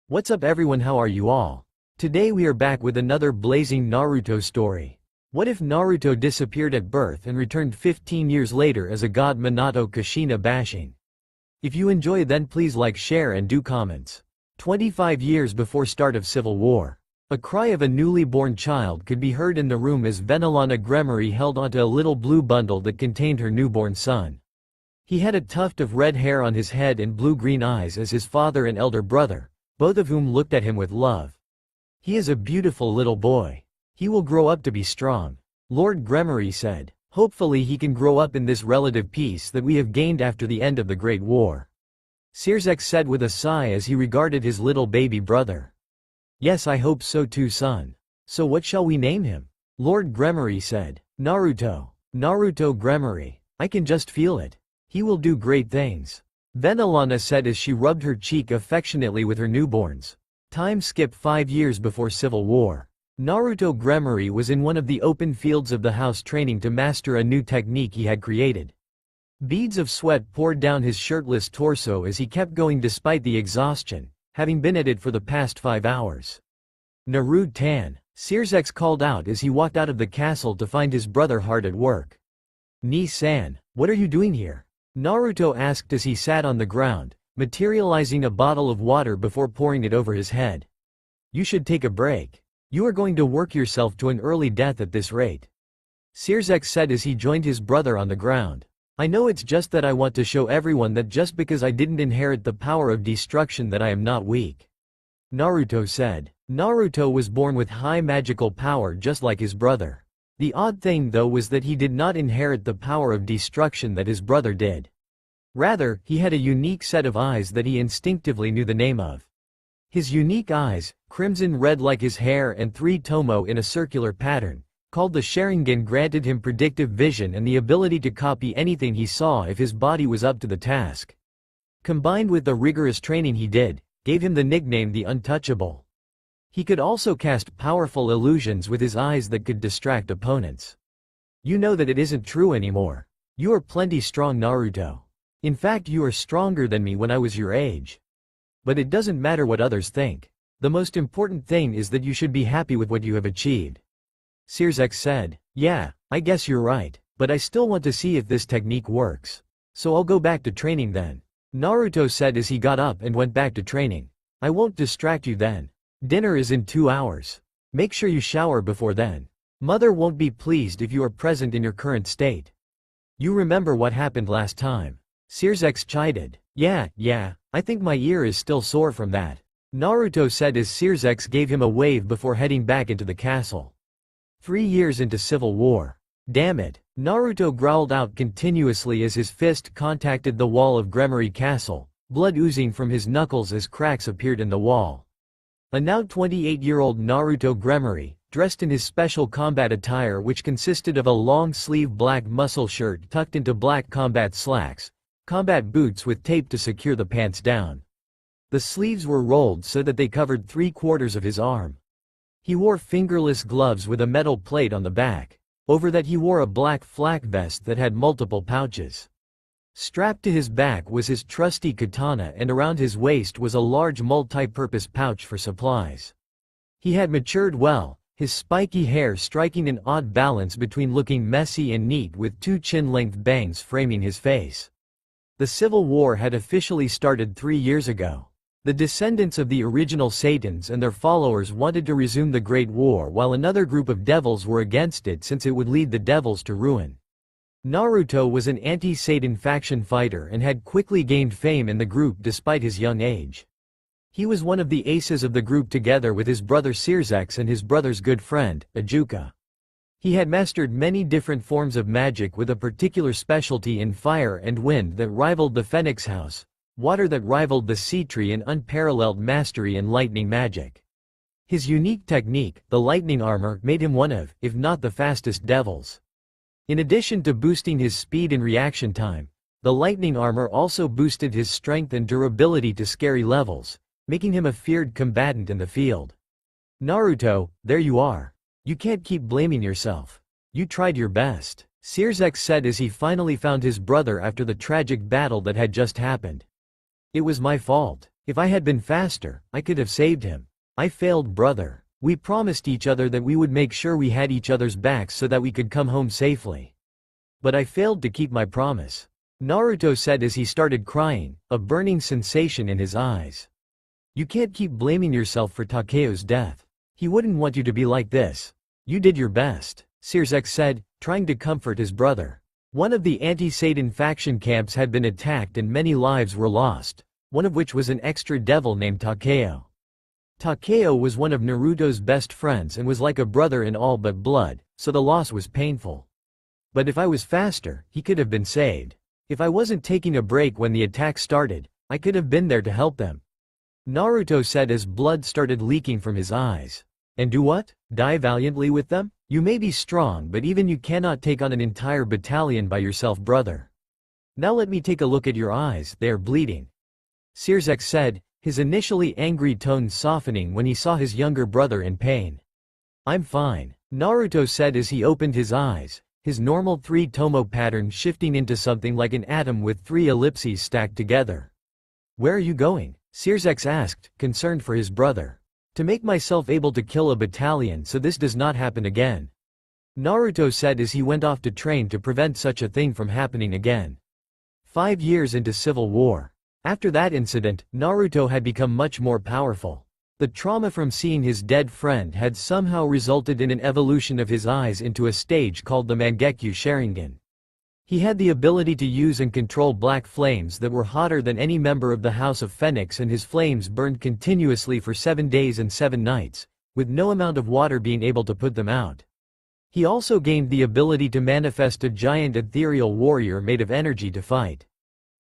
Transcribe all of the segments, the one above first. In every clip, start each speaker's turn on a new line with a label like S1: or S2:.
S1: What's up everyone, how are you all? Today we are back with another blazing Naruto story. What if Naruto disappeared at birth and returned 15 years later as a god? Minato Kushina bashing. If you enjoy, then please like, share and do comments. 25 years before start of civil war. A cry of a newly born child could be heard in the room as Venelana Gremory held onto a little blue bundle that contained her newborn son. He had a tuft of red hair on his head and blue-green eyes as his father and elder brother, both of whom looked at him with love. He is a beautiful little boy. He will grow up to be strong, Lord Gremory said. Hopefully he can grow up in this relative peace that we have gained after the end of the Great War. Sirzex said with a sigh as he regarded his little baby brother. Yes, I hope so too, son. So what shall we name him? Lord Gremory said. Naruto. Naruto Gremory. I can just feel it. He will do great things. Venelana said as she rubbed her cheek affectionately with her newborns. Time skip 5 years before Civil War. Naruto Gremory was in one of the open fields of the house training to master a new technique he had created. Beads of sweat poured down his shirtless torso as he kept going despite the exhaustion, having been at it for the past 5 hours. Naruto-tan, Sirzex called out as he walked out of the castle to find his brother hard at work. Ni-san, what are you doing here? Naruto asked as he sat on the ground, materializing a bottle of water before pouring it over his head. You should take a break. You are going to work yourself to an early death at this rate. Sirzex said as he joined his brother on the ground. I know, it's just that I want to show everyone that just because I didn't inherit the power of destruction that I am not weak. Naruto said. Naruto was born with high magical power just like his brother. The odd thing though was that he did not inherit the power of destruction that his brother did. Rather, he had a unique set of eyes that he instinctively knew the name of. His unique eyes, crimson red like his hair and 3 tomo in a circular pattern, called the Sharingan, granted him predictive vision and the ability to copy anything he saw if his body was up to the task. Combined with the rigorous training he did, gave him the nickname the Untouchable. He could also cast powerful illusions with his eyes that could distract opponents. You know that it isn't true anymore. You are plenty strong, Naruto. In fact, you are stronger than me when I was your age. But it doesn't matter what others think. The most important thing is that you should be happy with what you have achieved. Sirzex said. Yeah, I guess you're right, but I still want to see if this technique works. So I'll go back to training then. Naruto said as he got up and went back to training. I won't distract you then. Dinner is in 2 hours. Make sure you shower before then. Mother won't be pleased if you are present in your current state. You remember what happened last time. Sirzex chided. Yeah, I think my ear is still sore from that. Naruto said as Sirzex gave him a wave before heading back into the castle. 3 years into Civil War. Damn it. Naruto growled out continuously as his fist contacted the wall of Gremory Castle, blood oozing from his knuckles as cracks appeared in the wall. A now 28-year-old Naruto Gremory, dressed in his special combat attire which consisted of a long-sleeve black muscle shirt tucked into black combat slacks, combat boots with tape to secure the pants down. The sleeves were rolled so that they covered 3/4 of his arm. He wore fingerless gloves with a metal plate on the back. Over that he wore a black flak vest that had multiple pouches. Strapped to his back was his trusty katana, and around his waist was a large multi-purpose pouch for supplies. He had matured well, his spiky hair striking an odd balance between looking messy and neat with 2 chin-length bangs framing his face. The Civil War had officially started 3 years ago. The descendants of the original Satans and their followers wanted to resume the Great War, while another group of devils were against it since it would lead the devils to ruin. Naruto was an anti-Satan faction fighter and had quickly gained fame in the group despite his young age. He was one of the aces of the group together with his brother Sirzex and his brother's good friend, Ajuka. He had mastered many different forms of magic with a particular specialty in fire and wind that rivaled the Phoenix House, water that rivaled the sea tree, and unparalleled mastery in lightning magic. His unique technique, the lightning armor, made him one of, if not the fastest devils. In addition to boosting his speed and reaction time, the lightning armor also boosted his strength and durability to scary levels, making him a feared combatant in the field. Naruto, there you are. You can't keep blaming yourself. You tried your best, Sirzex said as he finally found his brother after the tragic battle that had just happened. It was my fault. If I had been faster, I could have saved him. I failed, brother. We promised each other that we would make sure we had each other's backs so that we could come home safely. But I failed to keep my promise. Naruto said as he started crying, a burning sensation in his eyes. You can't keep blaming yourself for Takeo's death. He wouldn't want you to be like this. You did your best, Sirzex said, trying to comfort his brother. One of the anti-Satan faction camps had been attacked and many lives were lost, one of which was an extra devil named Takeo. Takeo was one of Naruto's best friends and was like a brother in all but blood, so the loss was painful. But if I was faster, he could have been saved. If I wasn't taking a break when the attack started, I could have been there to help them. Naruto said as blood started leaking from his eyes. And do what? Die valiantly with them? You may be strong, but even you cannot take on an entire battalion by yourself, brother. Now let me take a look at your eyes, they are bleeding. Sirzex said, his initially angry tone softening when he saw his younger brother in pain. I'm fine, Naruto said as he opened his eyes, his normal three-tomo pattern shifting into something like an atom with three ellipses stacked together. Where are you going? Sirzex asked, concerned for his brother. To make myself able to kill a battalion so this does not happen again. Naruto said as he went off to train to prevent such a thing from happening again. 5 years into civil war. After that incident, Naruto had become much more powerful. The trauma from seeing his dead friend had somehow resulted in an evolution of his eyes into a stage called the Mangekyo Sharingan. He had the ability to use and control black flames that were hotter than any member of the House of Phoenix, and his flames burned continuously for 7 days and 7 nights, with no amount of water being able to put them out. He also gained the ability to manifest a giant ethereal warrior made of energy to fight.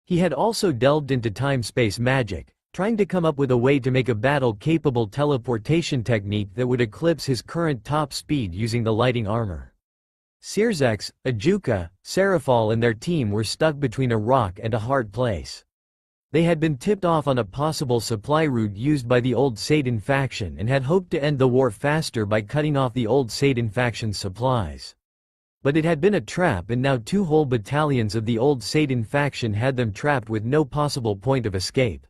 S1: He had also delved into time-space magic, trying to come up with a way to make a battle-capable teleportation technique that would eclipse his current top speed using the lighting armor. Sirzex, Ajuka, Serafal and their team were stuck between a rock and a hard place. They had been tipped off on a possible supply route used by the old Satan faction and had hoped to end the war faster by cutting off the old Satan faction's supplies. But it had been a trap, and now 2 whole battalions of the old Satan faction had them trapped with no possible point of escape.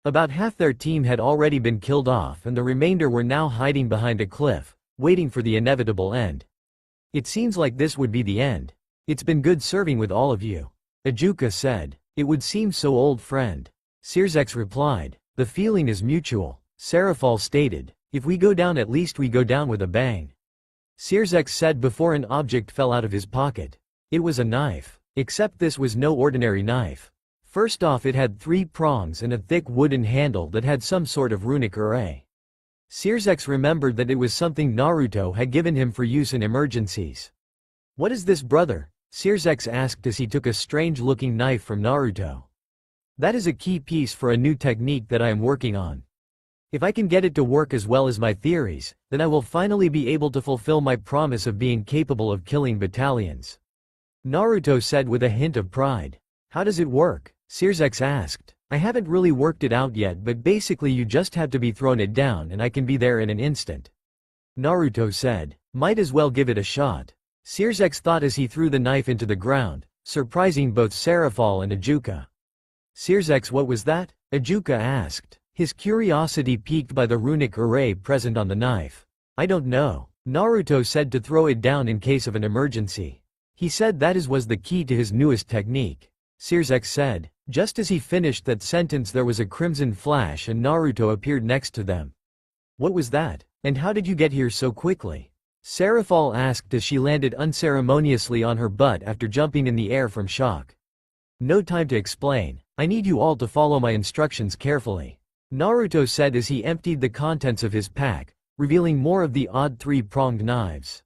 S1: About half their team had already been killed off and the remainder were now hiding behind a cliff, waiting for the inevitable end. It seems like this would be the end. It's been good serving with all of you. Ajuka said. It would seem so, old friend. Sirzex replied. The feeling is mutual. Serafal stated. If we go down, at least we go down with a bang. Sirzex said before an object fell out of his pocket. It was a knife. Except this was no ordinary knife. First off, it had 3 prongs and a thick wooden handle that had some sort of runic array. Sirzex remembered that it was something Naruto had given him for use in emergencies. What is this, brother? Sirzex asked as he took a strange-looking knife from Naruto. That is a key piece for a new technique that I am working on. If I can get it to work as well as my theories, then I will finally be able to fulfill my promise of being capable of killing battalions. Naruto said with a hint of pride. How does it work? Sirzex asked. I haven't really worked it out yet, but basically you just have to be thrown it down and I can be there in an instant. Naruto said. Might as well give it a shot. Sirzex thought as he threw the knife into the ground, surprising both Serafal and Ajuka. Sirzex, what was that? Ajuka asked, his curiosity piqued by the runic array present on the knife. I don't know. Naruto said to throw it down in case of an emergency. He said that was the key to his newest technique. Sirzex said. Just as he finished that sentence, there was a crimson flash and Naruto appeared next to them. What was that? And how did you get here so quickly? Serafal asked as she landed unceremoniously on her butt after jumping in the air from shock. No time to explain. I need you all to follow my instructions carefully. Naruto said as he emptied the contents of his pack, revealing more of the odd 3-pronged knives.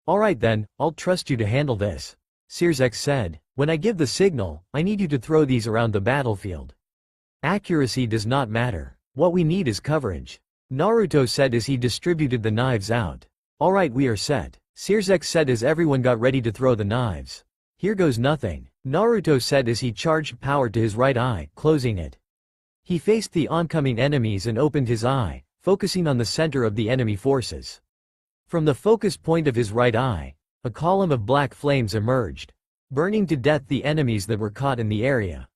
S1: Alright then, I'll trust you to handle this. Sirzex said. When I give the signal, I need you to throw these around the battlefield. Accuracy does not matter. What we need is coverage. Naruto said as he distributed the knives out. Alright, we are set. Sirzex said as everyone got ready to throw the knives. Here goes nothing. Naruto said as he charged power to his right eye, closing it. He faced the oncoming enemies and opened his eye, focusing on the center of the enemy forces. From the focus point of his right eye, a column of black flames emerged, burning to death the enemies that were caught in the area.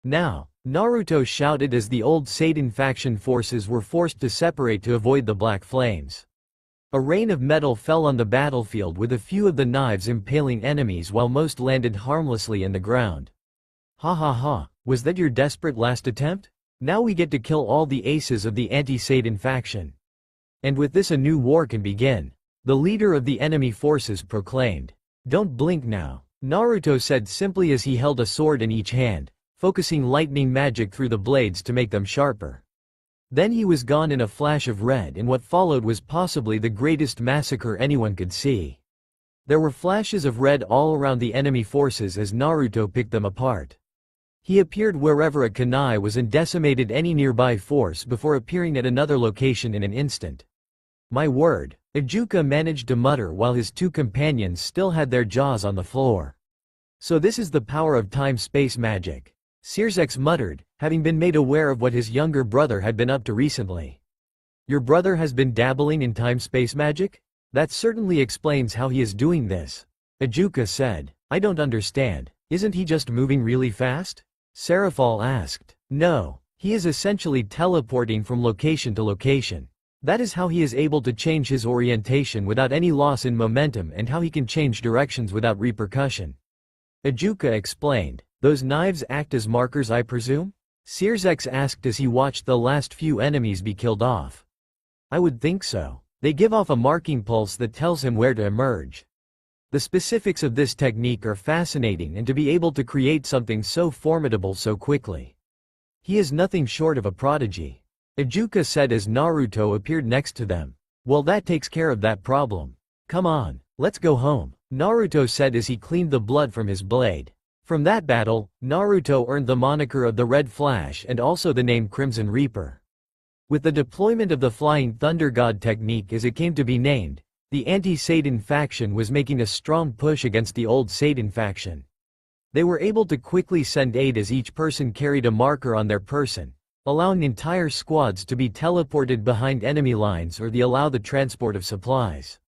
S1: Now, Naruto shouted as the old Satan faction forces were forced to separate to avoid the black flames. A rain of metal fell on the battlefield with a few of the knives impaling enemies while most landed harmlessly in the ground. Ha ha ha, was that your desperate last attempt? Now we get to kill all the aces of the anti-Satan faction. And with this a new war can begin. The leader of the enemy forces proclaimed. Don't blink now, Naruto said simply as he held a sword in each hand, focusing lightning magic through the blades to make them sharper. Then he was gone in a flash of red, and what followed was possibly the greatest massacre anyone could see. There were flashes of red all around the enemy forces as Naruto picked them apart. He appeared wherever a kunai was and decimated any nearby force before appearing at another location in an instant. My word, Ijuka managed to mutter while his two companions still had their jaws on the floor. So this is the power of time-space magic. Sirzex muttered, having been made aware of what his younger brother had been up to recently. Your brother has been dabbling in time-space magic? That certainly explains how he is doing this. Ijuka said. I don't understand, isn't he just moving really fast? Serafal asked. No, he is essentially teleporting from location to location. That is how he is able to change his orientation without any loss in momentum and how he can change directions without repercussion. Ijuka explained. Those knives act as markers, I presume? Sirzex asked as he watched the last few enemies be killed off. I would think so. They give off a marking pulse that tells him where to emerge. The specifics of this technique are fascinating, and to be able to create something so formidable so quickly. He is nothing short of a prodigy. Ijuka said as Naruto appeared next to them. Well, that takes care of that problem. Come on, let's go home, Naruto said as he cleaned the blood from his blade. From that battle, Naruto earned the moniker of the Red Flash and also the name Crimson Reaper. With the deployment of the Flying Thunder God technique as it came to be named, the anti-Satan faction was making a strong push against the old Satan faction. They were able to quickly send aid as each person carried a marker on their person, allowing entire squads to be teleported behind enemy lines or allow the transport of supplies.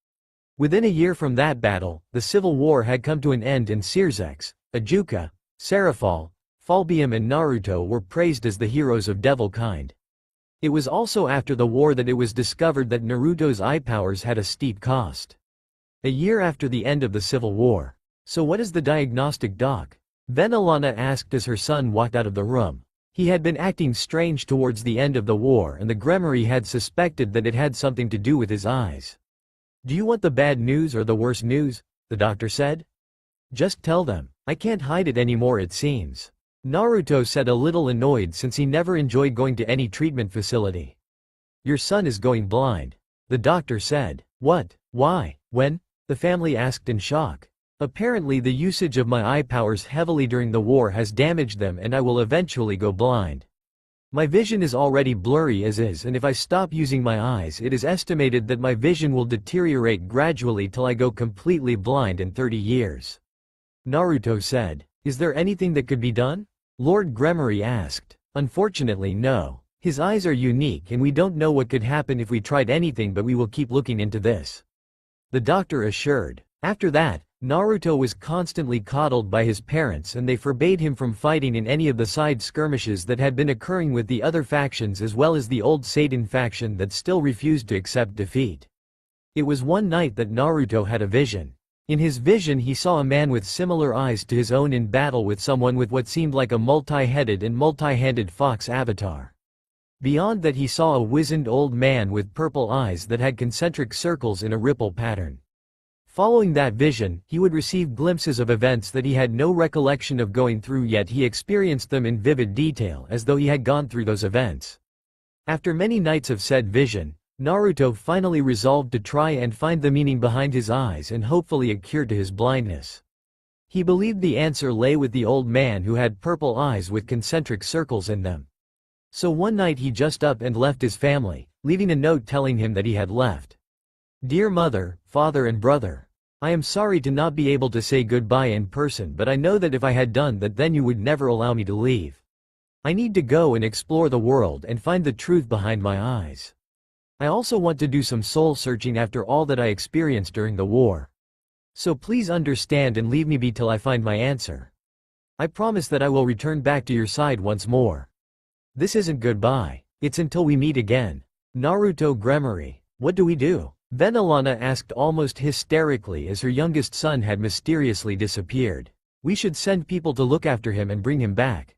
S1: Within a year from that battle, the civil war had come to an end, and Sirzex, Ijuka, Serafal, Falbium and Naruto were praised as the heroes of devil kind. It was also after the war that it was discovered that Naruto's eye powers had a steep cost. A year after the end of the civil war. So what is the diagnostic doc? Venelana asked as her son walked out of the room. He had been acting strange towards the end of the war, and the Gremory had suspected that it had something to do with his eyes. Do you want the bad news or the worse news? The doctor said. Just tell them. I can't hide it anymore, it seems. Naruto said, a little annoyed since he never enjoyed going to any treatment facility. Your son is going blind. The doctor said. What? Why? When? The family asked in shock. Apparently the usage of my eye powers heavily during the war has damaged them, and I will eventually go blind. My vision is already blurry as is, and if I stop using my eyes, it is estimated that my vision will deteriorate gradually till I go completely blind in 30 years. Naruto said. Is there anything that could be done? Lord Gremory asked. Unfortunately, no. His eyes are unique, and we don't know what could happen if we tried anything, but we will keep looking into this. The doctor assured. After that, Naruto was constantly coddled by his parents, and they forbade him from fighting in any of the side skirmishes that had been occurring with the other factions, as well as the old Satan faction that still refused to accept defeat. It was one night that Naruto had a vision. In his vision he saw a man with similar eyes to his own in battle with someone with what seemed like a multi-headed and multi-handed fox avatar. Beyond that he saw a wizened old man with purple eyes that had concentric circles in a ripple pattern. Following that vision, he would receive glimpses of events that he had no recollection of going through, yet he experienced them in vivid detail as though he had gone through those events. After many nights of said vision, Naruto finally resolved to try and find the meaning behind his eyes and hopefully a cure to his blindness. He believed the answer lay with the old man who had purple eyes with concentric circles in them. So one night he just up and left his family, leaving a note telling him that he had left. Dear mother, father and brother, I am sorry to not be able to say goodbye in person, but I know that if I had done that then you would never allow me to leave. I need to go and explore the world and find the truth behind my eyes. I also want to do some soul searching after all that I experienced during the war. So please understand and leave me be till I find my answer. I promise that I will return back to your side once more. This isn't goodbye. It's until we meet again. Naruto Gremory, what do we do? Venelana asked almost hysterically as her youngest son had mysteriously disappeared. We should send people to look after him and bring him back.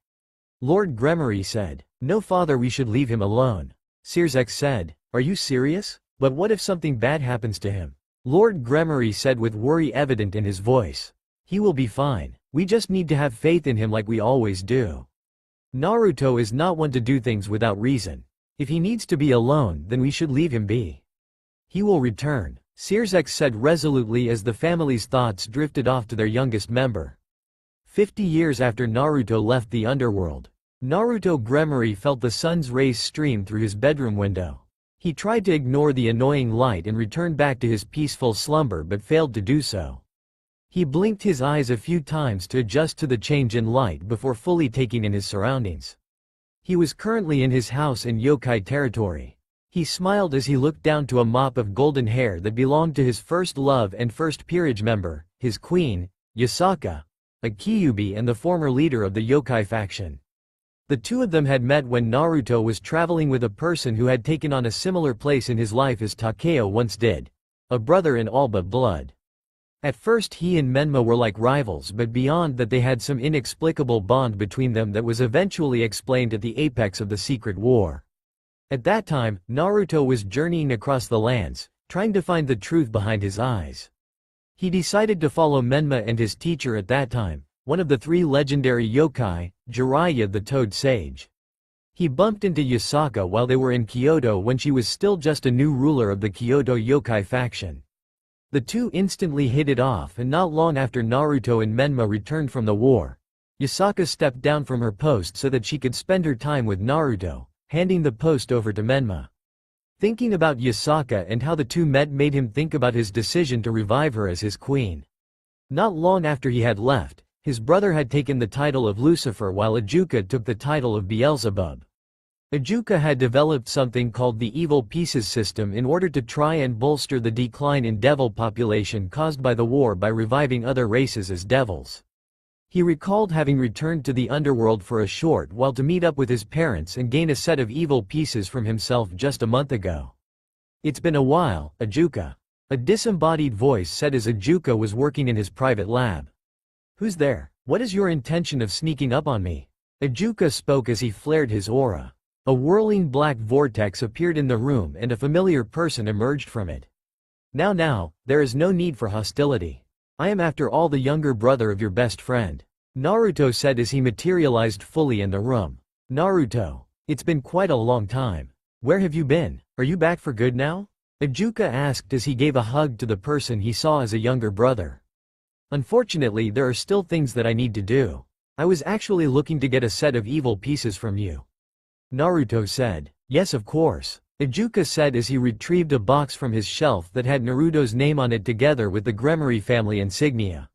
S1: Lord Gremory said. No father, we should leave him alone. Searsex said. Are you serious? But what if something bad happens to him? Lord Gremory said with worry evident in his voice. He will be fine. We just need to have faith in him like we always do. Naruto is not one to do things without reason. If he needs to be alone, then we should leave him be. He will return, Searsex said resolutely as the family's thoughts drifted off to their youngest member. 50 years after Naruto left the underworld, Naruto Gremory felt the sun's rays stream through his bedroom window. He tried to ignore the annoying light and return back to his peaceful slumber but failed to do so. He blinked his eyes a few times to adjust to the change in light before fully taking in his surroundings. He was currently in his house in yokai territory. He smiled as he looked down to a mop of golden hair that belonged to his first love and first peerage member, his queen, Yasaka, a Kyuubi and the former leader of the yokai faction. The two of them had met when Naruto was traveling with a person who had taken on a similar place in his life as Takeo once did, a brother in all but blood. At first he and Menma were like rivals, but beyond that they had some inexplicable bond between them that was eventually explained at the apex of the secret war. At that time, Naruto was journeying across the lands, trying to find the truth behind his eyes. He decided to follow Menma and his teacher at that time, one of the three legendary yokai, Jiraiya the Toad Sage. He bumped into Yasaka while they were in Kyoto when she was still just a new ruler of the Kyoto yokai faction. The two instantly hit it off, and not long after Naruto and Menma returned from the war, Yasaka stepped down from her post so that she could spend her time with Naruto, handing the post over to Menma. Thinking about Yasaka and how the two met made him think about his decision to revive her as his queen. Not long after he had left, his brother had taken the title of Lucifer while Ajuka took the title of Beelzebub. Ajuka had developed something called the Evil Pieces system in order to try and bolster the decline in devil population caused by the war by reviving other races as devils. He recalled having returned to the underworld for a short while to meet up with his parents and gain a set of evil pieces from himself just a month ago. It's been a while, Ajuka. A disembodied voice said as Ajuka was working in his private lab. Who's there? What is your intention of sneaking up on me? Ajuka spoke as he flared his aura. A whirling black vortex appeared in the room and a familiar person emerged from it. Now, there is no need for hostility. I am after all the younger brother of your best friend. Naruto said as he materialized fully in the room. Naruto, it's been quite a long time. Where have you been? Are you back for good now? Ajuka asked as he gave a hug to the person he saw as a younger brother. Unfortunately, there are still things that I need to do. I was actually looking to get a set of evil pieces from you. Naruto said. Yes, of course. Ajuka said as he retrieved a box from his shelf that had Naruto's name on it together with the Gremory family insignia.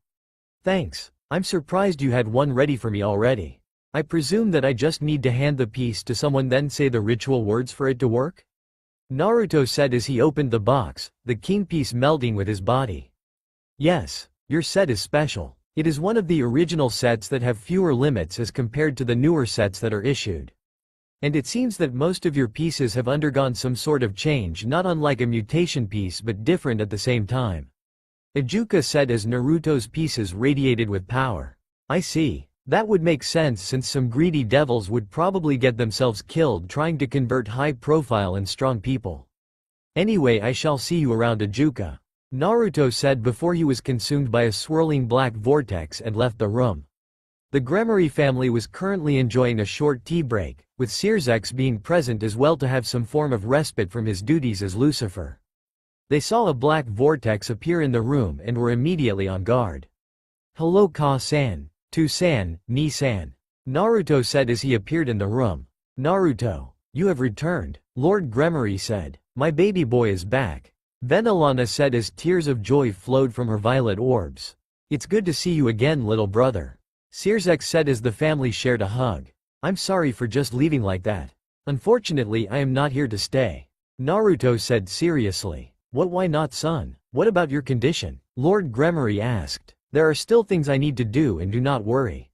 S1: Thanks. I'm surprised you had one ready for me already. I presume that I just need to hand the piece to someone then say the ritual words for it to work? Naruto said as he opened the box, the king piece melding with his body. Yes, your set is special. It is one of the original sets that have fewer limits as compared to the newer sets that are issued. And it seems that most of your pieces have undergone some sort of change, not unlike a mutation piece but different at the same time. Ajuka said as Naruto's pieces radiated with power. I see. That would make sense since some greedy devils would probably get themselves killed trying to convert high-profile and strong people. Anyway, I shall see you around, Ajuka. Naruto said before he was consumed by a swirling black vortex and left the room. The Gremory family was currently enjoying a short tea break, with Searsex being present as well to have some form of respite from his duties as Lucifer. They saw a black vortex appear in the room and were immediately on guard. Hello Ka-san, Tu-san, Ni-san. Naruto said as he appeared in the room. Naruto, you have returned, Lord Gremory said. My baby boy is back. Venelana said as tears of joy flowed from her violet orbs. It's good to see you again, little brother. Searsex said as the family shared a hug. I'm sorry for just leaving like that. Unfortunately, I am not here to stay. Naruto said seriously. Why not, son? What about your condition? Lord Gremory asked. There are still things I need to do, and do not worry.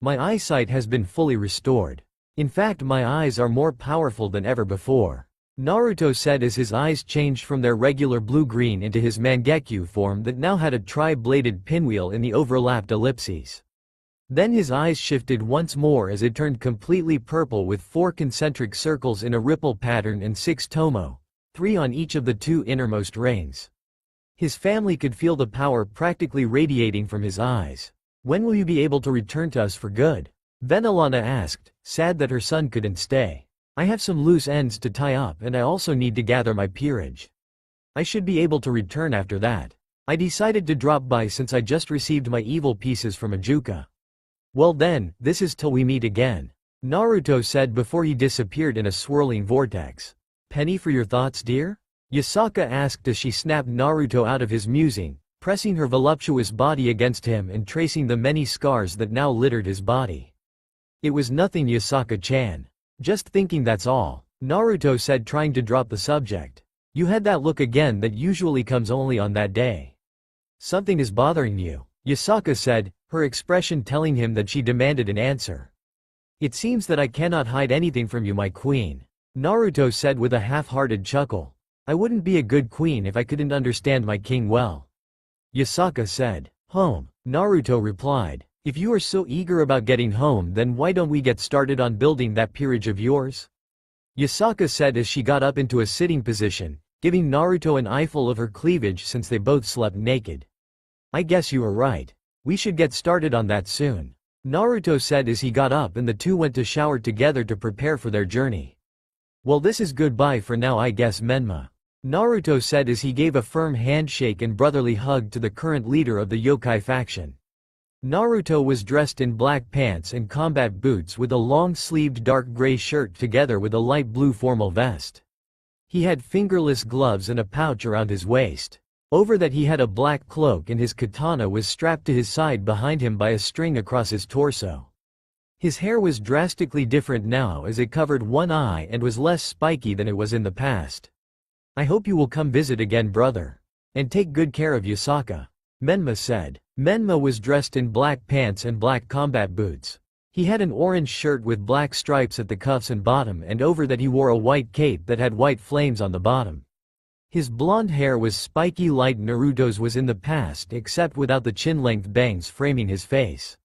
S1: My eyesight has been fully restored. In fact, my eyes are more powerful than ever before. Naruto said as his eyes changed from their regular blue-green into his Mangekyo form that now had a tri-bladed pinwheel in the overlapped ellipses. Then his eyes shifted once more as it turned completely purple with 4 concentric circles in a ripple pattern and 6 tomo, 3 on each of the 2 innermost reins. His family could feel the power practically radiating from his eyes. When will you be able to return to us for good? Venelana asked, sad that her son couldn't stay. I have some loose ends to tie up and I also need to gather my peerage. I should be able to return after that. I decided to drop by since I just received my evil pieces from Ajuka. Well then, this is till we meet again. Naruto said before he disappeared in a swirling vortex. Penny for your thoughts, dear? Yasaka asked as she snapped Naruto out of his musing, pressing her voluptuous body against him and tracing the many scars that now littered his body. It was nothing, Yasaka-chan. Just thinking, that's all, Naruto said, trying to drop the subject. You had that look again that usually comes only on that day. Something is bothering you, Yasaka said, her expression telling him that she demanded an answer. It seems that I cannot hide anything from you, my queen, Naruto said with a half-hearted chuckle. I wouldn't be a good queen if I couldn't understand my king well. Yasaka said. Home, Naruto replied. If you are so eager about getting home, then why don't we get started on building that peerage of yours? Yasaka said as she got up into a sitting position, giving Naruto an eyeful of her cleavage since they both slept naked. I guess you are right. We should get started on that soon, Naruto said as he got up and the two went to shower together to prepare for their journey. Well, this is goodbye for now, I guess, Menma, Naruto said as he gave a firm handshake and brotherly hug to the current leader of the yokai faction. Naruto was dressed in black pants and combat boots with a long-sleeved dark gray shirt together with a light blue formal vest. He had fingerless gloves and a pouch around his waist. Over that he had a black cloak and his katana was strapped to his side behind him by a string across his torso. His hair was drastically different now as it covered one eye and was less spiky than it was in the past. I hope you will come visit again, brother. And take good care of Yasaka, Menma said. Menma was dressed in black pants and black combat boots. He had an orange shirt with black stripes at the cuffs and bottom, and over that he wore a white cape that had white flames on the bottom. His blonde hair was spiky like Naruto's was in the past, except without the chin-length bangs framing his face.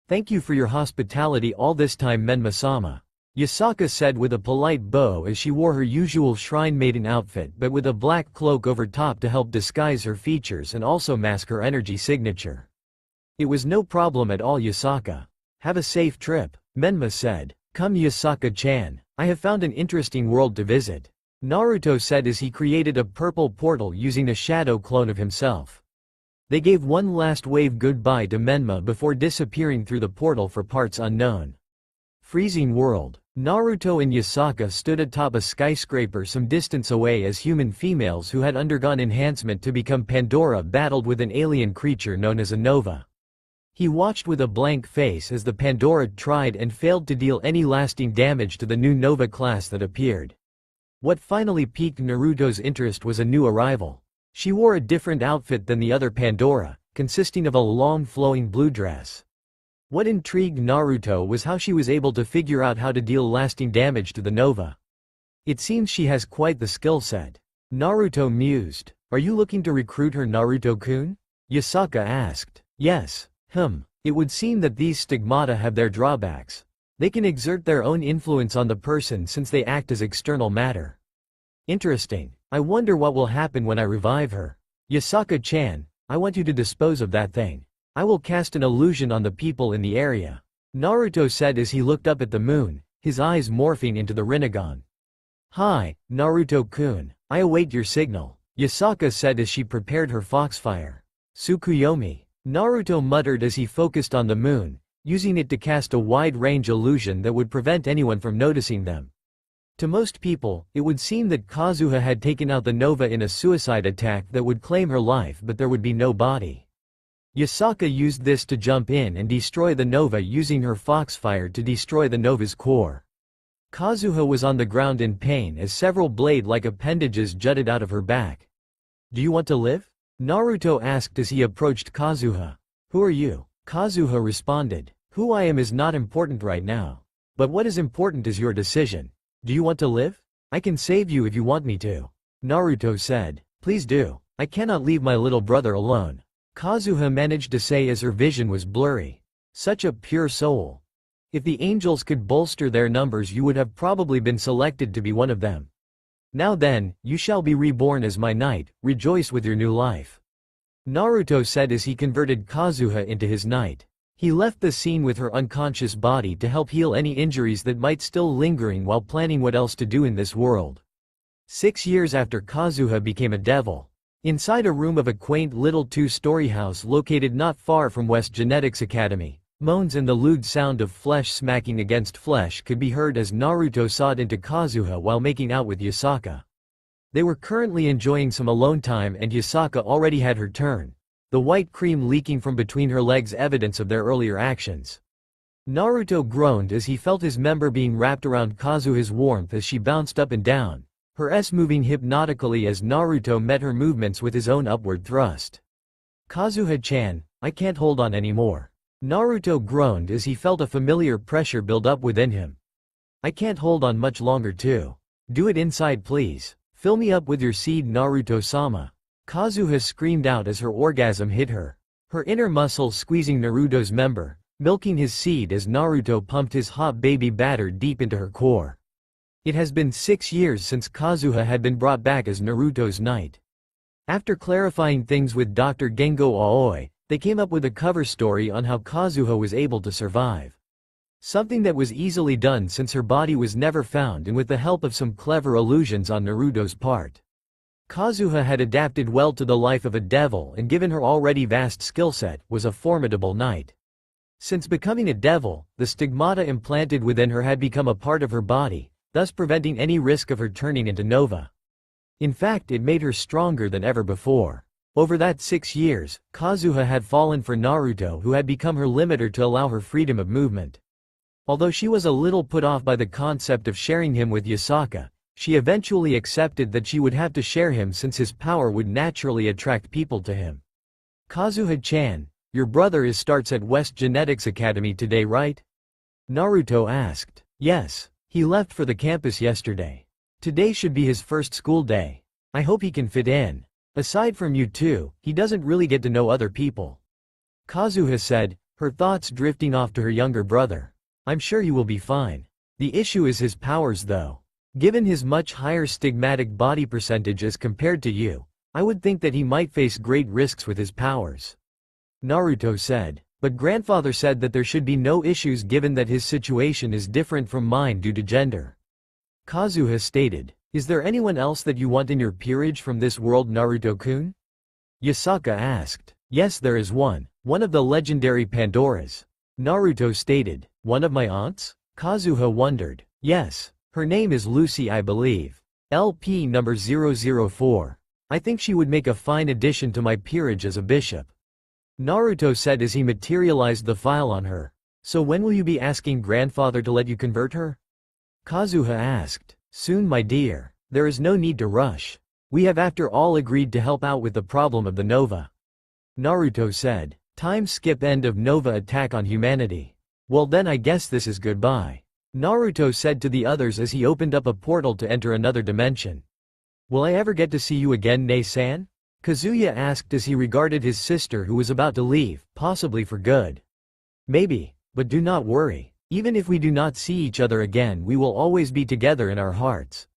S1: Thank you for your hospitality all this time, Menma-sama, Yasaka said with a polite bow as she wore her usual shrine maiden outfit but with a black cloak over top to help disguise her features and also mask her energy signature. It was no problem at all, Yasaka. Have a safe trip, Menma said. Come, Yasaka-chan, I have found an interesting world to visit, Naruto said as he created a purple portal using a shadow clone of himself. They gave one last wave goodbye to Menma before disappearing through the portal for parts unknown. Freezing world. Naruto and Yasaka stood atop a skyscraper some distance away as human females who had undergone enhancement to become Pandora battled with an alien creature known as a Nova. He watched with a blank face as the Pandora tried and failed to deal any lasting damage to the new Nova class that appeared. What finally piqued Naruto's interest was a new arrival. She wore a different outfit than the other Pandora, consisting of a long flowing blue dress. What intrigued Naruto was how she was able to figure out how to deal lasting damage to the Nova. It seems she has quite the skill set. Naruto mused. Are you looking to recruit her, Naruto-kun? Yasaka asked. Yes. It would seem that these stigmata have their drawbacks. They can exert their own influence on the person since they act as external matter. Interesting. I wonder what will happen when I revive her. Yasaka-chan, I want you to dispose of that thing. I will cast an illusion on the people in the area, Naruto said as he looked up at the moon, his eyes morphing into the Rinnegan. Hi, Naruto-kun, I await your signal, Yasaka said as she prepared her foxfire. Tsukuyomi, Naruto muttered as he focused on the moon, using it to cast a wide-range illusion that would prevent anyone from noticing them. To most people, it would seem that Kazuha had taken out the Nova in a suicide attack that would claim her life, but there would be no body. Yasaka used this to jump in and destroy the Nova using her foxfire to destroy the Nova's core. Kazuha was on the ground in pain as several blade-like appendages jutted out of her back. Do you want to live? Naruto asked as he approached Kazuha. Who are you? Kazuha responded. Who I am is not important right now. But what is important is your decision. Do you want to live? I can save you if you want me to. Naruto said. Please do. I cannot leave my little brother alone. Kazuha managed to say as her vision was blurry. Such a pure soul. If the angels could bolster their numbers, you would have probably been selected to be one of them. Now then, you shall be reborn as my knight, rejoice with your new life. Naruto said as he converted Kazuha into his knight. He left the scene with her unconscious body to help heal any injuries that might still lingering while planning what else to do in this world. 6 years after Kazuha became a devil. Inside a room of a quaint little two-story house located not far from West Genetics Academy, moans and the lewd sound of flesh smacking against flesh could be heard as Naruto sawed into Kazuha while making out with Yasaka. They were currently enjoying some alone time and Yasaka already had her turn, the white cream leaking from between her legs, evidence of their earlier actions. Naruto groaned as he felt his member being wrapped around Kazuha's warmth as she bounced up and down, her S moving hypnotically as Naruto met her movements with his own upward thrust. Kazuha-chan, I can't hold on anymore. Naruto groaned as he felt a familiar pressure build up within him. I can't hold on much longer too. Do it inside please. Fill me up with your seed, Naruto-sama. Kazuha screamed out as her orgasm hit her. Her inner muscles squeezing Naruto's member, milking his seed as Naruto pumped his hot baby batter deep into her core. It has been 6 years since Kazuha had been brought back as Naruto's knight. After clarifying things with Dr. Gengo Aoi, they came up with a cover story on how Kazuha was able to survive. Something that was easily done since her body was never found and with the help of some clever illusions on Naruto's part. Kazuha had adapted well to the life of a devil and given her already vast skill set, was a formidable knight. Since becoming a devil, the stigmata implanted within her had become a part of her body, thus preventing any risk of her turning into Nova. In fact, it made her stronger than ever before. Over that 6 years, Kazuha had fallen for Naruto, who had become her limiter to allow her freedom of movement. Although she was a little put off by the concept of sharing him with Yasaka, she eventually accepted that she would have to share him since his power would naturally attract people to him. Kazuha-chan, your brother starts at West Genetics Academy today, right? Naruto asked. Yes. He left for the campus yesterday. Today should be his first school day. I hope he can fit in. Aside from you two, he doesn't really get to know other people. Kazuha said, her thoughts drifting off to her younger brother. I'm sure he will be fine. The issue is his powers though. Given his much higher stigmatic body percentage as compared to you, I would think that he might face great risks with his powers. Naruto said. But grandfather said that there should be no issues given that his situation is different from mine due to gender. Kazuha stated. Is there anyone else that you want in your peerage from this world, Naruto-kun? Yasaka asked. Yes, there is one of the legendary Pandoras. Naruto stated. One of my aunts? Kazuha wondered. Yes. Her name is Lucy, I believe. LP number 004. I think she would make a fine addition to my peerage as a bishop. Naruto said as he materialized the file on her. So when will you be asking grandfather to let you convert her? Kazuha asked. Soon, my dear. There is no need to rush. We have after all agreed to help out with the problem of the Nova. Naruto said. Time skip, end of Nova attack on humanity. Well then I guess this is goodbye. Naruto said to the others as he opened up a portal to enter another dimension. Will I ever get to see you again, Nei-san? Kazuya asked as he regarded his sister who was about to leave, possibly for good. Maybe, but do not worry. Even if we do not see each other again, we will always be together in our hearts.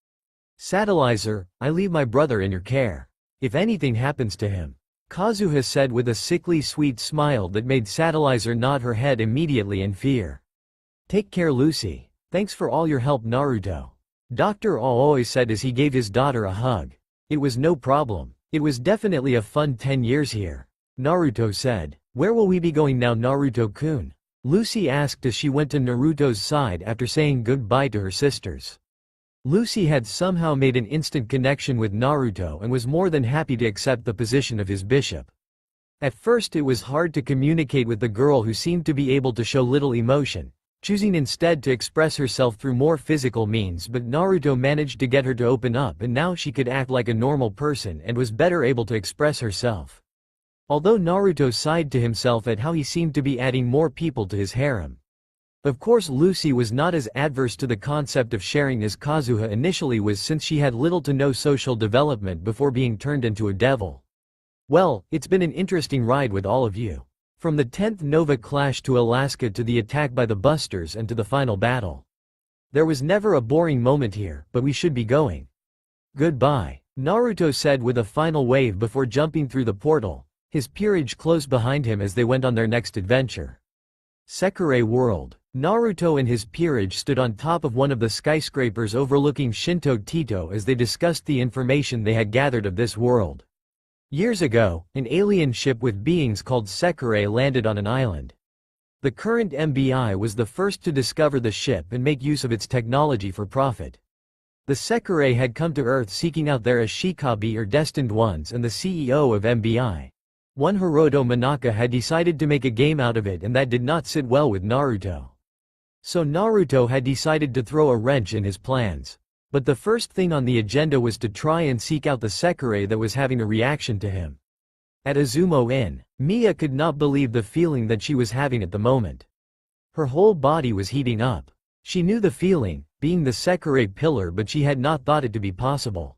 S1: Satellaizer, I leave my brother in your care. If anything happens to him. Kazuha said with a sickly sweet smile that made Satellaizer nod her head immediately in fear. Take care, Lucy. Thanks for all your help, Naruto. Dr. Aoi said as he gave his daughter a hug. It was no problem. It was definitely a fun 10 years here. Naruto said. Where will we be going now, Naruto-kun? Lucy asked as she went to Naruto's side after saying goodbye to her sisters. Lucy had somehow made an instant connection with Naruto and was more than happy to accept the position of his bishop. At first it was hard to communicate with the girl who seemed to be able to show little emotion, choosing instead to express herself through more physical means, but Naruto managed to get her to open up and now she could act like a normal person and was better able to express herself. Although Naruto sighed to himself at how he seemed to be adding more people to his harem. Of course Lucy was not as adverse to the concept of sharing as Kazuha initially was, since she had little to no social development before being turned into a devil. Well, it's been an interesting ride with all of you. From the 10th Nova clash to Alaska to the attack by the Busters and to the final battle. There was never a boring moment here, but we should be going. Goodbye, Naruto said with a final wave before jumping through the portal. His peerage closed behind him as they went on their next adventure. Sekirei World. Naruto and his peerage stood on top of one of the skyscrapers overlooking Shinto Tito as they discussed the information they had gathered of this world. Years ago, an alien ship with beings called Sekirei landed on an island. The current MBI was the first to discover the ship and make use of its technology for profit. The Sekirei had come to Earth seeking out their Ashikabi or Destined Ones, and the CEO of MBI, one Hiroto Manaka, had decided to make a game out of it, and that did not sit well with Naruto. So Naruto had decided to throw a wrench in his plans. But the first thing on the agenda was to try and seek out the Sekirei that was having a reaction to him. At Izumo Inn, Mia could not believe the feeling that she was having at the moment. Her whole body was heating up. She knew the feeling, being the Sekirei pillar, but she had not thought it to be possible.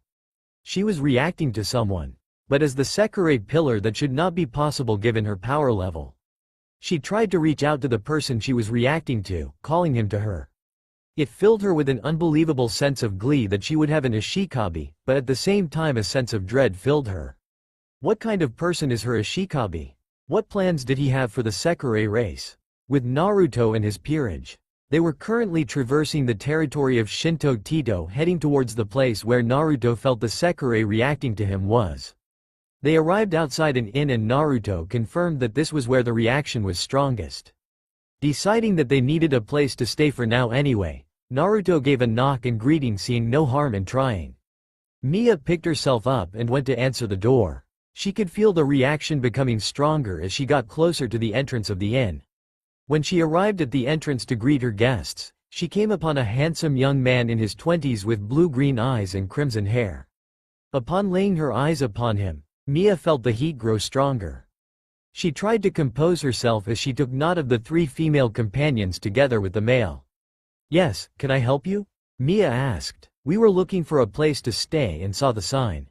S1: She was reacting to someone. But as the Sekirei pillar, that should not be possible given her power level. She tried to reach out to the person she was reacting to, calling him to her. It filled her with an unbelievable sense of glee that she would have an Ashikabi, but at the same time a sense of dread filled her. What kind of person is her Ashikabi? What plans did he have for the Sekirei race? With Naruto and his peerage, they were currently traversing the territory of Shinto Tito, heading towards the place where Naruto felt the Sekirei reacting to him was. They arrived outside an inn and Naruto confirmed that this was where the reaction was strongest. Deciding that they needed a place to stay for now anyway, Naruto gave a knock and greeting, seeing no harm in trying. Mia picked herself up and went to answer the door. She could feel the reaction becoming stronger as she got closer to the entrance of the inn. When she arrived at the entrance to greet her guests, she came upon a handsome young man in his 20s with blue-green eyes and crimson hair. Upon laying her eyes upon him, Mia felt the heat grow stronger. She tried to compose herself as she took note of the three female companions together with the male. "Yes, can I help you?" Mia asked. "We were looking for a place to stay and saw the sign.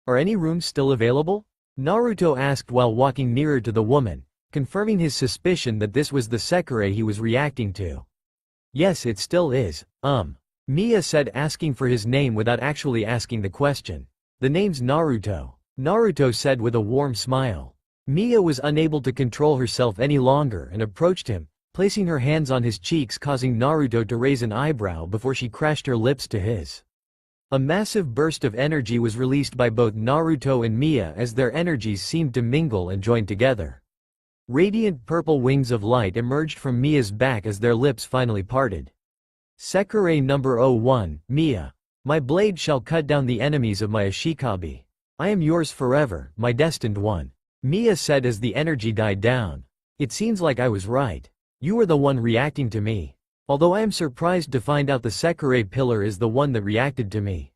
S1: Are any rooms still available?" Naruto asked while walking nearer to the woman, confirming his suspicion that this was the Sekirei he was reacting to. "Yes, it still is, Mia said, asking for his name without actually asking the question. "The name's Naruto," Naruto said with a warm smile. Mia was unable to control herself any longer and approached him, placing her hands on his cheeks, causing Naruto to raise an eyebrow before she crashed her lips to his. A massive burst of energy was released by both Naruto and Mia as their energies seemed to mingle and join together. Radiant purple wings of light emerged from Mia's back as their lips finally parted. Sekirei number 01, Mia. My blade shall cut down the enemies of my Ashikabi. I am yours forever, my destined one. Mia said as the energy died down. It seems like I was right. You were the one reacting to me. Although I am surprised to find out the Sekirei pillar is the one that reacted to me.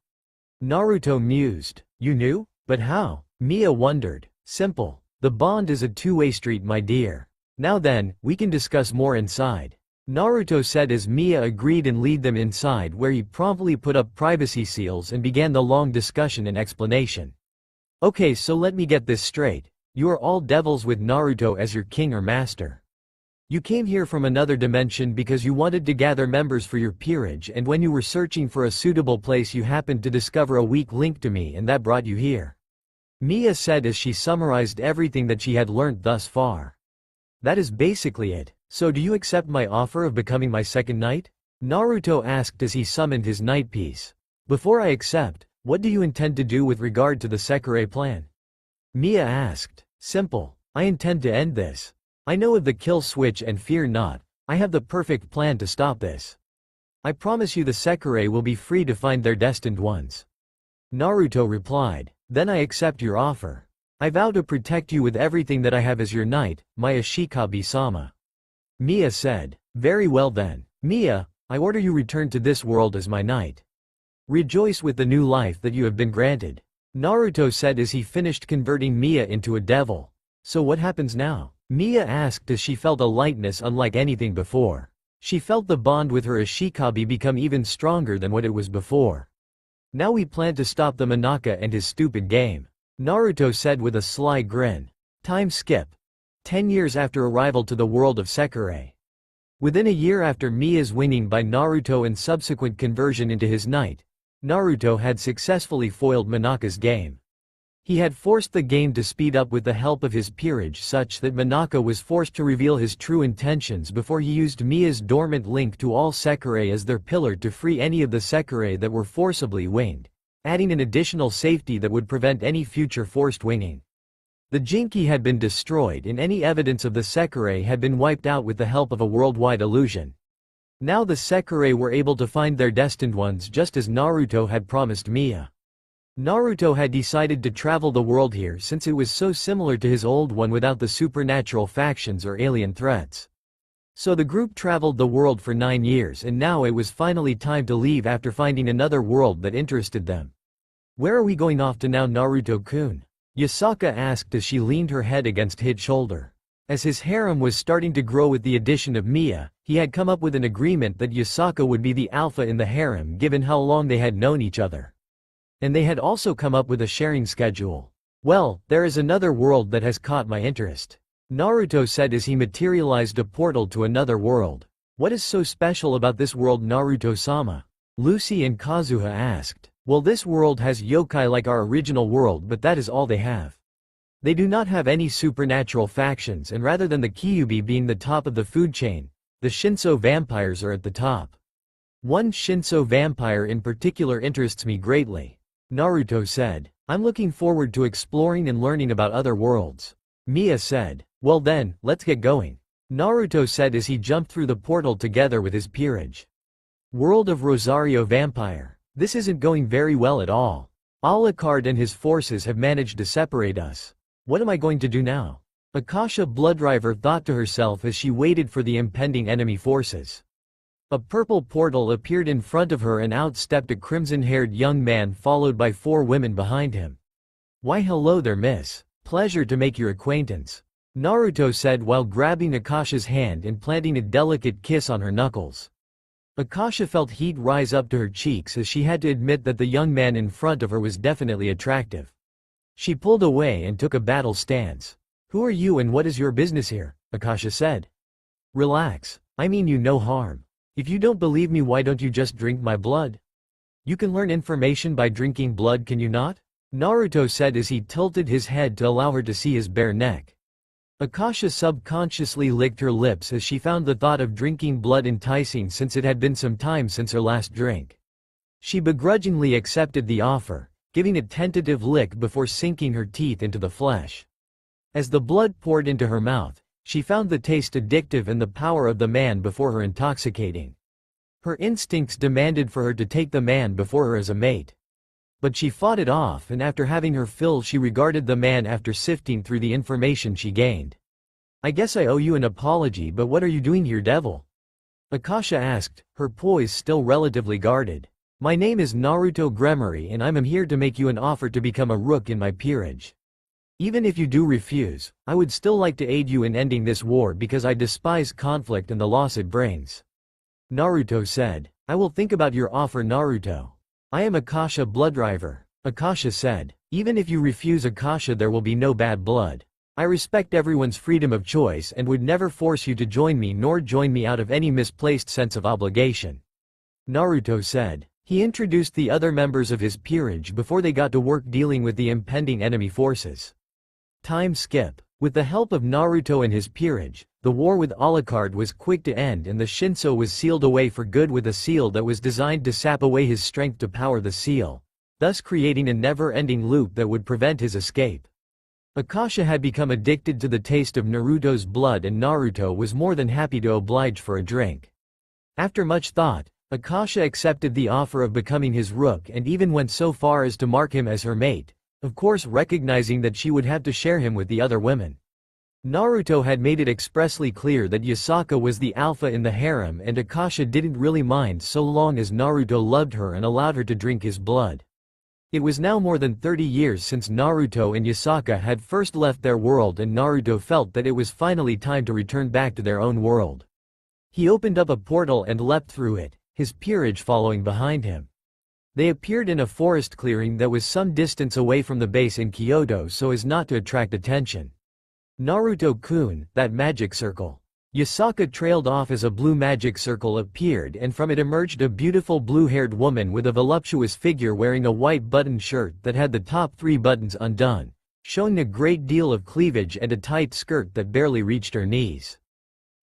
S1: Naruto mused. You knew? But how? Mia wondered. Simple. The bond is a two-way street, my dear. Now then, we can discuss more inside. Naruto said as Mia agreed and led them inside, where he promptly put up privacy seals and began the long discussion and explanation. Okay, so let me get this straight. You are all devils with Naruto as your king or master. You came here from another dimension because you wanted to gather members for your peerage, and when you were searching for a suitable place you happened to discover a weak link to me, and that brought you here. Mia said as she summarized everything that she had learned thus far. That is basically it. So do you accept my offer of becoming my second knight? Naruto asked as he summoned his knight piece. Before I accept, what do you intend to do with regard to the Sekirei plan? Mia asked. Simple. I intend to end this. I know of the kill switch and fear not, I have the perfect plan to stop this. I promise you the Sekirei will be free to find their destined ones. Naruto replied. Then I accept your offer. I vow to protect you with everything that I have as your knight, my Ashikabi-sama. Mia said. Very well then. Mia, I order you return to this world as my knight. Rejoice with the new life that you have been granted. Naruto said as he finished converting Mia into a devil. So what happens now? Mia asked as she felt a lightness unlike anything before. She felt the bond with her Ashikabi become even stronger than what it was before. Now we plan to stop the Manaka and his stupid game, Naruto said with a sly grin. Time skip. 10 years after arrival to the world of Sekirei. Within a year after Mia's winning by Naruto and subsequent conversion into his knight, Naruto had successfully foiled Manaka's game. He had forced the game to speed up with the help of his peerage such that Manaka was forced to reveal his true intentions before he used Mia's dormant link to all Sekirei as their pillar to free any of the Sekirei that were forcibly winged, adding an additional safety that would prevent any future forced winging. The Jinki had been destroyed and any evidence of the Sekirei had been wiped out with the help of a worldwide illusion. Now the Sekirei were able to find their destined ones just as Naruto had promised Mia. Naruto had decided to travel the world here since it was so similar to his old one without the supernatural factions or alien threats. So the group traveled the world for 9 years and now it was finally time to leave after finding another world that interested them. Where are we going off to now, Naruto-kun? Yasaka asked as she leaned her head against his shoulder. As his harem was starting to grow with the addition of Mia, he had come up with an agreement that Yasaka would be the alpha in the harem given how long they had known each other. And they had also come up with a sharing schedule. Well, there is another world that has caught my interest, Naruto said as he materialized a portal to another world. What is so special about this world, Naruto-sama? Lucy and Kazuha asked. Well, this world has yokai like our original world, but that is all they have. They do not have any supernatural factions, and rather than the Kyuubi being the top of the food chain, the Shinso vampires are at the top. One Shinso vampire in particular interests me greatly, Naruto said. I'm looking forward to exploring and learning about other worlds. Mia said. Well then, let's get going, Naruto said as he jumped through the portal together with his peerage. World of Rosario Vampire. This isn't going very well at all. Alucard and his forces have managed to separate us. What am I going to do now? Akasha Blooddriver thought to herself as she waited for the impending enemy forces. A purple portal appeared in front of her and out stepped a crimson-haired young man followed by 4 women behind him. Why hello there, miss. Pleasure to make your acquaintance, Naruto said while grabbing Akasha's hand and planting a delicate kiss on her knuckles. Akasha felt heat rise up to her cheeks as she had to admit that the young man in front of her was definitely attractive. She pulled away and took a battle stance. Who are you and what is your business here? Akasha said. Relax, I mean you no harm. If you don't believe me, why don't you just drink my blood? You can learn information by drinking blood, can you not? Naruto said as he tilted his head to allow her to see his bare neck. Akasha subconsciously licked her lips as she found the thought of drinking blood enticing since it had been some time since her last drink. She begrudgingly accepted the offer, giving a tentative lick before sinking her teeth into the flesh. As the blood poured into her mouth, she found the taste addictive and the power of the man before her intoxicating. Her instincts demanded for her to take the man before her as a mate. But she fought it off, and after having her fill she regarded the man after sifting through the information she gained. I guess I owe you an apology, but what are you doing here, devil? Akasha asked, her poise still relatively guarded. My name is Naruto Gremory and I'm here to make you an offer to become a rook in my peerage. Even if you do refuse, I would still like to aid you in ending this war because I despise conflict and the loss it brings. Naruto said. I will think about your offer, Naruto. I am Akasha Blooddriver, Akasha said. Even if you refuse, Akasha, there will be no bad blood. I respect everyone's freedom of choice and would never force you to join me nor join me out of any misplaced sense of obligation, Naruto said. He introduced the other members of his peerage before they got to work dealing with the impending enemy forces. Time skip. With the help of Naruto and his peerage, the war with Alucard was quick to end and the Shinso was sealed away for good with a seal that was designed to sap away his strength to power the seal, thus creating a never-ending loop that would prevent his escape. Akasha had become addicted to the taste of Naruto's blood and Naruto was more than happy to oblige for a drink. After much thought, Akasha accepted the offer of becoming his rook and even went so far as to mark him as her mate, of course recognizing that she would have to share him with the other women. Naruto had made it expressly clear that Yasaka was the alpha in the harem and Akasha didn't really mind so long as Naruto loved her and allowed her to drink his blood. It was now more than 30 years since Naruto and Yasaka had first left their world, and Naruto felt that it was finally time to return back to their own world. He opened up a portal and leapt through it, his peerage following behind him. They appeared in a forest clearing that was some distance away from the base in Kyoto so as not to attract attention. Naruto-kun, that magic circle. Yasaka trailed off as a blue magic circle appeared, and from it emerged a beautiful blue-haired woman with a voluptuous figure wearing a white buttoned shirt that had the top 3 buttons undone, showing a great deal of cleavage, and a tight skirt that barely reached her knees.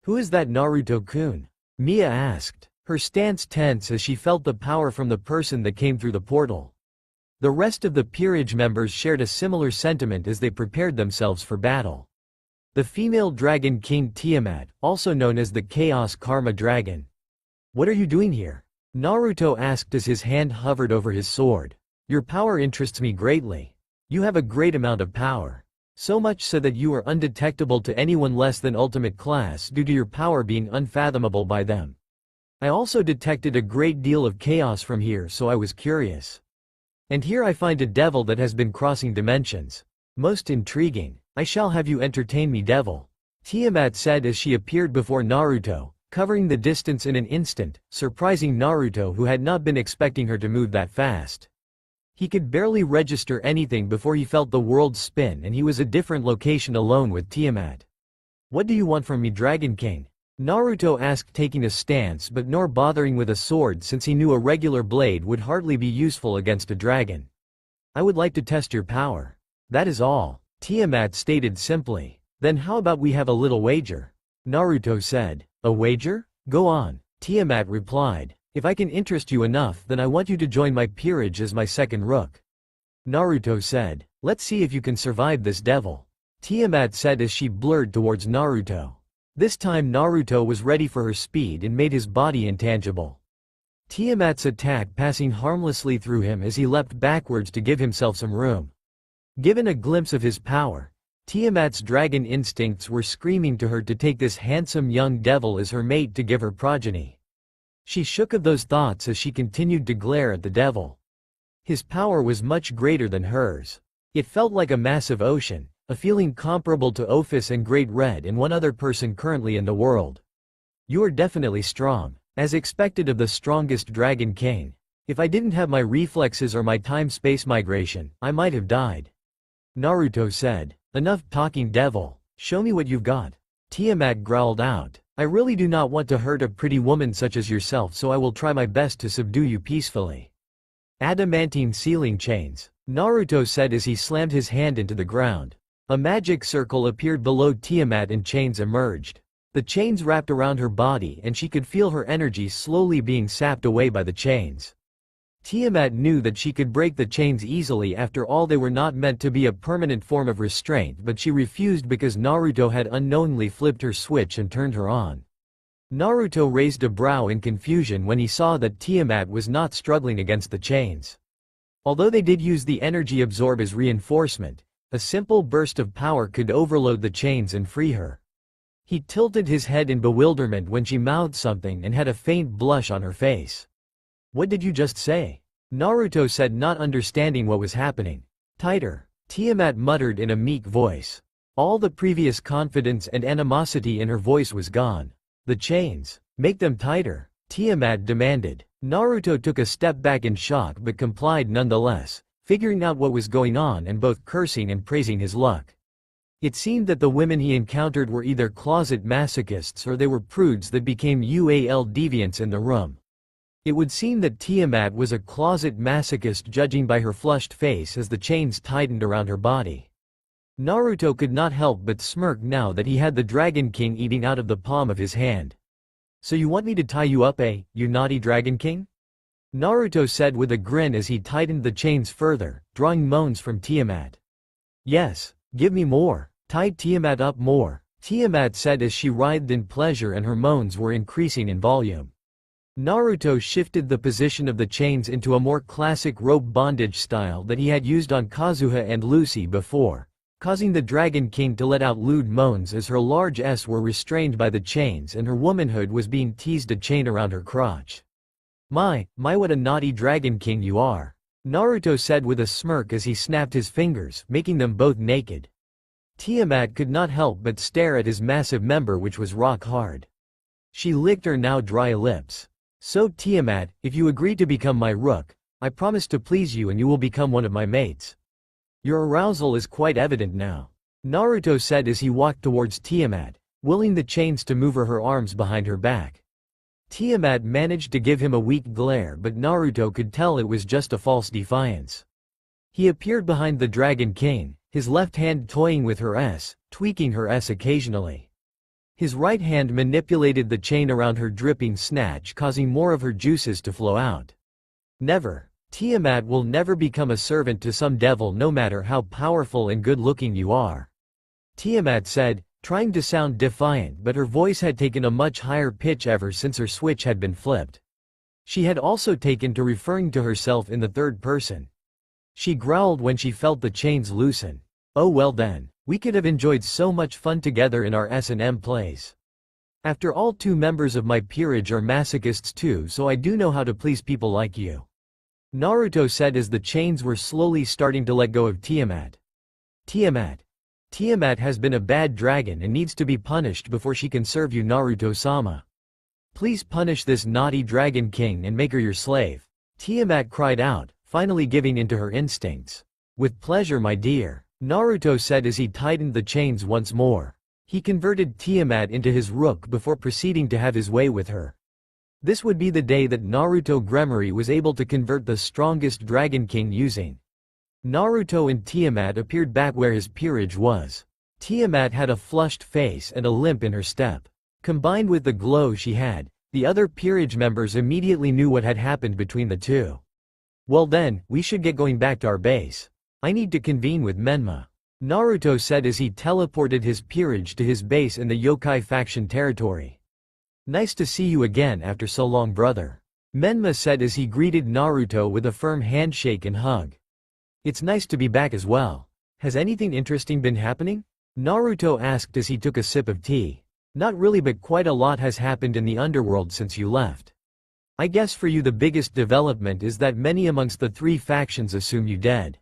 S1: "Who is that Naruto-kun?" Mia asked, her stance tense as she felt the power from the person that came through the portal. The rest of the peerage members shared a similar sentiment as they prepared themselves for battle. The female dragon king Tiamat, also known as the Chaos Karma Dragon. "What are you doing here?" Naruto asked as his hand hovered over his sword. "Your power interests me greatly. You have a great amount of power. So much so that you are undetectable to anyone less than ultimate class due to your power being unfathomable by them. I also detected a great deal of chaos from here, so I was curious. And here I find a devil that has been crossing dimensions. Most intriguing. I shall have you entertain me, devil," Tiamat said as she appeared before Naruto, covering the distance in an instant, surprising Naruto, who had not been expecting her to move that fast. He could barely register anything before he felt the world spin, and he was a different location alone with Tiamat. "What do you want from me, Dragon King?" Naruto asked, taking a stance but nor bothering with a sword since he knew a regular blade would hardly be useful against a dragon. "I would like to test your power. That is all," Tiamat stated simply. "Then how about we have a little wager?" Naruto said. "A wager? Go on," Tiamat replied. "If I can interest you enough, then I want you to join my peerage as my second rook." Naruto said. "Let's see if you can survive this, devil," Tiamat said as she blurred towards Naruto. This time Naruto was ready for her speed and made his body intangible. Tiamat's attack passing harmlessly through him as he leapt backwards to give himself some room. Given a glimpse of his power, Tiamat's dragon instincts were screaming to her to take this handsome young devil as her mate to give her progeny. She shook of those thoughts as she continued to glare at the devil. His power was much greater than hers. It felt like a massive ocean, a feeling comparable to Ophis and Great Red and one other person currently in the world. "You are definitely strong, as expected of the strongest Dragon King. If I didn't have my reflexes or my time-space migration, I might have died," Naruto said. "Enough talking, devil. Show me what you've got," Tiamat growled out. "I really do not want to hurt a pretty woman such as yourself, so I will try my best to subdue you peacefully." "Adamantine ceiling chains," Naruto said as he slammed his hand into the ground. A magic circle appeared below Tiamat and chains emerged. The chains wrapped around her body and she could feel her energy slowly being sapped away by the chains. Tiamat knew that she could break the chains easily, after all they were not meant to be a permanent form of restraint, but she refused because Naruto had unknowingly flipped her switch and turned her on. Naruto raised a brow in confusion when he saw that Tiamat was not struggling against the chains. Although they did use the energy absorb as reinforcement, a simple burst of power could overload the chains and free her. He tilted his head in bewilderment when she mouthed something and had a faint blush on her face. "What did you just say?" Naruto said, not understanding what was happening. "Tighter," Tiamat muttered in a meek voice. All the previous confidence and animosity in her voice was gone. "The chains, make them tighter," Tiamat demanded. Naruto took a step back in shock but complied nonetheless, figuring out what was going on and both cursing and praising his luck. It seemed that the women he encountered were either closet masochists or they were prudes that became UAL deviants in the room. It would seem that Tiamat was a closet masochist, judging by her flushed face as the chains tightened around her body. Naruto could not help but smirk now that he had the Dragon King eating out of the palm of his hand. "So you want me to tie you up, eh, you naughty Dragon King?" Naruto said with a grin as he tightened the chains further, drawing moans from Tiamat. "Yes, give me more. Tie Tiamat up more," Tiamat said as she writhed in pleasure and her moans were increasing in volume. Naruto shifted the position of the chains into a more classic rope bondage style that he had used on Kazuha and Lucy before, causing the Dragon King to let out lewd moans as her large S were restrained by the chains and her womanhood was being teased, a chain around her crotch. My, what a naughty Dragon King you are," Naruto said with a smirk as he snapped his fingers, making them both naked. Tiamat could not help but stare at his massive member, which was rock hard. She licked her now dry lips. So Tiamat, if you agree to become my rook, I promise to please you and you will become one of my mates. Your arousal is quite evident now, Naruto said as he walked towards Tiamat, willing the chains to move her arms behind her back. Tiamat managed to give him a weak glare, but Naruto could tell it was just a false defiance. He appeared behind the Dragon King, his left hand toying with her S, tweaking her S occasionally. His right hand manipulated the chain around her dripping snatch, causing more of her juices to flow out. Never. Tiamat will never become a servant to some devil, no matter how powerful and good-looking you are, Tiamat said, trying to sound defiant, but her voice had taken a much higher pitch ever since her switch had been flipped. She had also taken to referring to herself in the third person. She growled when she felt the chains loosen. Oh well then, we could have enjoyed so much fun together in our S&M plays. After all, 2 members of my peerage are masochists too, so I do know how to please people like you, Naruto said as the chains were slowly starting to let go of Tiamat. Tiamat has been a bad dragon and needs to be punished before she can serve you, Naruto-sama. Please punish this naughty Dragon King and make her your slave, Tiamat cried out, finally giving in to her instincts. With pleasure, my dear, Naruto said as he tightened the chains once more. He converted Tiamat into his rook before proceeding to have his way with her. This would be the day that Naruto Gremory was able to convert the strongest Dragon King using. Naruto and Tiamat appeared back where his peerage was. Tiamat had a flushed face and a limp in her step. Combined with the glow she had, the other peerage members immediately knew what had happened between the two. Well then, we should get going back to our base. I need to convene with Menma, Naruto said as he teleported his peerage to his base in the yokai faction territory. Nice to see you again after so long, brother, Menma said as he greeted Naruto with a firm handshake and hug. It's nice to be back as well. Has anything interesting been happening? Naruto asked as he took a sip of tea. Not really, but quite a lot has happened in the underworld since you left. I guess for you the biggest development is that many amongst the 3 factions assume you dead.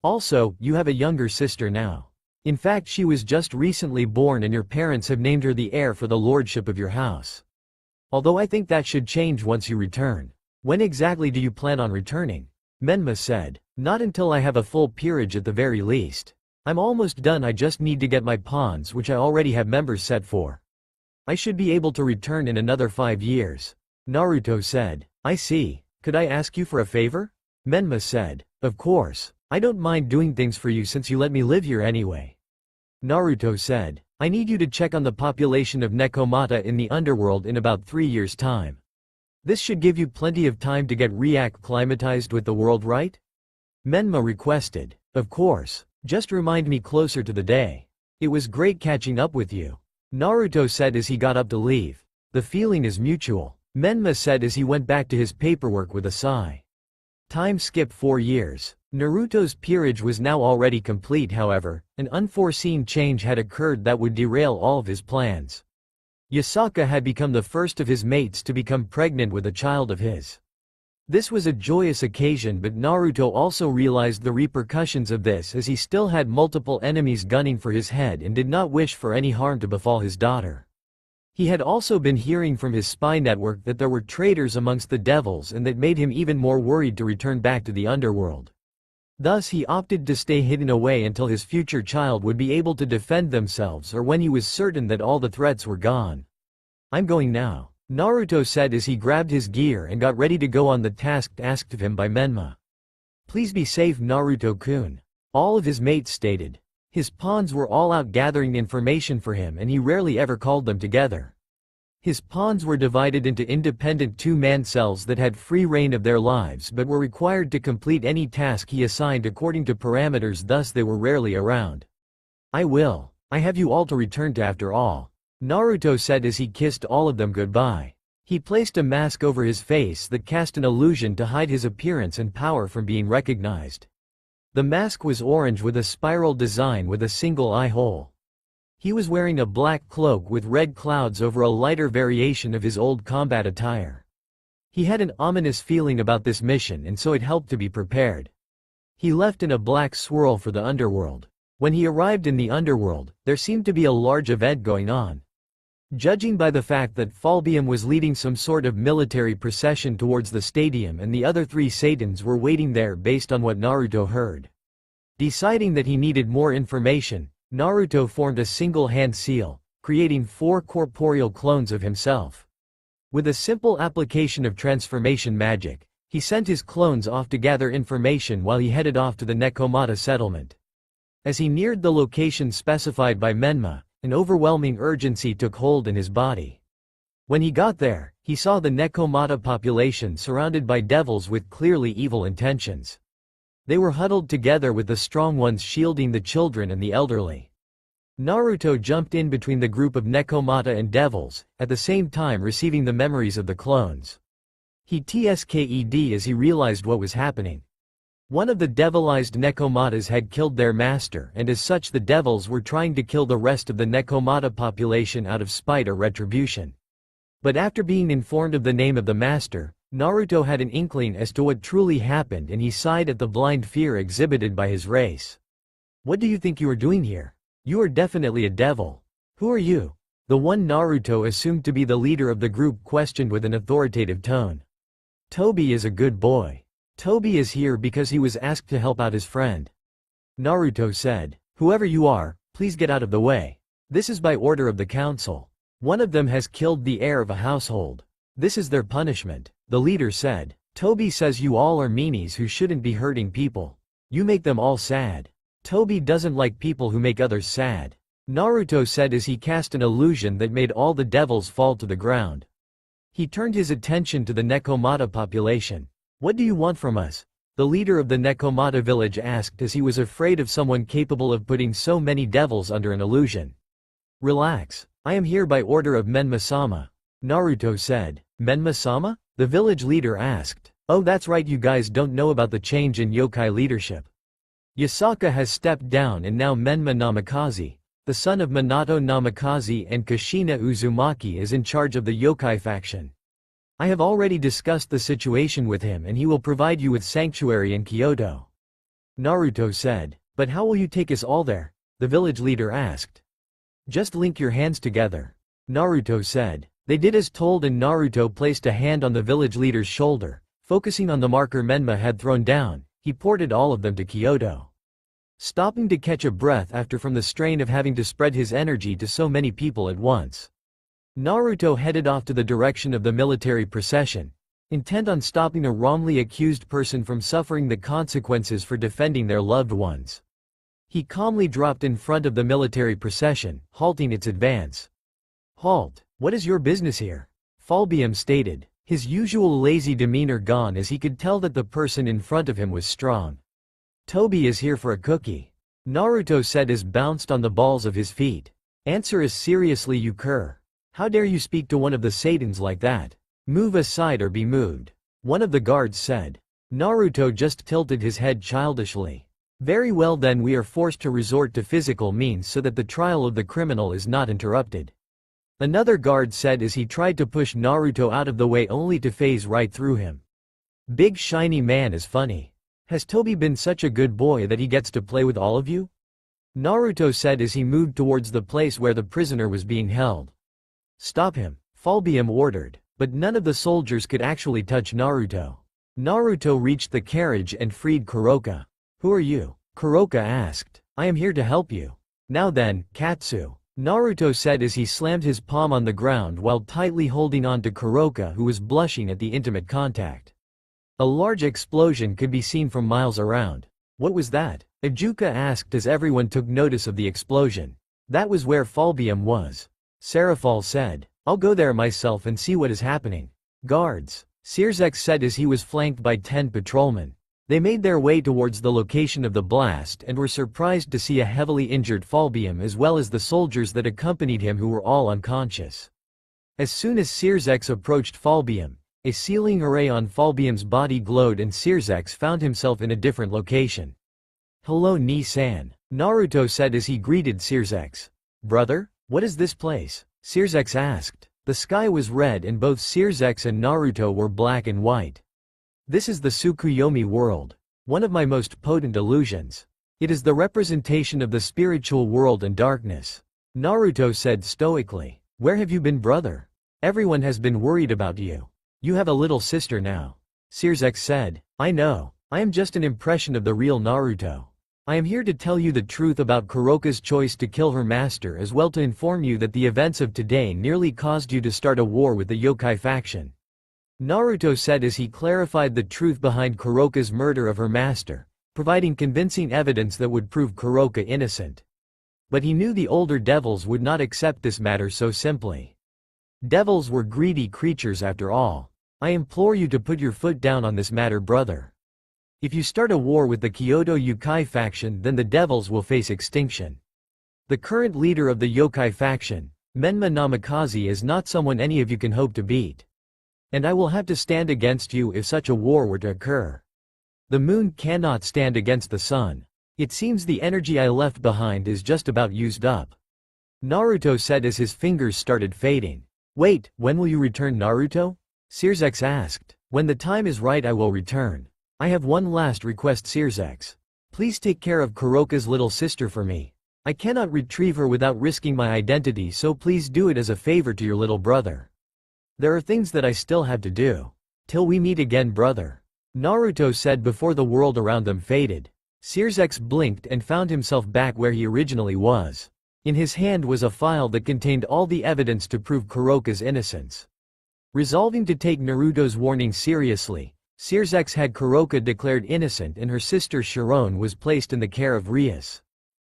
S1: Also, you have a younger sister now. In fact, she was just recently born and your parents have named her the heir for the lordship of your house. Although I think that should change once you return. When exactly do you plan on returning? Menma said. Not until I have a full peerage at the very least. I'm almost done, I just need to get my pawns, which I already have members set for. I should be able to return in another 5 years, Naruto said. I see. Could I ask you for a favor? Menma said. Of course. I don't mind doing things for you since you let me live here anyway, Naruto said. I need you to check on the population of Nekomata in the underworld in about 3 years' time. This should give you plenty of time to get reacclimatized with the world, right? Menma requested. Of course. Just remind me closer to the day. It was great catching up with you, Naruto said as he got up to leave. The feeling is mutual, Menma said as he went back to his paperwork with a sigh. Time skip 4 years. Naruto's peerage was now already complete. However, an unforeseen change had occurred that would derail all of his plans. Yasaka had become the first of his mates to become pregnant with a child of his. This was a joyous occasion, but Naruto also realized the repercussions of this as he still had multiple enemies gunning for his head and did not wish for any harm to befall his daughter. He had also been hearing from his spy network that there were traitors amongst the devils, and that made him even more worried to return back to the underworld. Thus he opted to stay hidden away until his future child would be able to defend themselves, or when he was certain that all the threats were gone. I'm going now, Naruto said as he grabbed his gear and got ready to go on the task asked of him by Menma. Please be safe, Naruto-kun, all of his mates stated. His pawns were all out gathering information for him and he rarely ever called them together. His pawns were divided into independent 2-man cells that had free reign of their lives but were required to complete any task he assigned according to parameters, thus they were rarely around. I have you all to return to after all, Naruto said as he kissed all of them goodbye. He placed a mask over his face that cast an illusion to hide his appearance and power from being recognized. The mask was orange with a spiral design with a single eye hole. He was wearing a black cloak with red clouds over a lighter variation of his old combat attire. He had an ominous feeling about this mission and so it helped to be prepared. He left in a black swirl for the underworld. When he arrived in the underworld, there seemed to be a large event going on. Judging by the fact that Falbium was leading some sort of military procession towards the stadium and the other 3 Satans were waiting there based on what Naruto heard. Deciding that he needed more information, Naruto formed a single hand seal, creating 4 corporeal clones of himself. With a simple application of transformation magic, he sent his clones off to gather information while he headed off to the Nekomata settlement. As he neared the location specified by Menma, an overwhelming urgency took hold in his body. When he got there, he saw the Nekomata population surrounded by devils with clearly evil intentions. They were huddled together with the strong ones shielding the children and the elderly. Naruto jumped in between the group of Nekomata and devils, at the same time receiving the memories of the clones. He tsked as he realized what was happening. One of the devilized Nekomatas had killed their master and as such the devils were trying to kill the rest of the Nekomata population out of spite or retribution. But after being informed of the name of the master, Naruto had an inkling as to what truly happened and he sighed at the blind fear exhibited by his race. "What do you think you are doing here? You are definitely a devil. Who are you?" The one Naruto assumed to be the leader of the group questioned with an authoritative tone. "Tobi is a good boy. Tobi is here because he was asked to help out his friend." Naruto said, "Whoever you are, please get out of the way. This is by order of the council. One of them has killed the heir of a household. This is their punishment." The leader said, "Tobi says you all are meanies who shouldn't be hurting people. You make them all sad. Tobi doesn't like people who make others sad." Naruto said as he cast an illusion that made all the devils fall to the ground. He turned his attention to the Nekomata population. "What do you want from us?" the leader of the Nekomata village asked as he was afraid of someone capable of putting so many devils under an illusion. "Relax. I am here by order of Menma-sama," Naruto said. "Menma-sama?" the village leader asked. "Oh, that's right, you guys don't know about the change in yokai leadership. Yasaka has stepped down and now Menma Namikaze, the son of Minato Namikaze and Kushina Uzumaki is in charge of the yokai faction. I have already discussed the situation with him and he will provide you with sanctuary in Kyoto," Naruto said. "But how will you take us all there?" the village leader asked. "Just link your hands together," Naruto said. They did as told and Naruto placed a hand on the village leader's shoulder. Focusing on the marker Menma had thrown down, he ported all of them to Kyoto. Stopping to catch a breath after from the strain of having to spread his energy to so many people at once, Naruto headed off to the direction of the military procession, intent on stopping a wrongly accused person from suffering the consequences for defending their loved ones. He calmly dropped in front of the military procession, halting its advance. "Halt! What is your business here?" Falbium stated, his usual lazy demeanor gone as he could tell that the person in front of him was strong. "Tobi is here for a cookie," Naruto said as bounced on the balls of his feet. "Answer us seriously, you cur. How dare you speak to one of the Satans like that? Move aside or be moved," one of the guards said. Naruto just tilted his head childishly. "Very well then, we are forced to resort to physical means so that the trial of the criminal is not interrupted," another guard said as he tried to push Naruto out of the way only to phase right through him. "Big shiny man is funny. Has Tobi been such a good boy that he gets to play with all of you?" Naruto said as he moved towards the place where the prisoner was being held. "Stop him," Falbium ordered, but none of the soldiers could actually touch Naruto. Naruto reached the carriage and freed Kuroka. "Who are you?" Kuroka asked. "I am here to help you." "Now then, Katsu," Naruto said as he slammed his palm on the ground while tightly holding on to Kuroka, who was blushing at the intimate contact. A large explosion could be seen from miles around. "What was that?" Ijuka asked as everyone took notice of the explosion. "That was where Falbium was," Serafal said. "I'll go there myself and see what is happening." "Guards," Sirzek said as he was flanked by 10 patrolmen. They made their way towards the location of the blast and were surprised to see a heavily injured Falbium as well as the soldiers that accompanied him who were all unconscious. As soon as Sirzek approached Falbium, a sealing array on Falbium's body glowed and Sirzek found himself in a different location. "Hello Ni-san," Naruto said as he greeted Sirzek. "Brother, what is this place?" Sirzek asked. The sky was red and both Sirzex and Naruto were black and white. This is the Tsukuyomi world. One of my most potent illusions. It is the representation of the spiritual world and darkness. Naruto said stoically. Where have you been, brother? Everyone has been worried about you. You have a little sister now. Sirzex said. I know. I am just an impression of the real Naruto. I am here to tell you the truth about Kuroka's choice to kill her master, as well to inform you that the events of today nearly caused you to start a war with the yokai faction. Naruto said as he clarified the truth behind Kuroka's murder of her master, providing convincing evidence that would prove Kuroka innocent. But he knew the older devils would not accept this matter so simply. Devils were greedy creatures after all. I implore you to put your foot down on this matter, brother. If you start a war with the Kyoto Yokai faction, then the devils will face extinction. The current leader of the yokai faction, Menma Namikaze, is not someone any of you can hope to beat. And I will have to stand against you if such a war were to occur. The moon cannot stand against the sun. It seems the energy I left behind is just about used up. Naruto said as his fingers started fading. Wait, when will you return, Naruto? Sirzex asked. When the time is right I will return. I have one last request, Sirzex. Please take care of Kuroka's little sister for me. I cannot retrieve her without risking my identity, so please do it as a favor to your little brother. There are things that I still have to do. Till we meet again, brother. Naruto said before the world around them faded. Sirzex blinked and found himself back where he originally was. In his hand was a file that contained all the evidence to prove Kuroka's innocence. Resolving to take Naruto's warning seriously, Sirzex had Kuroka declared innocent and her sister Sharon was placed in the care of Rias.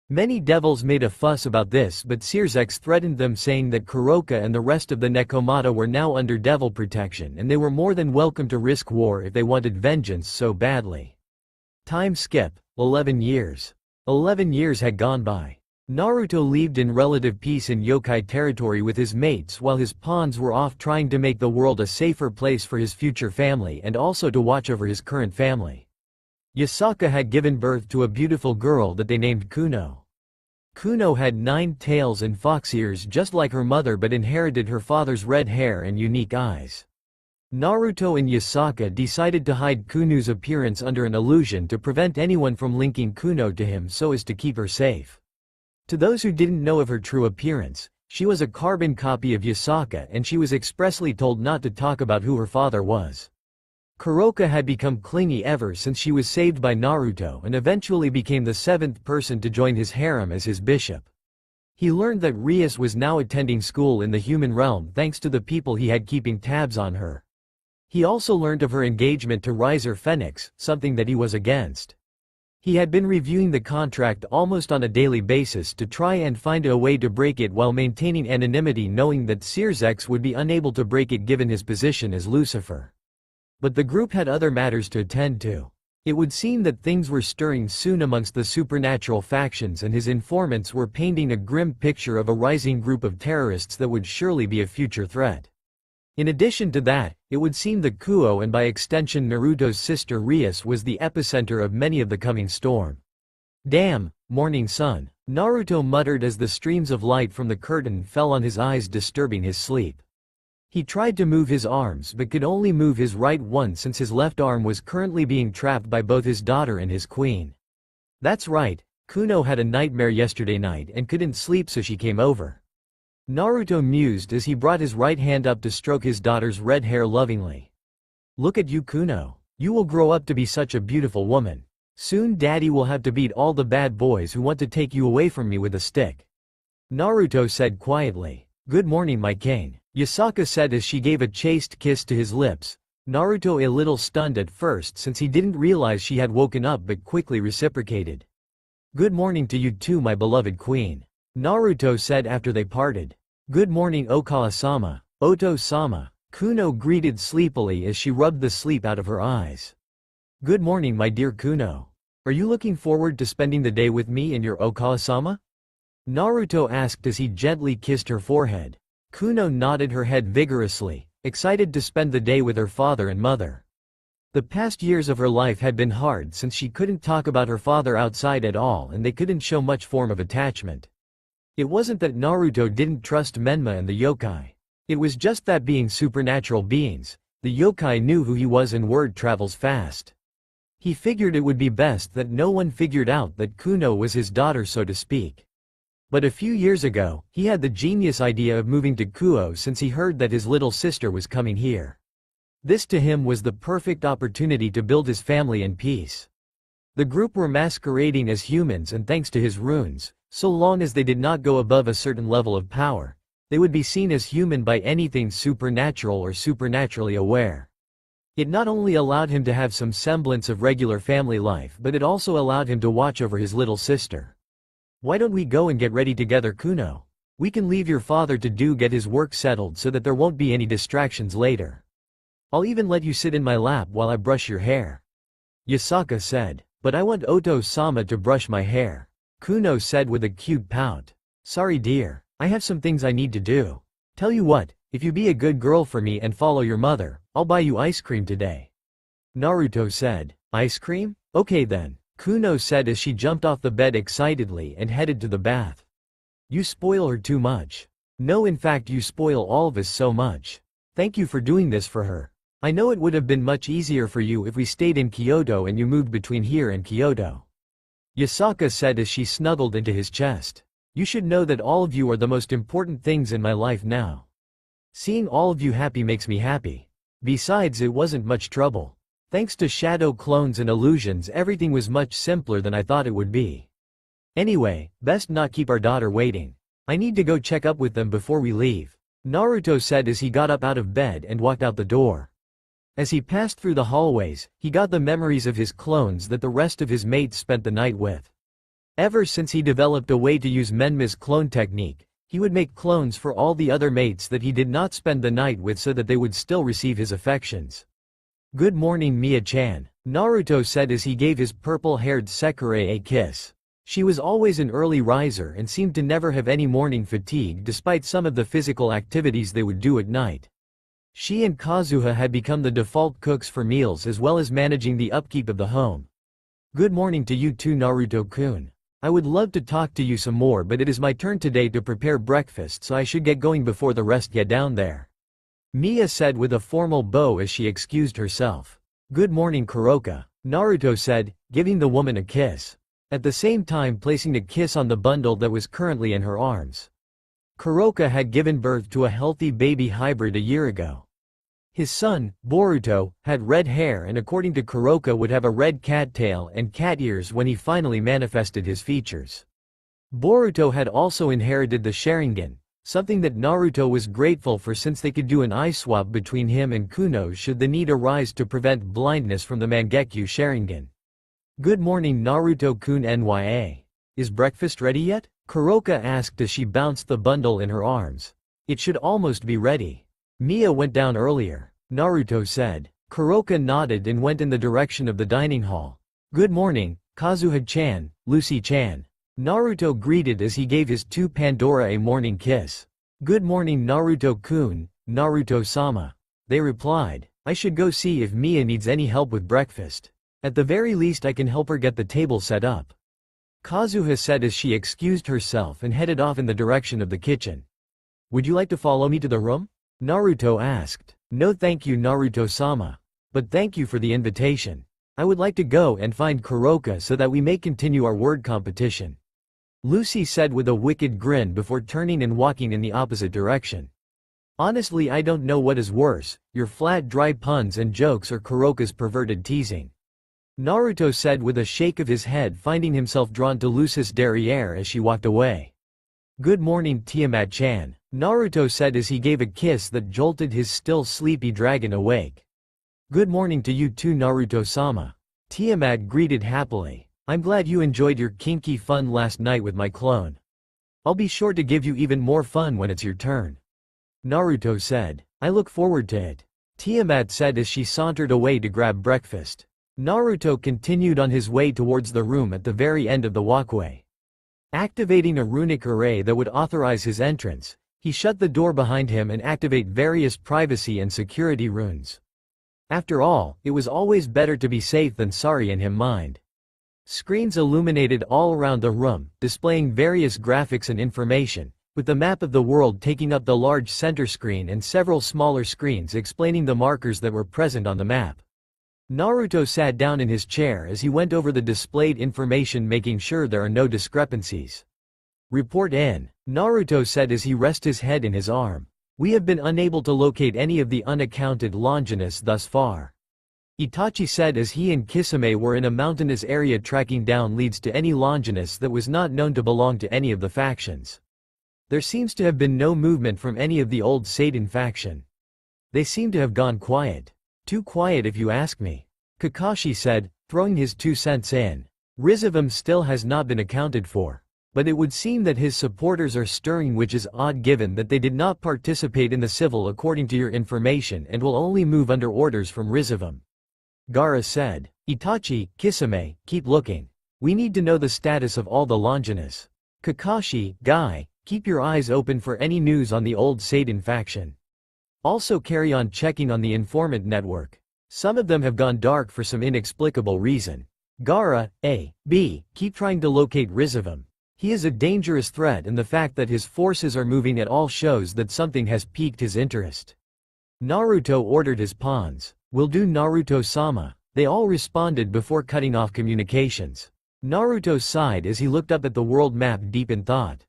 S1: Many devils made a fuss about this, but Sirzex threatened them, saying that Kuroka and the rest of the Nekomata were now under devil protection and they were more than welcome to risk war if they wanted vengeance so badly. Time skip. 11 years. 11 years had gone by. Naruto lived in relative peace in yokai territory with his mates while his pawns were off trying to make the world a safer place for his future family and also to watch over his current family. Yasaka had given birth to a beautiful girl that they named Kuno. Kuno had 9 tails and fox ears just like her mother, but inherited her father's red hair and unique eyes. Naruto and Yasaka decided to hide Kuno's appearance under an illusion to prevent anyone from linking Kuno to him so as to keep her safe. To those who didn't know of her true appearance, she was a carbon copy of Yasaka and she was expressly told not to talk about who her father was. Kuroka had become clingy ever since she was saved by Naruto and eventually became the 7th person to join his harem as his bishop. He learned that Rias was now attending school in the human realm thanks to the people he had keeping tabs on her. He also learned of her engagement to Riser Phoenix, something that he was against. He had been reviewing the contract almost on a daily basis to try and find a way to break it while maintaining anonymity, knowing that Sirzex would be unable to break it given his position as Lucifer. But the group had other matters to attend to. It would seem that things were stirring soon amongst the supernatural factions and his informants were painting a grim picture of a rising group of terrorists that would surely be a future threat. In addition to that, it would seem that Kuo and by extension Naruto's sister Rias was the epicenter of many of the coming storm. Damn, morning sun, Naruto muttered as the streams of light from the curtain fell on his eyes, disturbing his sleep. He tried to move his arms but could only move his right one since his left arm was currently being trapped by both his daughter and his queen. That's right, Kuno had a nightmare yesterday night and couldn't sleep, so she came over. Naruto mused as he brought his right hand up to stroke his daughter's red hair lovingly. Look at you, Kuno. You will grow up to be such a beautiful woman. Soon daddy will have to beat all the bad boys who want to take you away from me with a stick. Naruto said quietly. Good morning, my king, Yasaka said as she gave a chaste kiss to his lips. Naruto a little stunned at first since he didn't realize she had woken up but quickly reciprocated. Good morning to you too, my beloved queen, Naruto said after they parted. Good morning, Okawa-sama, Oto-sama, Kuno greeted sleepily as she rubbed the sleep out of her eyes. Good morning, my dear Kuno. Are you looking forward to spending the day with me and your Okawa-sama? Naruto asked as he gently kissed her forehead. Kuno nodded her head vigorously, excited to spend the day with her father and mother. The past years of her life had been hard since she couldn't talk about her father outside at all and they couldn't show much form of attachment. It wasn't that Naruto didn't trust Menma and the yokai. It was just that being supernatural beings, the yokai knew who he was and word travels fast. He figured it would be best that no one figured out that Kuno was his daughter, so to speak. But a few years ago, he had the genius idea of moving to Kuo since he heard that his little sister was coming here. This to him was the perfect opportunity to build his family in peace. The group were masquerading as humans, and thanks to his runes, so long as they did not go above a certain level of power, they would be seen as human by anything supernatural or supernaturally aware. It not only allowed him to have some semblance of regular family life, but it also allowed him to watch over his little sister. "Why don't we go and get ready together, Kuno? We can leave your father to get his work settled so that there won't be any distractions later. I'll even let you sit in my lap while I brush your hair." Yasaka said. "But I want Oto-sama to brush my hair," Kuno said with a cute pout. "Sorry dear, I have some things I need to do. Tell you what, if you be a good girl for me and follow your mother, I'll buy you ice cream today," Naruto said. "Ice cream? Okay then," Kuno said as she jumped off the bed excitedly and headed to the bath. "You spoil her too much." "No, in fact you spoil all of us so much. Thank you for doing this for her. I know it would have been much easier for you if we stayed in Kyoto and you moved between here and Kyoto," Yasaka said as she snuggled into his chest. "You should know that all of you are the most important things in my life now. Seeing all of you happy makes me happy. Besides, it wasn't much trouble. Thanks to shadow clones and illusions, everything was much simpler than I thought it would be. Anyway, best not keep our daughter waiting. I need to go check up with them before we leave," Naruto said as he got up out of bed and walked out the door. As he passed through the hallways, he got the memories of his clones that the rest of his mates spent the night with. Ever since he developed a way to use Menma's clone technique, he would make clones for all the other mates that he did not spend the night with so that they would still receive his affections. "Good morning, Mia-chan," Naruto said as he gave his purple-haired Sekirei a kiss. She was always an early riser and seemed to never have any morning fatigue despite some of the physical activities they would do at night. She and Kazuha had become the default cooks for meals as well as managing the upkeep of the home. "Good morning to you too, Naruto-kun. I would love to talk to you some more, but it is my turn today to prepare breakfast, so I should get going before the rest get down there," Mia said with a formal bow as she excused herself. "Good morning, Kuroka," Naruto said, giving the woman a kiss, at the same time placing a kiss on the bundle that was currently in her arms. Kuroka had given birth to a healthy baby hybrid a year ago. His son, Boruto, had red hair and according to Kuroka would have a red cat tail and cat ears when he finally manifested his features. Boruto had also inherited the Sharingan, something that Naruto was grateful for since they could do an eye swap between him and Kuno should the need arise to prevent blindness from the Mangekyo Sharingan. "Good morning, Naruto-kun Nya. Is breakfast ready yet?" Kuroka asked as she bounced the bundle in her arms. "It should almost be ready. Mia went down earlier," Naruto said. Kuroka nodded and went in the direction of the dining hall. "Good morning, Kazuha-chan, Lucy-chan," Naruto greeted as he gave his two Pandora a morning kiss. "Good morning, Naruto-kun, Naruto-sama," they replied. "I should go see if Mia needs any help with breakfast. At the very least I can help her get the table set up," Kazuha said as she excused herself and headed off in the direction of the kitchen. "Would you like to follow me to the room?" Naruto asked. "No thank you, Naruto-sama. But thank you for the invitation. I would like to go and find Kuroka so that we may continue our word competition," Lucy said with a wicked grin before turning and walking in the opposite direction. "Honestly, I don't know what is worse, your flat dry puns and jokes or Kuroka's perverted teasing," Naruto said with a shake of his head, finding himself drawn to Lucy's derriere as she walked away. "Good morning, Tiamat-chan," Naruto said as he gave a kiss that jolted his still sleepy dragon awake. "Good morning to you too, Naruto-sama," Tiamat greeted happily. "I'm glad you enjoyed your kinky fun last night with my clone. I'll be sure to give you even more fun when it's your turn," Naruto said. "I look forward to it," Tiamat said as she sauntered away to grab breakfast. Naruto continued on his way towards the room at the very end of the walkway. Activating a runic array that would authorize his entrance, he shut the door behind him and activate various privacy and security runes. After all, it was always better to be safe than sorry in him mind. Screens illuminated all around the room, displaying various graphics and information, with the map of the world taking up the large center screen and several smaller screens explaining the markers that were present on the map. Naruto sat down in his chair as he went over the displayed information, making sure there are no discrepancies. "Report in," Naruto said as he rested his head in his arm. "We have been unable to locate any of the unaccounted Longinus thus far," Itachi said as he and Kisame were in a mountainous area tracking down leads to any Longinus that was not known to belong to any of the factions. There seems to have been no movement from any of the old Satan faction. They seem to have gone quiet. Too quiet if you ask me, Kakashi said, throwing his 2 cents in. Rizavum still has not been accounted for. But it would seem that his supporters are stirring, which is odd given that they did not participate in the civil according to your information and will only move under orders from Rizavum. Gaara said. Itachi, Kisame, keep looking. We need to know the status of all the Longinus. Kakashi, Guy, keep your eyes open for any news on the old Satan faction. Also carry on checking on the informant network. Some of them have gone dark for some inexplicable reason. Gaara, A, B, keep trying to locate Rizavum. He is a dangerous threat and the fact that his forces are moving at all shows that something has piqued his interest. Naruto ordered his pawns. Will do, Naruto-sama. They all responded before cutting off communications. Naruto sighed as he looked up at the world map deep in thought.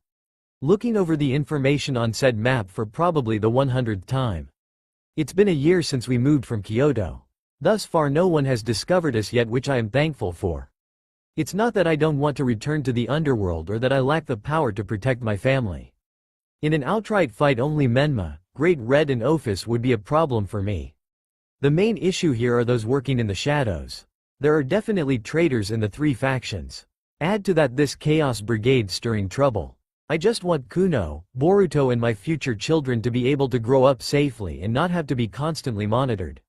S1: Looking over the information on said map for probably the 100th time. It's been a year since we moved from Kyoto. Thus far no one has discovered us yet, which I am thankful for. It's not that I don't want to return to the underworld or that I lack the power to protect my family. In an outright fight only Menma, Great Red and Ophis would be a problem for me. The main issue here are those working in the shadows. There are definitely traitors in the 3 factions. Add to that this Chaos Brigade stirring trouble. I just want Kuno, Boruto and my future children to be able to grow up safely and not have to be constantly monitored.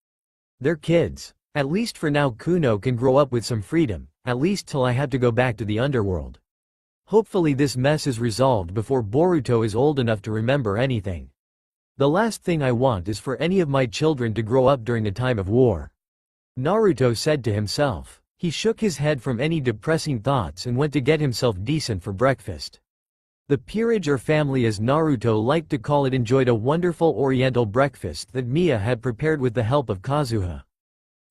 S1: They're kids. At least for now Kuno can grow up with some freedom, at least till I have to go back to the underworld. Hopefully this mess is resolved before Boruto is old enough to remember anything. The last thing I want is for any of my children to grow up during a time of war. Naruto said to himself. He shook his head from any depressing thoughts and went to get himself decent for breakfast. The peerage or family, as Naruto liked to call it, enjoyed a wonderful oriental breakfast that Miya had prepared with the help of Kazuha.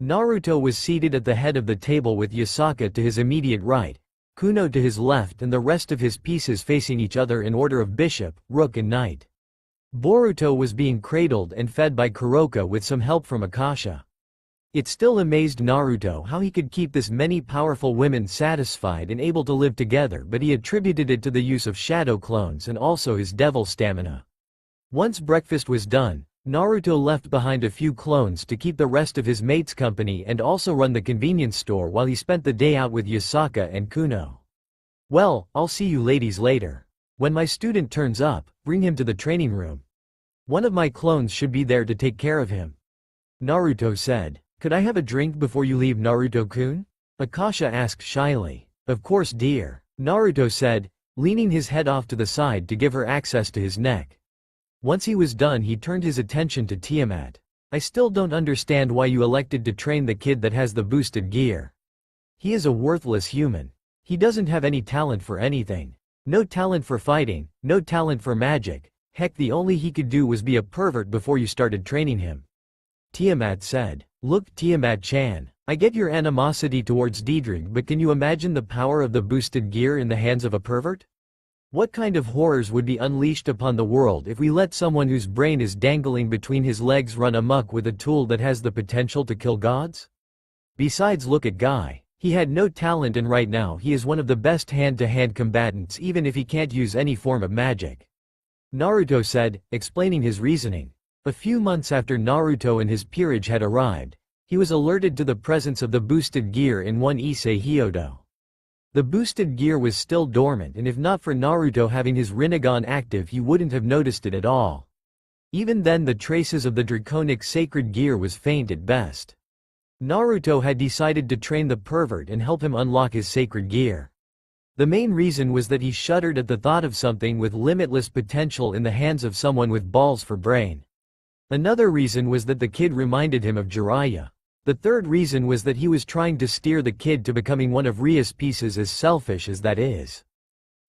S1: Naruto was seated at the head of the table with Yasaka to his immediate right, Kuno to his left and the rest of his pieces facing each other in order of bishop, rook and knight. Boruto was being cradled and fed by Kuroka with some help from Akasha. It still amazed Naruto how he could keep this many powerful women satisfied and able to live together, but he attributed it to the use of shadow clones and also his devil stamina. Once breakfast was done, Naruto left behind a few clones to keep the rest of his mates company and also run the convenience store while he spent the day out with Yasaka and Kuno. Well, I'll see you ladies later. When my student turns up, bring him to the training room. One of my clones should be there to take care of him. Naruto said. Could I have a drink before you leave, Naruto-kun? Akasha asked shyly. Of course dear, Naruto said, leaning his head off to the side to give her access to his neck. Once he was done he turned his attention to Tiamat. I still don't understand why you elected to train the kid that has the boosted gear. He is a worthless human. He doesn't have any talent for anything. No talent for fighting, no talent for magic. Heck, the only he could do was be a pervert before you started training him. Tiamat said. Look, Tiamat-chan, I get your animosity towards Diedrich, but can you imagine the power of the boosted gear in the hands of a pervert? What kind of horrors would be unleashed upon the world if we let someone whose brain is dangling between his legs run amok with a tool that has the potential to kill gods? Besides, look at Guy. He had no talent and right now he is one of the best hand-to-hand combatants even if he can't use any form of magic. Naruto said, explaining his reasoning. A few months after Naruto and his peerage had arrived, he was alerted to the presence of the boosted gear in one Issei Hyodo. The boosted gear was still dormant and if not for Naruto having his Rinnegan active he wouldn't have noticed it at all. Even then the traces of the draconic sacred gear was faint at best. Naruto had decided to train the pervert and help him unlock his sacred gear. The main reason was that he shuddered at the thought of something with limitless potential in the hands of someone with balls for brain. Another reason was that the kid reminded him of Jiraiya. The third reason was that he was trying to steer the kid to becoming one of Ria's pieces, as selfish as that is.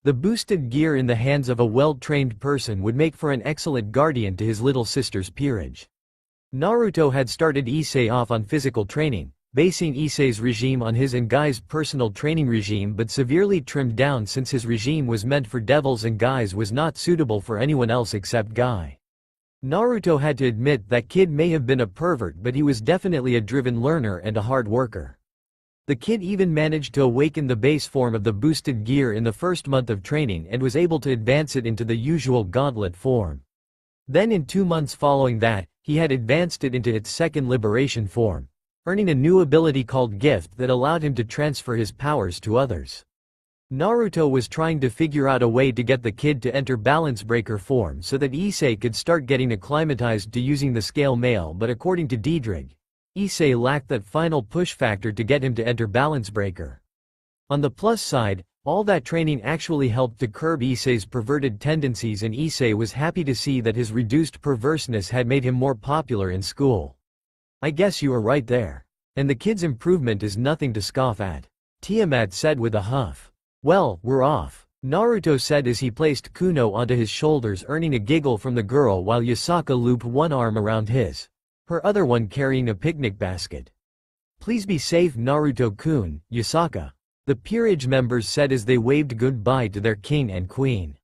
S1: The boosted gear in the hands of a well-trained person would make for an excellent guardian to his little sister's peerage. Naruto had started Issei off on physical training, basing Issei's regime on his and Guy's personal training regime, but severely trimmed down since his regime was meant for devils and Guy's was not suitable for anyone else except Guy. Naruto had to admit that kid may have been a pervert, but he was definitely a driven learner and a hard worker. The kid even managed to awaken the base form of the boosted gear in the first month of training and was able to advance it into the usual gauntlet form. Then in 2 months following that, he had advanced it into its second liberation form, earning a new ability called Gift that allowed him to transfer his powers to others. Naruto was trying to figure out a way to get the kid to enter balance breaker form so that Issei could start getting acclimatized to using the scale mail, but according to Diedrich, Issei lacked that final push factor to get him to enter balance breaker. On the plus side, all that training actually helped to curb Issei's perverted tendencies, and Issei was happy to see that his reduced perverseness had made him more popular in school. I guess you are right there. And the kid's improvement is nothing to scoff at, Tiamat said with a huff. Well, we're off, Naruto said as he placed Kuno onto his shoulders, earning a giggle from the girl while Yasaka looped one arm around his, her other one carrying a picnic basket. Please be safe, Naruto-kun, Yasaka, the peerage members said as they waved goodbye to their king and queen.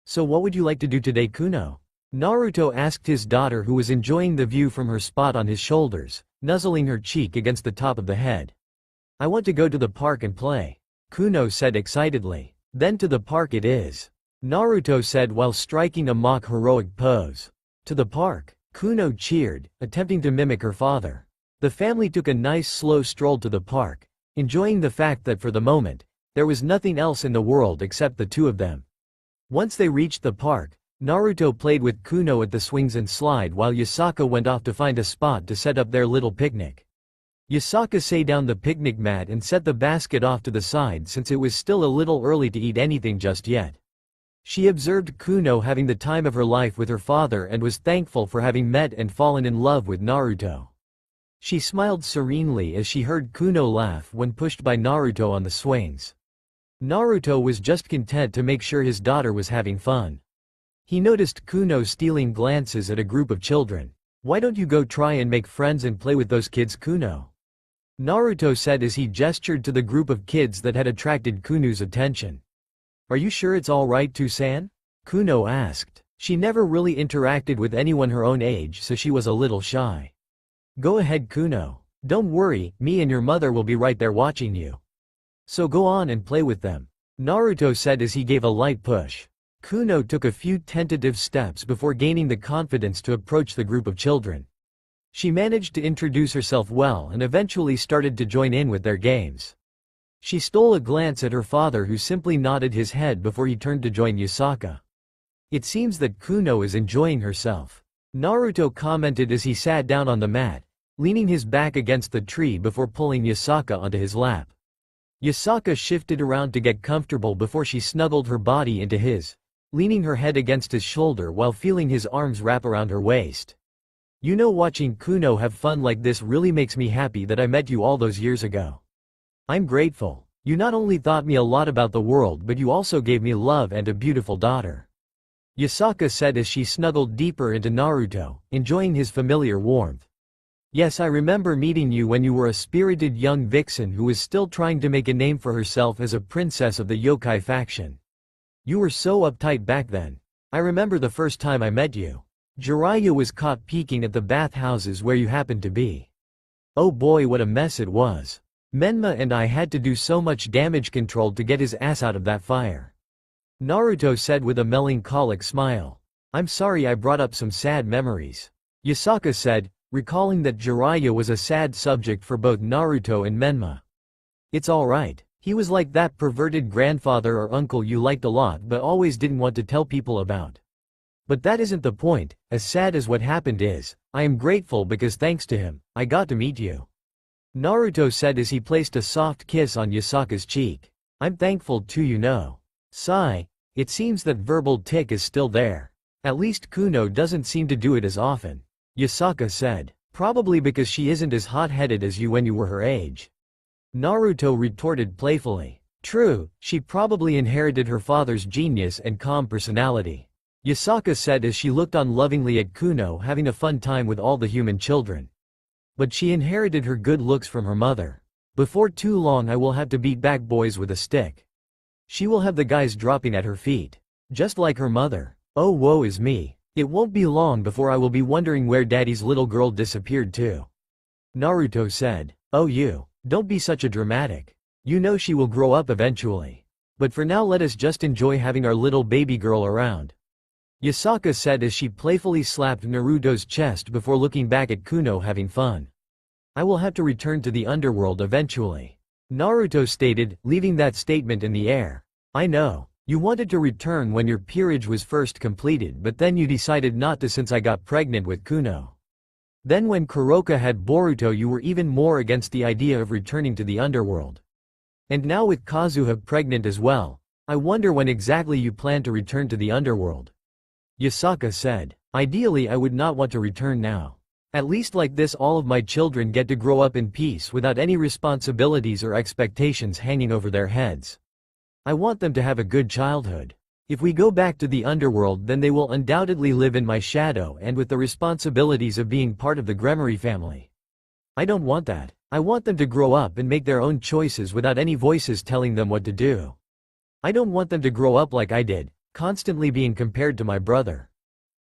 S1: So what would you like to do today, Kuno? Naruto asked his daughter, who was enjoying the view from her spot on his shoulders, nuzzling her cheek against the top of the head. I want to go to the park and play, Kuno said excitedly. Then to the park it is, Naruto said while striking a mock heroic pose. To the park, Kuno cheered, attempting to mimic her father. The family took a nice slow stroll to the park, enjoying the fact that for the moment, there was nothing else in the world except the two of them. Once they reached the park, Naruto played with Kuno at the swings and slide while Yasaka went off to find a spot to set up their little picnic. Yasaka sat down the picnic mat and set the basket off to the side since it was still a little early to eat anything just yet. She observed Kuno having the time of her life with her father and was thankful for having met and fallen in love with Naruto. She smiled serenely as she heard Kuno laugh when pushed by Naruto on the swings. Naruto was just content to make sure his daughter was having fun. He noticed Kuno stealing glances at a group of children. Why don't you go try and make friends and play with those kids, Kuno? Naruto said as he gestured to the group of kids that had attracted Kuno's attention. Are you sure it's alright, Tusan? Kuno asked. She never really interacted with anyone her own age, so she was a little shy. Go ahead, Kuno. Don't worry, me and your mother will be right there watching you. So go on and play with them, Naruto said as he gave a light push. Kuno took a few tentative steps before gaining the confidence to approach the group of children. She managed to introduce herself well and eventually started to join in with their games. She stole a glance at her father, who simply nodded his head before he turned to join Yasaka. It seems that Kuno is enjoying herself, Naruto commented as he sat down on the mat, leaning his back against the tree before pulling Yasaka onto his lap. Yasaka shifted around to get comfortable before she snuggled her body into his, leaning her head against his shoulder while feeling his arms wrap around her waist. You know, watching Kuno have fun like this really makes me happy that I met you all those years ago. I'm grateful. You not only taught me a lot about the world, but you also gave me love and a beautiful daughter, Yasaka said as she snuggled deeper into Naruto, enjoying his familiar warmth. Yes, I remember meeting you when you were a spirited young vixen who was still trying to make a name for herself as a princess of the yokai faction. You were so uptight back then. I remember the first time I met you. Jiraiya was caught peeking at the bathhouses where you happened to be. Oh boy, what a mess it was. Menma and I had to do so much damage control to get his ass out of that fire, Naruto said with a melancholic smile. I'm sorry I brought up some sad memories, Yasaka said, recalling that Jiraiya was a sad subject for both Naruto and Menma. It's alright. He was like that perverted grandfather or uncle you liked a lot but always didn't want to tell people about. But that isn't the point. As sad as what happened is, I am grateful because thanks to him, I got to meet you, Naruto said as he placed a soft kiss on Yasaka's cheek. I'm thankful too, you know. Sigh. It seems that verbal tick is still there. At least Kuno doesn't seem to do it as often, Yasaka said. Probably because she isn't as hot-headed as you when you were her age, Naruto retorted playfully. True, she probably inherited her father's genius and calm personality. Yasaka said as she looked on lovingly at Kuno having a fun time with all the human children. But she inherited her good looks from her mother. Before too long I will have to beat back boys with a stick. She will have the guys dropping at her feet. Just like her mother. Oh, woe is me. It won't be long before I will be wondering where daddy's little girl disappeared to. Naruto said. Oh, you. Don't be such a dramatic. You know she will grow up eventually. But for now let us just enjoy having our little baby girl around. Yasaka said as she playfully slapped Naruto's chest before looking back at Kuno having fun. I will have to return to the underworld eventually. Naruto stated, leaving that statement in the air. I know. You wanted to return when your peerage was first completed but then you decided not to since I got pregnant with Kuno. Then when Kuroka had Boruto you were even more against the idea of returning to the underworld. And now with Kazuha pregnant as well, I wonder when exactly you plan to return to the underworld. Yasaka said. Ideally I would not want to return now. At least like this all of my children get to grow up in peace without any responsibilities or expectations hanging over their heads. I want them to have a good childhood. If we go back to the underworld then they will undoubtedly live in my shadow and with the responsibilities of being part of the Gremory family. I don't want that. I want them to grow up and make their own choices without any voices telling them what to do. I don't want them to grow up like I did, constantly being compared to my brother.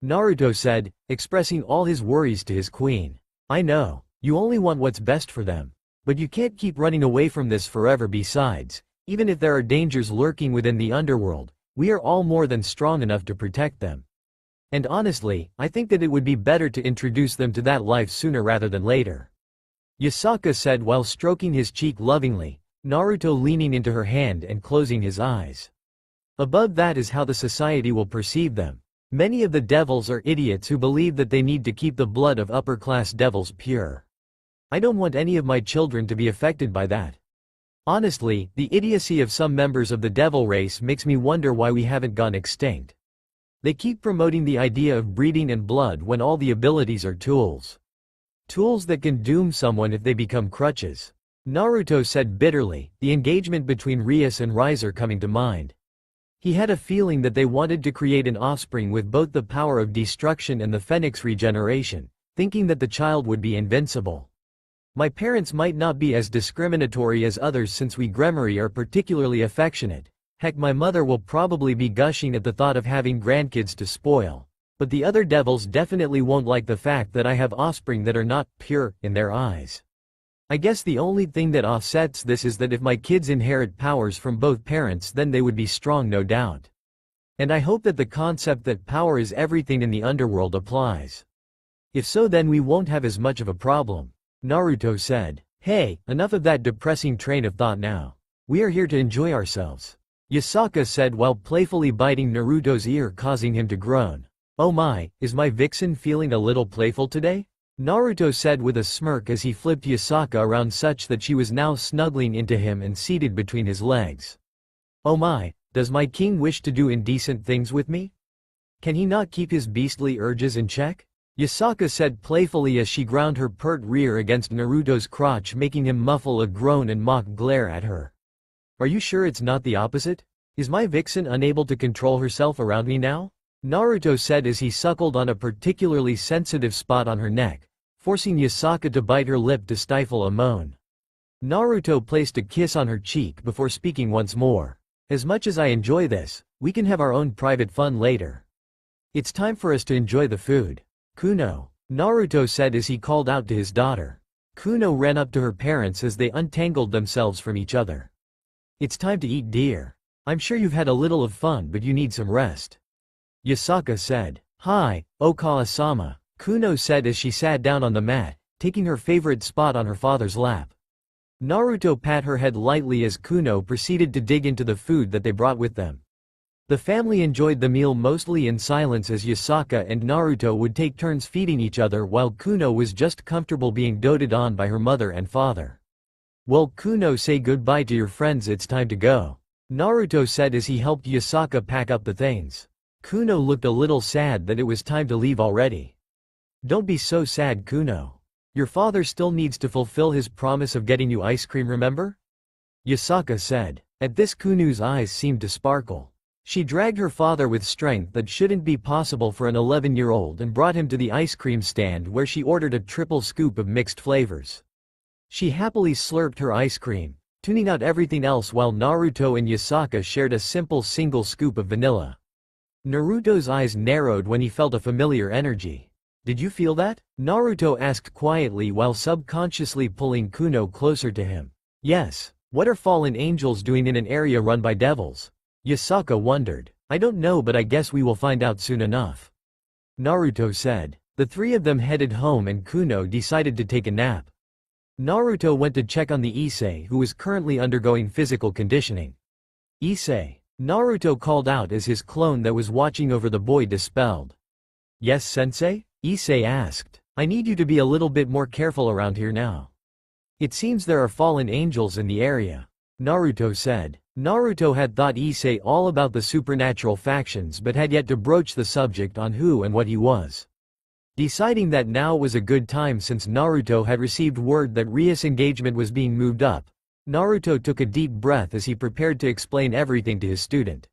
S1: Naruto said, expressing all his worries to his queen. I know, you only want what's best for them. But you can't keep running away from this forever besides. Even if there are dangers lurking within the underworld, we are all more than strong enough to protect them. And honestly, I think that it would be better to introduce them to that life sooner rather than later. Yasaka said while stroking his cheek lovingly, Naruto leaning into her hand and closing his eyes. Above that is how the society will perceive them. Many of the devils are idiots who believe that they need to keep the blood of upper-class devils pure. I don't want any of my children to be affected by that. Honestly, the idiocy of some members of the devil race makes me wonder why we haven't gone extinct. They keep promoting the idea of breeding and blood when all the abilities are tools. Tools that can doom someone if they become crutches. Naruto said bitterly, the engagement between Rias and Riser coming to mind. He had a feeling that they wanted to create an offspring with both the power of destruction and the Phoenix regeneration, thinking that the child would be invincible. My parents might not be as discriminatory as others since we Gremory are particularly affectionate. Heck, my mother will probably be gushing at the thought of having grandkids to spoil. But the other devils definitely won't like the fact that I have offspring that are not pure in their eyes. I guess the only thing that offsets this is that if my kids inherit powers from both parents then they would be strong no doubt. And I hope that the concept that power is everything in the underworld applies. If so then we won't have as much of a problem. Naruto said. Hey, enough of that depressing train of thought now. We are here to enjoy ourselves. Yasaka said while playfully biting Naruto's ear causing him to groan. Oh my, is my vixen feeling a little playful today? Naruto said with a smirk as he flipped Yasaka around such that she was now snuggling into him and seated between his legs. Oh my, does my king wish to do indecent things with me? Can he not keep his beastly urges in check? Yasaka said playfully as she ground her pert rear against Naruto's crotch making him muffle a groan and mock glare at her. Are you sure it's not the opposite? Is my vixen unable to control herself around me now? Naruto said as he suckled on a particularly sensitive spot on her neck, forcing Yasaka to bite her lip to stifle a moan. Naruto placed a kiss on her cheek before speaking once more. As much as I enjoy this, we can have our own private fun later. It's time for us to enjoy the food. Kuno, Naruto said as he called out to his daughter. Kuno ran up to her parents as they untangled themselves from each other. It's time to eat, dear. I'm sure you've had a little of fun but you need some rest. Yasaka said. Hi, Okawa-sama, Kuno said as she sat down on the mat, taking her favorite spot on her father's lap. Naruto pat her head lightly as Kuno proceeded to dig into the food that they brought with them. The family enjoyed the meal mostly in silence as Yasaka and Naruto would take turns feeding each other while Kuno was just comfortable being doted on by her mother and father. Well, Kuno, say goodbye to your friends, it's time to go. Naruto said as he helped Yasaka pack up the things. Kuno looked a little sad that it was time to leave already. Don't be so sad, Kuno. Your father still needs to fulfill his promise of getting you ice cream, remember? Yasaka said. At this, Kuno's eyes seemed to sparkle. She dragged her father with strength that shouldn't be possible for an 11-year-old and brought him to the ice cream stand where she ordered a triple scoop of mixed flavors. She happily slurped her ice cream, tuning out everything else while Naruto and Yasaka shared a simple single scoop of vanilla. Naruto's eyes narrowed when he felt a familiar energy. "Did you feel that?" Naruto asked quietly while subconsciously pulling Kuno closer to him. "Yes. What are fallen angels doing in an area run by devils?" Yasaka wondered. "I don't know, but I guess we will find out soon enough," Naruto said. The three of them headed home and Kuno decided to take a nap. Naruto went to check on the Issei, who was currently undergoing physical conditioning. "Issei," Naruto called out as his clone that was watching over the boy dispelled. "Yes, sensei?" Issei asked. "I need you to be a little bit more careful around here now. It seems there are fallen angels in the area," Naruto said. Naruto had thought Issei all about the supernatural factions but had yet to broach the subject on who and what he was. Deciding that now was a good time since Naruto had received word that Ria's engagement was being moved up, Naruto took a deep breath as he prepared to explain everything to his student.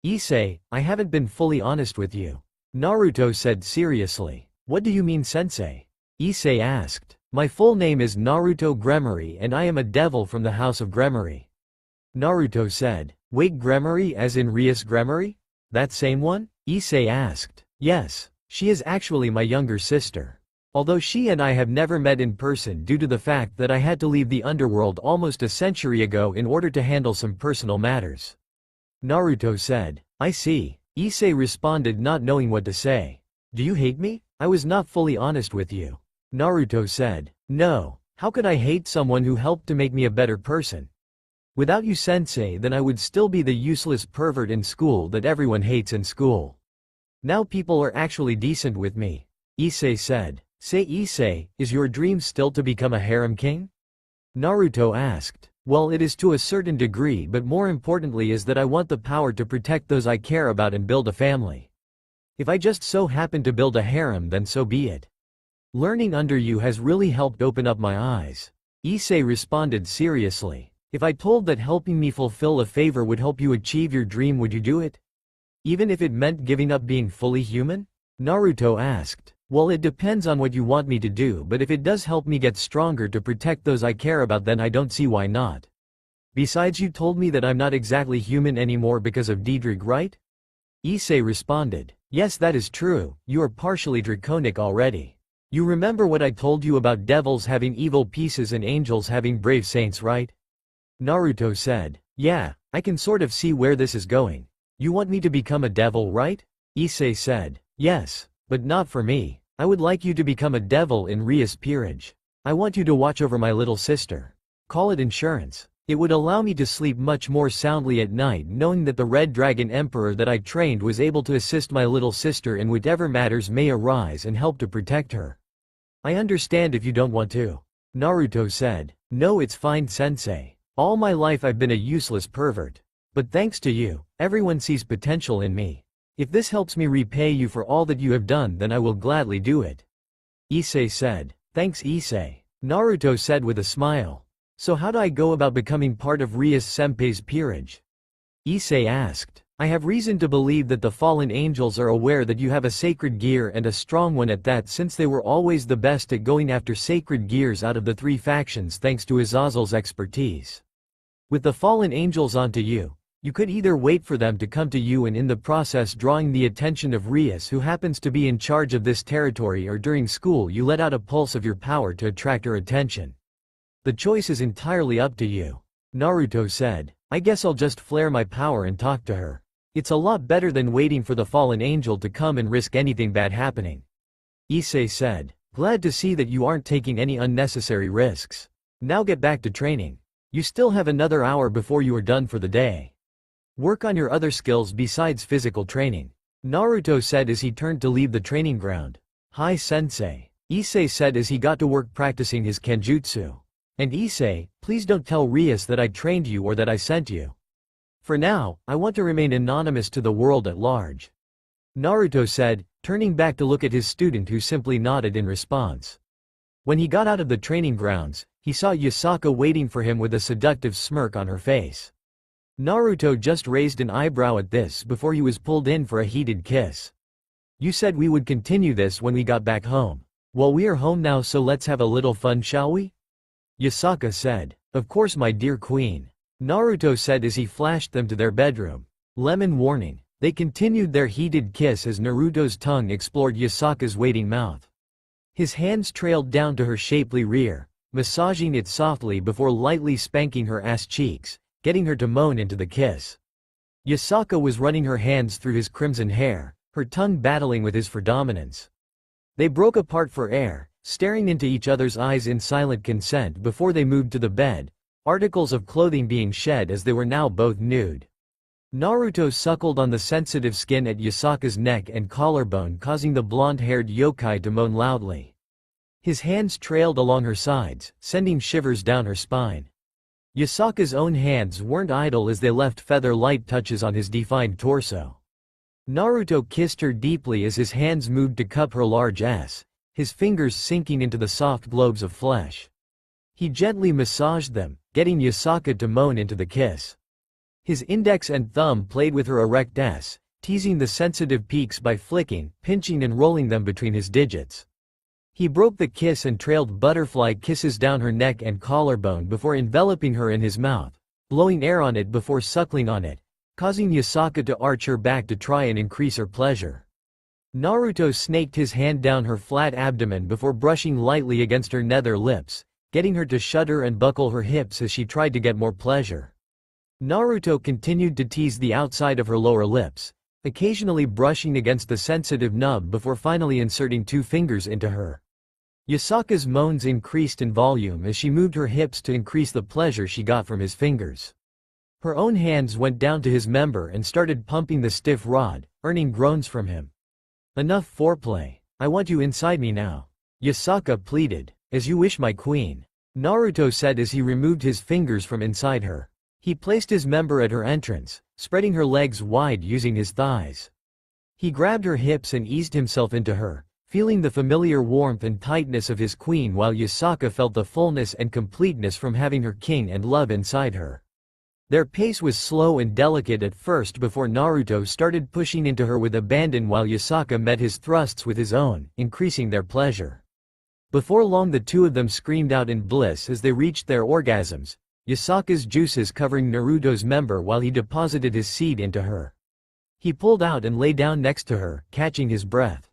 S1: "Issei, I haven't been fully honest with you," Naruto said seriously. "What do you mean, sensei?" Issei asked. "My full name is Naruto Gremory and I am a devil from the house of Gremory," Naruto said. "Wait, Gremory as in Rias Gremory? That same one?" Issei asked. "Yes. She is actually my younger sister. Although she and I have never met in person due to the fact that I had to leave the underworld almost a century ago in order to handle some personal matters," Naruto said. "I see," Issei responded, not knowing what to say. "Do you hate me? I was not fully honest with you," Naruto said. "No. How could I hate someone who helped to make me a better person? Without you, sensei, then I would still be the useless pervert in school that everyone hates in school. Now people are actually decent with me," Issei said. "Say, Issei, is your dream still to become a harem king?" Naruto asked. "Well, it is to a certain degree, but more importantly is that I want the power to protect those I care about and build a family. If I just so happen to build a harem, then so be it. Learning under you has really helped open up my eyes," Issei responded seriously. "If I told that helping me fulfill a favor would help you achieve your dream, would you do it? Even if it meant giving up being fully human?" Naruto asked. "Well, it depends on what you want me to do, but if it does help me get stronger to protect those I care about, then I don't see why not. Besides, you told me that I'm not exactly human anymore because of Diedrich, right?" Issei responded. "Yes, that is true, you are partially draconic already. You remember what I told you about devils having evil pieces and angels having brave saints, right?" Naruto said. "Yeah, I can sort of see where this is going. You want me to become a devil, right?" Issei said. "Yes. But not for me. I would like you to become a devil in Rias peerage. I want you to watch over my little sister. Call it insurance. It would allow me to sleep much more soundly at night knowing that the Red Dragon Emperor that I trained was able to assist my little sister in whatever matters may arise and help to protect her." "I understand if you don't want to," Naruto said. "No, it's fine, sensei. All my life I've been a useless pervert. But thanks to you, everyone sees potential in me. If this helps me repay you for all that you have done, then I will gladly do it," Issei said. "Thanks, Issei," Naruto said with a smile. "So how do I go about becoming part of Rias Senpai's peerage?" Issei asked. "I have reason to believe that the fallen angels are aware that you have a sacred gear and a strong one at that, since they were always the best at going after sacred gears out of the three factions thanks to Azazel's expertise. With the fallen angels onto you, you could either wait for them to come to you and in the process drawing the attention of Rias, who happens to be in charge of this territory, or during school you let out a pulse of your power to attract her attention. The choice is entirely up to you," Naruto said. "I guess I'll just flare my power and talk to her. It's a lot better than waiting for the fallen angel to come and risk anything bad happening," Issei said. "Glad to see that you aren't taking any unnecessary risks. Now get back to training. You still have another hour before you are done for the day. Work on your other skills besides physical training," Naruto said as he turned to leave the training ground. "Hi, sensei," Issei said as he got to work practicing his kenjutsu. "And Issei, please don't tell Rias that I trained you or that I sent you. For now, I want to remain anonymous to the world at large," Naruto said, turning back to look at his student, who simply nodded in response. When he got out of the training grounds, he saw Yasaka waiting for him with a seductive smirk on her face. Naruto just raised an eyebrow at this before he was pulled in for a heated kiss. You said we would continue this when we got back home. Well, we are home now, so let's have a little fun, shall we? Yasaka said. Of course, my dear queen. Naruto said as he flashed them to their bedroom. Lemon warning. They continued their heated kiss as Naruto's tongue explored Yasaka's waiting mouth. His hands trailed down to her shapely rear, massaging it softly before lightly spanking her ass cheeks, getting her to moan into the kiss. Yasaka was running her hands through his crimson hair, her tongue battling with his for dominance. They broke apart for air, staring into each other's eyes in silent consent before they moved to the bed, articles of clothing being shed as they were now both nude. Naruto suckled on the sensitive skin at Yasaka's neck and collarbone, causing the blonde-haired yokai to moan loudly. His hands trailed along her sides, sending shivers down her spine. Yasaka's own hands weren't idle as they left feather-light touches on his defined torso. Naruto kissed her deeply as his hands moved to cup her large ass, his fingers sinking into the soft globes of flesh. He gently massaged them, getting Yasaka to moan into the kiss. His index and thumb played with her erect ass, teasing the sensitive peaks by flicking, pinching and rolling them between his digits. He broke the kiss and trailed butterfly kisses down her neck and collarbone before enveloping her in his mouth, blowing air on it before suckling on it, causing Yasaka to arch her back to try and increase her pleasure. Naruto snaked his hand down her flat abdomen before brushing lightly against her nether lips, getting her to shudder and buckle her hips as she tried to get more pleasure. Naruto continued to tease the outside of her lower lips, occasionally brushing against the sensitive nub before finally inserting 2 fingers into her. Yasaka's moans increased in volume as she moved her hips to increase the pleasure she got from his fingers. Her own hands went down to his member and started pumping the stiff rod, earning groans from him. Enough foreplay. I want you inside me now. Yasaka pleaded. As you wish, my queen. Naruto said as he removed his fingers from inside her. He placed his member at her entrance, spreading her legs wide using his thighs. He grabbed her hips and eased himself into her, feeling the familiar warmth and tightness of his queen while Yasaka felt the fullness and completeness from having her king and love inside her. Their pace was slow and delicate at first before Naruto started pushing into her with abandon while Yasaka met his thrusts with his own, increasing their pleasure. Before long the two of them screamed out in bliss as they reached their orgasms, Yasaka's juices covering Naruto's member while he deposited his seed into her. He pulled out and lay down next to her, catching his breath.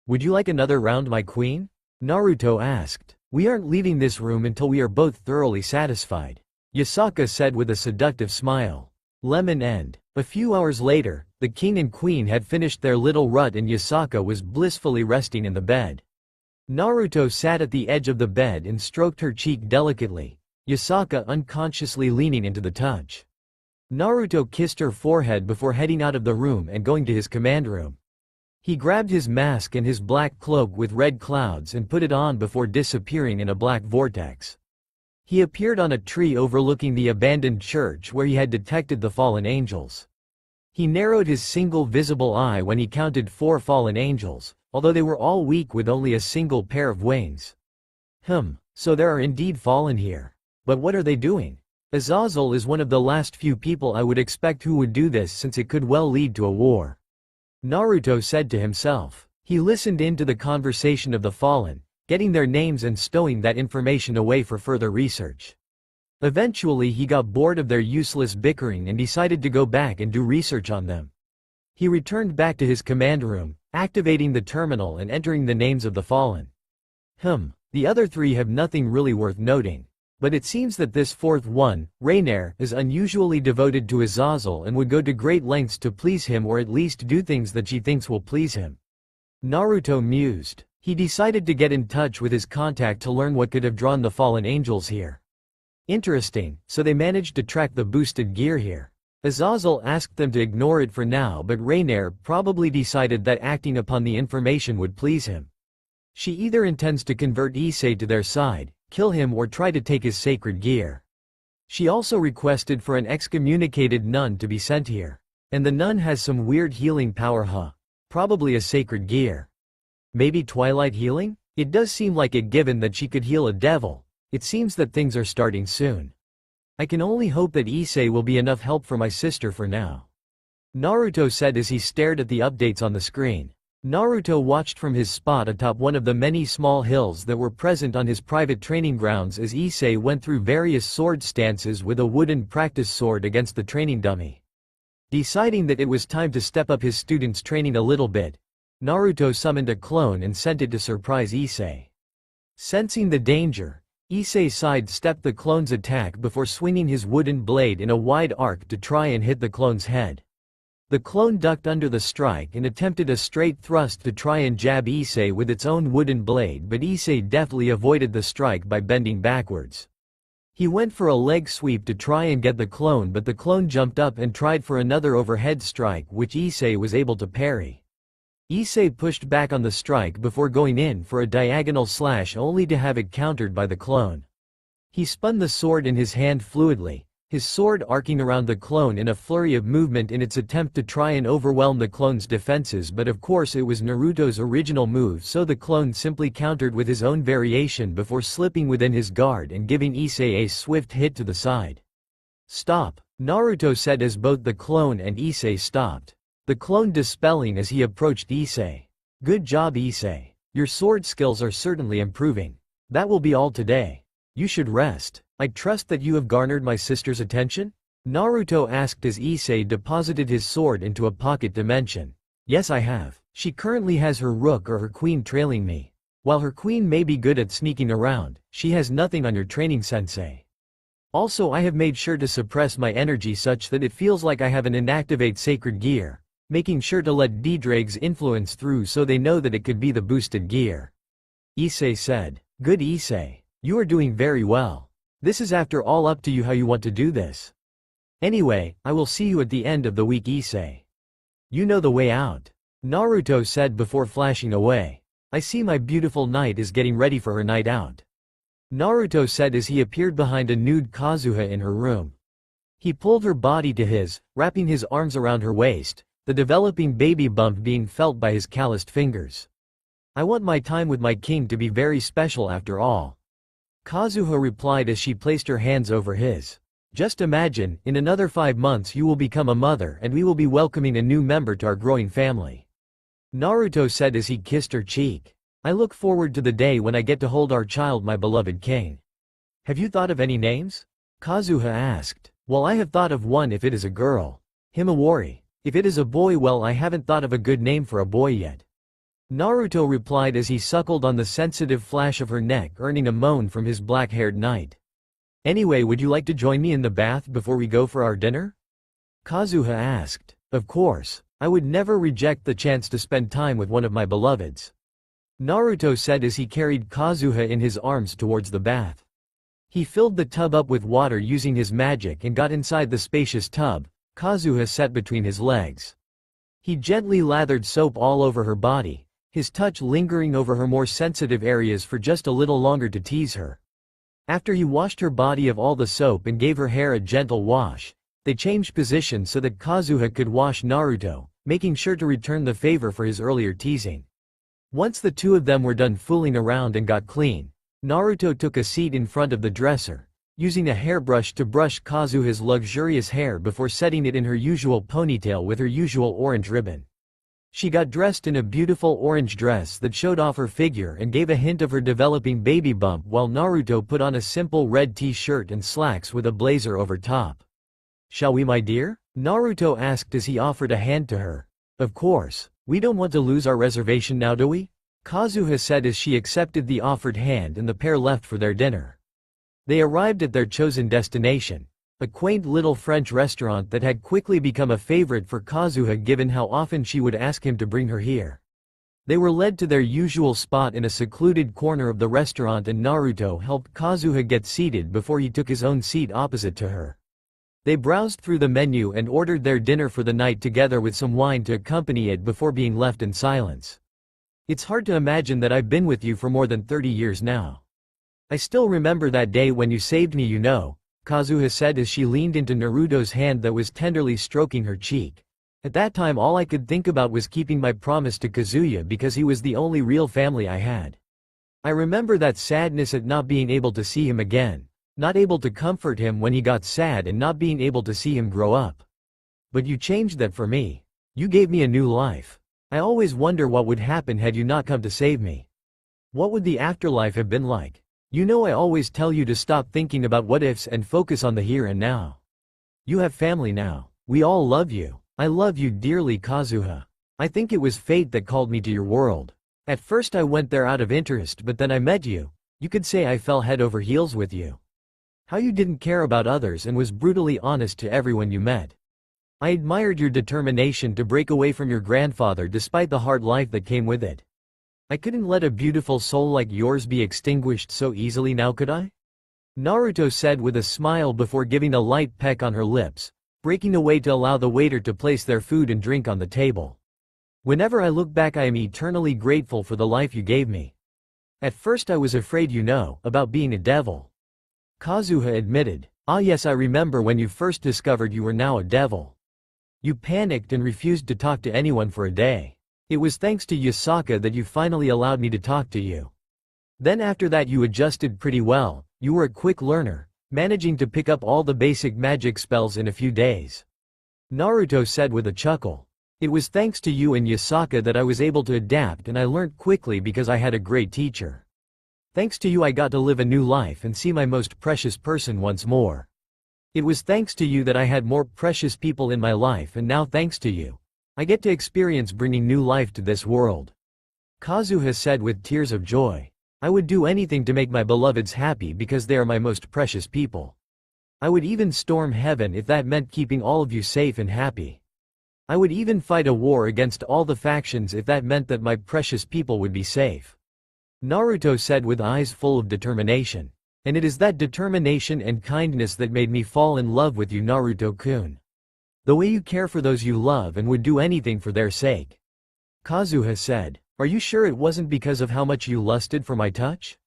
S1: Would you like another round, my queen? Naruto asked. We aren't leaving this room until we are both thoroughly satisfied. Yasaka said with a seductive smile. Lemon end. A few hours later, the king and queen had finished their little rut and Yasaka was blissfully resting in the bed. Naruto sat at the edge of the bed and stroked her cheek delicately, Yasaka unconsciously leaning into the touch. Naruto kissed her forehead before heading out of the room and going to his command room. He grabbed his mask and his black cloak with red clouds and put it on before disappearing in a black vortex. He appeared on a tree overlooking the abandoned church where he had detected the fallen angels. He narrowed his single visible eye when he counted 4 fallen angels, although they were all weak with only a single pair of wings. So there are indeed fallen here. But what are they doing? Azazel is one of the last few people I would expect who would do this since it could well lead to a war. Naruto said to himself. He listened in to the conversation of the fallen, getting their names and stowing that information away for further research. Eventually he got bored of their useless bickering and decided to go back and do research on them. He returned back to his command room, activating the terminal and entering the names of the fallen. The other 3 have nothing really worth noting. But it seems that this 4th one, Rainier, is unusually devoted to Azazel and would go to great lengths to please him or at least do things that she thinks will please him. Naruto mused. He decided to get in touch with his contact to learn what could have drawn the fallen angels here. Interesting, so they managed to track the boosted gear here. Azazel asked them to ignore it for now, but Rainier probably decided that acting upon the information would please him. She either intends to convert Issei to their side, kill him or try to take his sacred gear. She also requested for an excommunicated nun to be sent here. And the nun has some weird healing power, probably a sacred gear. Maybe twilight healing? It does seem like it given that she could heal a devil. It seems that things are starting soon. I can only hope that Issei will be enough help for my sister for now. Naruto said as he stared at the updates on the screen. Naruto watched from his spot atop one of the many small hills that were present on his private training grounds as Issei went through various sword stances with a wooden practice sword against the training dummy. Deciding that it was time to step up his students' training a little bit, Naruto summoned a clone and sent it to surprise Issei. Sensing the danger, Issei sidestepped the clone's attack before swinging his wooden blade in a wide arc to try and hit the clone's head. The clone ducked under the strike and attempted a straight thrust to try and jab Issei with its own wooden blade, but Issei deftly avoided the strike by bending backwards. He went for a leg sweep to try and get the clone, but the clone jumped up and tried for another overhead strike which Issei was able to parry. Issei pushed back on the strike before going in for a diagonal slash only to have it countered by the clone. He spun the sword in his hand fluidly, his sword arcing around the clone in a flurry of movement in its attempt to try and overwhelm the clone's defenses, but of course it was Naruto's original move, so the clone simply countered with his own variation before slipping within his guard and giving Issei a swift hit to the side. "Stop," Naruto said as both the clone and Issei stopped. The clone dispelling as he approached Issei. "Good job, Issei. Your sword skills are certainly improving. That will be all today. You should rest. I trust that you have garnered my sister's attention?" Naruto asked as Issei deposited his sword into a pocket dimension. "Yes, I have. She currently has her rook or her queen trailing me. While her queen may be good at sneaking around, she has nothing on your training, sensei. Also, I have made sure to suppress my energy such that it feels like I have an inactivate sacred gear, making sure to let D-Drake's influence through so they know that it could be the boosted gear," Issei said. "Good, Issei. You are doing very well. This is after all up to you how you want to do this. Anyway, I will see you at the end of the week, Issei. You know the way out," Naruto said before flashing away. "I see my beautiful knight is getting ready for her night out," Naruto said as he appeared behind a nude Kazuha in her room. He pulled her body to his, wrapping his arms around her waist, the developing baby bump being felt by his calloused fingers. "I want my time with my king to be very special after all," Kazuha replied as she placed her hands over his. "Just imagine, in another 5 months you will become a mother and we will be welcoming a new member to our growing family," Naruto said as he kissed her cheek. "I look forward to the day when I get to hold our child, my beloved king. Have you thought of any names?" Kazuha asked. "Well, I have thought of one if it is a girl. Himawari. If it is a boy, well, I haven't thought of a good name for a boy yet," Naruto replied as he suckled on the sensitive flash of her neck, earning a moan from his black-haired knight. "Anyway, would you like to join me in the bath before we go for our dinner?" Kazuha asked. "Of course. I would never reject the chance to spend time with one of my beloveds," Naruto said as he carried Kazuha in his arms towards the bath. He filled the tub up with water using his magic and got inside the spacious tub. Kazuha sat between his legs. He gently lathered soap all over her body, his touch lingering over her more sensitive areas for just a little longer to tease her. After he washed her body of all the soap and gave her hair a gentle wash, they changed positions so that Kazuha could wash Naruto, making sure to return the favor for his earlier teasing. Once the two of them were done fooling around and got clean, Naruto took a seat in front of the dresser, using a hairbrush to brush Kazuha's luxurious hair before setting it in her usual ponytail with her usual orange ribbon. She got dressed in a beautiful orange dress that showed off her figure and gave a hint of her developing baby bump, while Naruto put on a simple red t-shirt and slacks with a blazer over top. "Shall we, my dear?" Naruto asked as he offered a hand to her. "Of course. We don't want to lose our reservation now, do we?" Kazuha said as she accepted the offered hand, and the pair left for their dinner. They arrived at their chosen destination, a quaint little French restaurant that had quickly become a favorite for Kazuha given how often she would ask him to bring her here. They were led to their usual spot in a secluded corner of the restaurant, and Naruto helped Kazuha get seated before he took his own seat opposite to her. They browsed through the menu and ordered their dinner for the night together with some wine to accompany it before being left in silence. "It's hard to imagine that I've been with you for more than 30 years now. I still remember that day when you saved me, you know," Kazuha said as she leaned into Naruto's hand that was tenderly stroking her cheek. "At that time all I could think about was keeping my promise to Kazuya because he was the only real family I had. I remember that sadness at not being able to see him again, not able to comfort him when he got sad and not being able to see him grow up. But you changed that for me. You gave me a new life. I always wonder what would happen had you not come to save me. What would the afterlife have been like? You know I always tell you to stop thinking about what ifs and focus on the here and now. You have family now. We all love you. I love you dearly, Kazuha. I think it was fate that called me to your world. At first I went there out of interest, but then I met you. You could say I fell head over heels with you. How you didn't care about others and was brutally honest to everyone you met. I admired your determination to break away from your grandfather despite the hard life that came with it. I couldn't let a beautiful soul like yours be extinguished so easily now, could I? Naruto said with a smile before giving a light peck on her lips, breaking away to allow the waiter to place their food and drink on the table. Whenever I look back, I am eternally grateful for the life you gave me. At first I was afraid, about being a devil. Kazuha admitted. Ah yes, I remember when you first discovered you were now a devil. You panicked and refused to talk to anyone for a day. It was thanks to Yasaka that you finally allowed me to talk to you. Then after that you adjusted pretty well. You were a quick learner, managing to pick up all the basic magic spells in a few days. Naruto said with a chuckle. It was thanks to you and Yasaka that I was able to adapt, and I learned quickly because I had a great teacher. Thanks to you I got to live a new life and see my most precious person once more. It was thanks to you that I had more precious people in my life, and now thanks to you, I get to experience bringing new life to this world. Kazuha said with tears of joy. I would do anything to make my beloveds happy because they are my most precious people. I would even storm heaven if that meant keeping all of you safe and happy. I would even fight a war against all the factions if that meant that my precious people would be safe. Naruto said with eyes full of determination. And it is that determination and kindness that made me fall in love with you, Naruto-kun. The way you care for those you love and would do anything for their sake. Kazuha said. Are you sure it wasn't because of how much you lusted for my touch?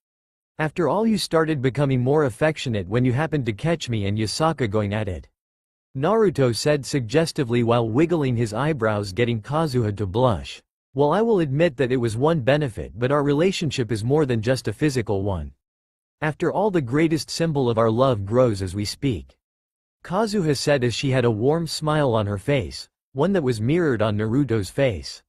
S1: After all, you started becoming more affectionate when you happened to catch me and Yasaka going at it. Naruto said suggestively while wiggling his eyebrows, getting Kazuha to blush. Well, I will admit that it was one benefit, but our relationship is more than just a physical one. After all, the greatest symbol of our love grows as we speak. Kazuha said as she had a warm smile on her face, one that was mirrored on Naruto's face.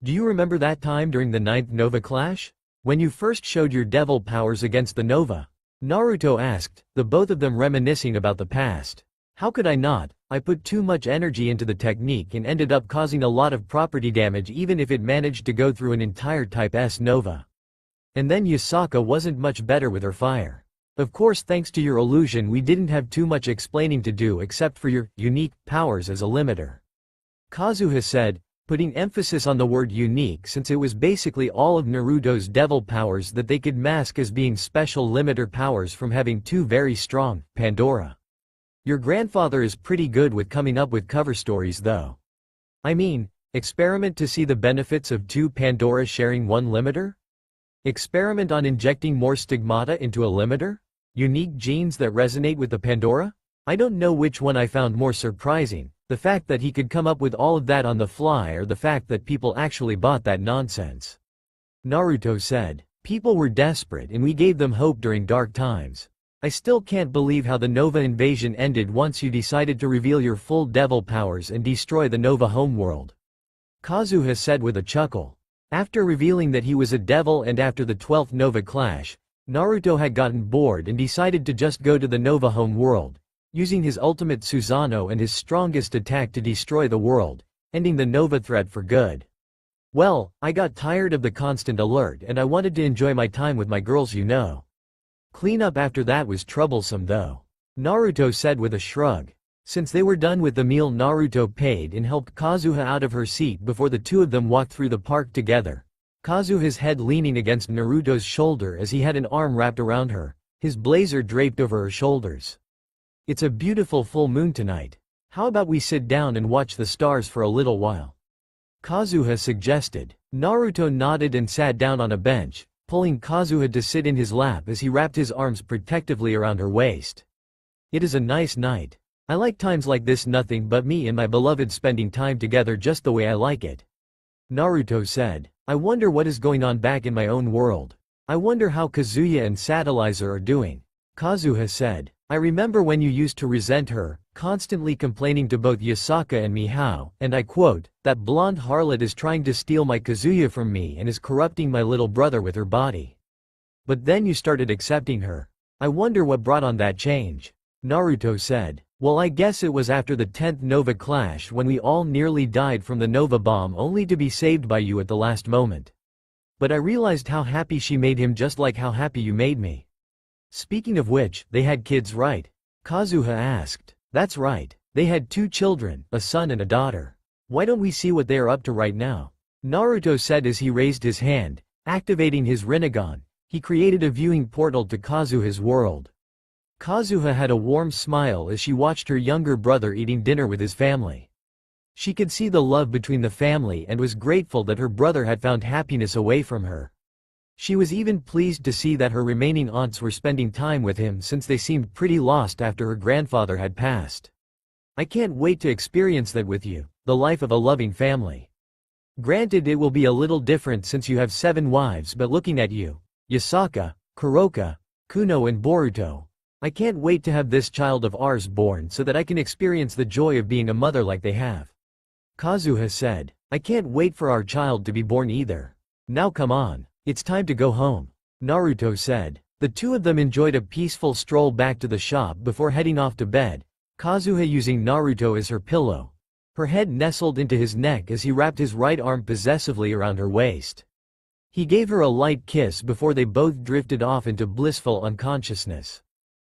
S1: Do you remember that time during the 9th Nova clash? When you first showed your devil powers against the Nova? Naruto asked, the both of them reminiscing about the past. How could I not? I put too much energy into the technique and ended up causing a lot of property damage even if it managed to go through an entire Type S Nova. And then Yasaka wasn't much better with her fire. Of course, thanks to your illusion we didn't have too much explaining to do except for your unique powers as a limiter. Kazuha said, putting emphasis on the word unique since it was basically all of Naruto's devil powers that they could mask as being special limiter powers from having two very strong, Pandora. Your grandfather is pretty good with coming up with cover stories though. I mean, experiment to see the benefits of two Pandora sharing one limiter? Experiment on injecting more stigmata into a limiter? Unique genes that resonate with the Pandora? I don't know which one I found more surprising, the fact that he could come up with all of that on the fly or the fact that people actually bought that nonsense. Naruto said, people were desperate and we gave them hope during dark times. I still can't believe how the Nova invasion ended once you decided to reveal your full devil powers and destroy the Nova homeworld. Kazuha said with a chuckle. After revealing that he was a devil and after the 12th Nova clash, Naruto had gotten bored and decided to just go to the Nova home world, using his ultimate Susanoo and his strongest attack to destroy the world, ending the Nova threat for good. Well, I got tired of the constant alert and I wanted to enjoy my time with my girls, Cleanup after that was troublesome though. Naruto said with a shrug. Since they were done with the meal, Naruto paid and helped Kazuha out of her seat before the two of them walked through the park together. Kazuha's head leaning against Naruto's shoulder as he had an arm wrapped around her, his blazer draped over her shoulders. It's a beautiful full moon tonight. How about we sit down and watch the stars for a little while? Kazuha suggested. Naruto nodded and sat down on a bench, pulling Kazuha to sit in his lap as he wrapped his arms protectively around her waist. It is a nice night. I like times like this, nothing but me and my beloved spending time together just the way I like it. Naruto said. I wonder what is going on back in my own world. I wonder how Kazuya and Satellaizer are doing. Kazuha said, I remember when you used to resent her, constantly complaining to both Yasaka and me how, and I quote, that blonde harlot is trying to steal my Kazuya from me and is corrupting my little brother with her body. But then you started accepting her. I wonder what brought on that change. Naruto said, well, I guess it was after the 10th Nova clash when we all nearly died from the Nova bomb only to be saved by you at the last moment. But I realized how happy she made him just like how happy you made me. Speaking of which, they had kids, right? Kazuha asked. That's right. They had 2 children, a son and a daughter. Why don't we see what they are up to right now? Naruto said as he raised his hand, activating his Rinnegan. He created a viewing portal to Kazuha's world. Kazuha had a warm smile as she watched her younger brother eating dinner with his family. She could see the love between the family and was grateful that her brother had found happiness away from her. She was even pleased to see that her remaining aunts were spending time with him since they seemed pretty lost after her grandfather had passed. I can't wait to experience that with you, the life of a loving family. Granted, it will be a little different since you have 7 wives, but looking at you, Yasaka, Kuroka, Kuno and Boruto, I can't wait to have this child of ours born so that I can experience the joy of being a mother like they have. Kazuha said, I can't wait for our child to be born either. Now come on. It's time to go home. Naruto said. The 2 of them enjoyed a peaceful stroll back to the shop before heading off to bed, Kazuha using Naruto as her pillow. Her head nestled into his neck as he wrapped his right arm possessively around her waist. He gave her a light kiss before they both drifted off into blissful unconsciousness.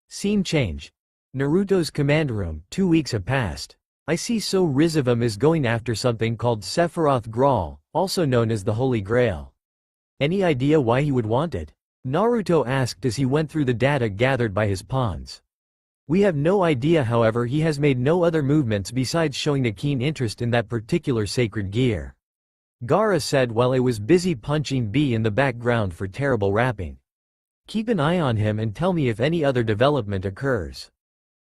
S1: Scene change. Naruto's command room. 2 weeks have passed. I see, so Rizavam is going after something called Sephiroth Graal, also known as the Holy Grail. Any idea why he would want it? Naruto asked as he went through the data gathered by his pawns. We have no idea, however he has made no other movements besides showing a keen interest in that particular sacred gear. Gaara said while I was busy punching B in the background for terrible rapping. Keep an eye on him and tell me if any other development occurs.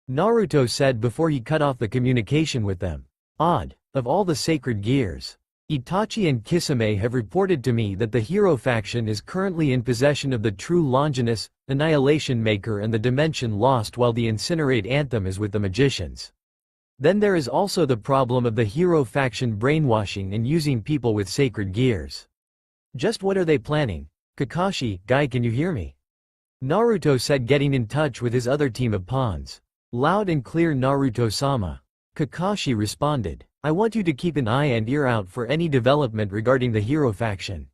S1: Naruto said before he cut off the communication with them. Odd, of all the sacred gears. Itachi and Kisame have reported to me that the hero faction is currently in possession of the true Longinus, Annihilation Maker and the Dimension Lost, while the Incinerate Anthem is with the magicians. Then there is also the problem of the hero faction brainwashing and using people with sacred gears. Just what are they planning? Kakashi, guy, can you hear me? Naruto said, getting in touch with his other team of pawns. Loud and clear, Naruto-sama. Kakashi responded. I want you to keep an eye and ear out for any development regarding the hero faction.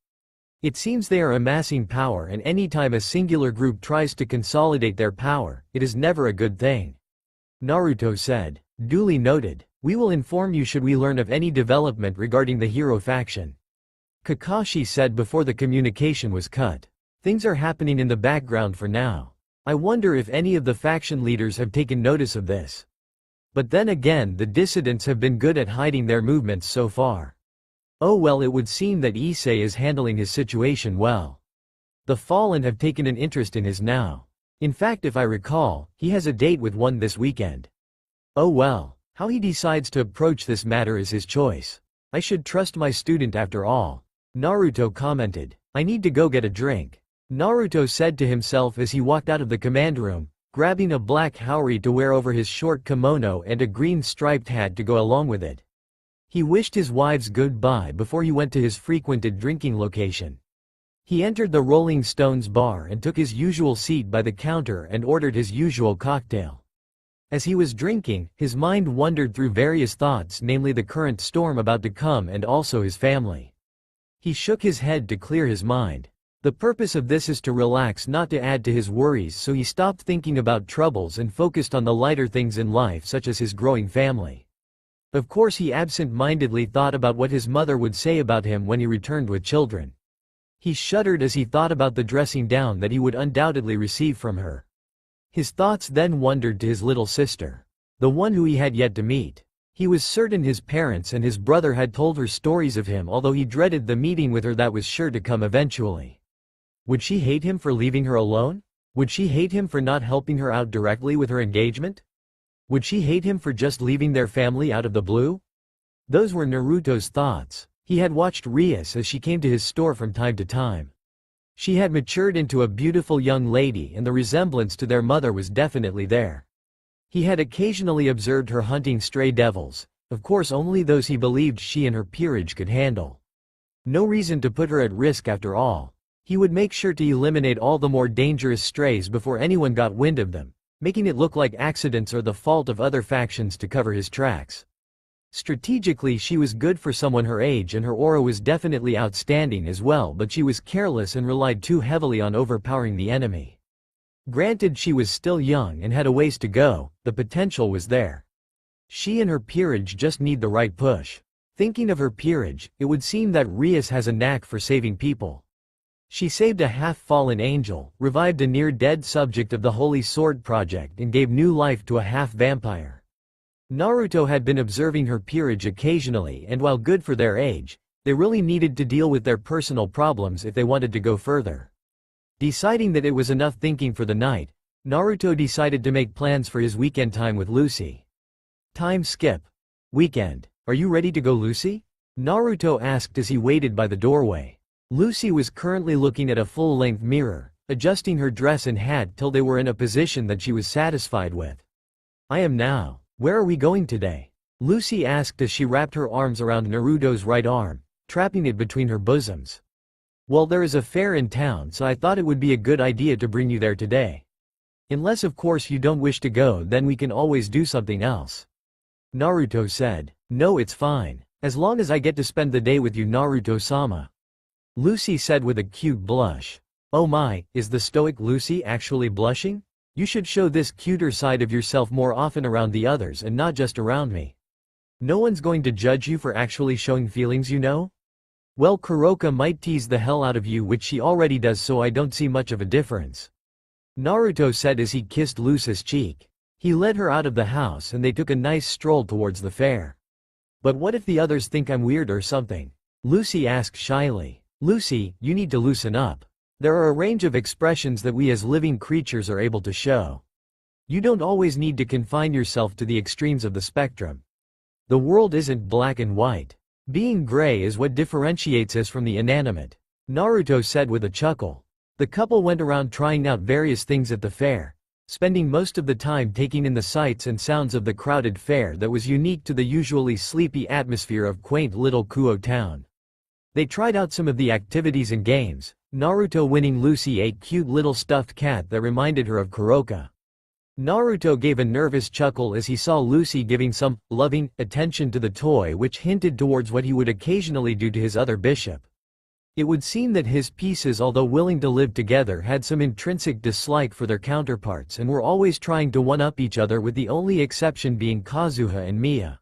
S1: It seems they are amassing power, and anytime a singular group tries to consolidate their power, it is never a good thing. Naruto said. Duly noted. We will inform you should we learn of any development regarding the hero faction. Kakashi said before the communication was cut. Things are happening in the background for now. I wonder if any of the faction leaders have taken notice of this. But then again, the dissidents have been good at hiding their movements so far. Oh well, it would seem that Issei is handling his situation well. The Fallen have taken an interest in his now. In fact, if I recall, he has a date with one this weekend. Oh well, how he decides to approach this matter is his choice. I should trust my student after all. Naruto commented. I need to go get a drink. Naruto said to himself as he walked out of the command room, grabbing a black haori to wear over his short kimono and a green striped hat to go along with it. He wished his wives goodbye before he went to his frequented drinking location. He entered the Rolling Stones bar and took his usual seat by the counter and ordered his usual cocktail. As he was drinking, his mind wandered through various thoughts, namely the current storm about to come and also his family. He shook his head to clear his mind. The purpose of this is to relax, not to add to his worries, so he stopped thinking about troubles and focused on the lighter things in life, such as his growing family. Of course, he absent-mindedly thought about what his mother would say about him when he returned with children. He shuddered as he thought about the dressing down that he would undoubtedly receive from her. His thoughts then wandered to his little sister, the one who he had yet to meet. He was certain his parents and his brother had told her stories of him, although he dreaded the meeting with her that was sure to come eventually. Would she hate him for leaving her alone? Would she hate him for not helping her out directly with her engagement? Would she hate him for just leaving their family out of the blue? Those were Naruto's thoughts. He had watched Rias as she came to his store from time to time. She had matured into a beautiful young lady and the resemblance to their mother was definitely there. He had occasionally observed her hunting stray devils, of course only those he believed she and her peerage could handle. No reason to put her at risk after all. He would make sure to eliminate all the more dangerous strays before anyone got wind of them, making it look like accidents or the fault of other factions to cover his tracks. Strategically she was good for someone her age and her aura was definitely outstanding as well, but she was careless and relied too heavily on overpowering the enemy. Granted she was still young and had a ways to go, the potential was there. She and her peerage just need the right push. Thinking of her peerage, it would seem that Rias has a knack for saving people. She saved a half-fallen angel, revived a near-dead subject of the Holy Sword Project and gave new life to a half-vampire. Naruto had been observing her peerage occasionally and while good for their age, they really needed to deal with their personal problems if they wanted to go further. Deciding that it was enough thinking for the night, Naruto decided to make plans for his weekend time with Lucy. Time skip. Weekend. Are you ready to go, Lucy? Naruto asked as he waited by the doorway. Lucy was currently looking at a full-length mirror, adjusting her dress and hat till they were in a position that she was satisfied with. I am now. Where are we going today? Lucy asked as she wrapped her arms around Naruto's right arm, trapping it between her bosoms. Well, there is a fair in town, so I thought it would be a good idea to bring you there today. Unless of course you don't wish to go, then we can always do something else. Naruto said. No, it's fine. As long as I get to spend the day with you, Naruto-sama. Lucy said with a cute blush. Oh my, is the stoic Lucy actually blushing? You should show this cuter side of yourself more often around the others and not just around me. No one's going to judge you for actually showing feelings, you know? Well, Kuroka might tease the hell out of you, which she already does, so I don't see much of a difference. Naruto said as he kissed Lucy's cheek. He led her out of the house and they took a nice stroll towards the fair. But what if the others think I'm weird or something? Lucy asked shyly. Lucy, you need to loosen up. There are a range of expressions that we as living creatures are able to show. You don't always need to confine yourself to the extremes of the spectrum. The world isn't black and white. Being gray is what differentiates us from the inanimate. Naruto said with a chuckle. The couple went around trying out various things at the fair, spending most of the time taking in the sights and sounds of the crowded fair that was unique to the usually sleepy atmosphere of quaint little Kuo town. They tried out some of the activities and games, Naruto winning Lucy a cute little stuffed cat that reminded her of Kuroka. Naruto gave a nervous chuckle as he saw Lucy giving some loving attention to the toy, which hinted towards what he would occasionally do to his other bishop. It would seem that his pieces, although willing to live together, had some intrinsic dislike for their counterparts and were always trying to one-up each other, with the only exception being Kazuha and Mia.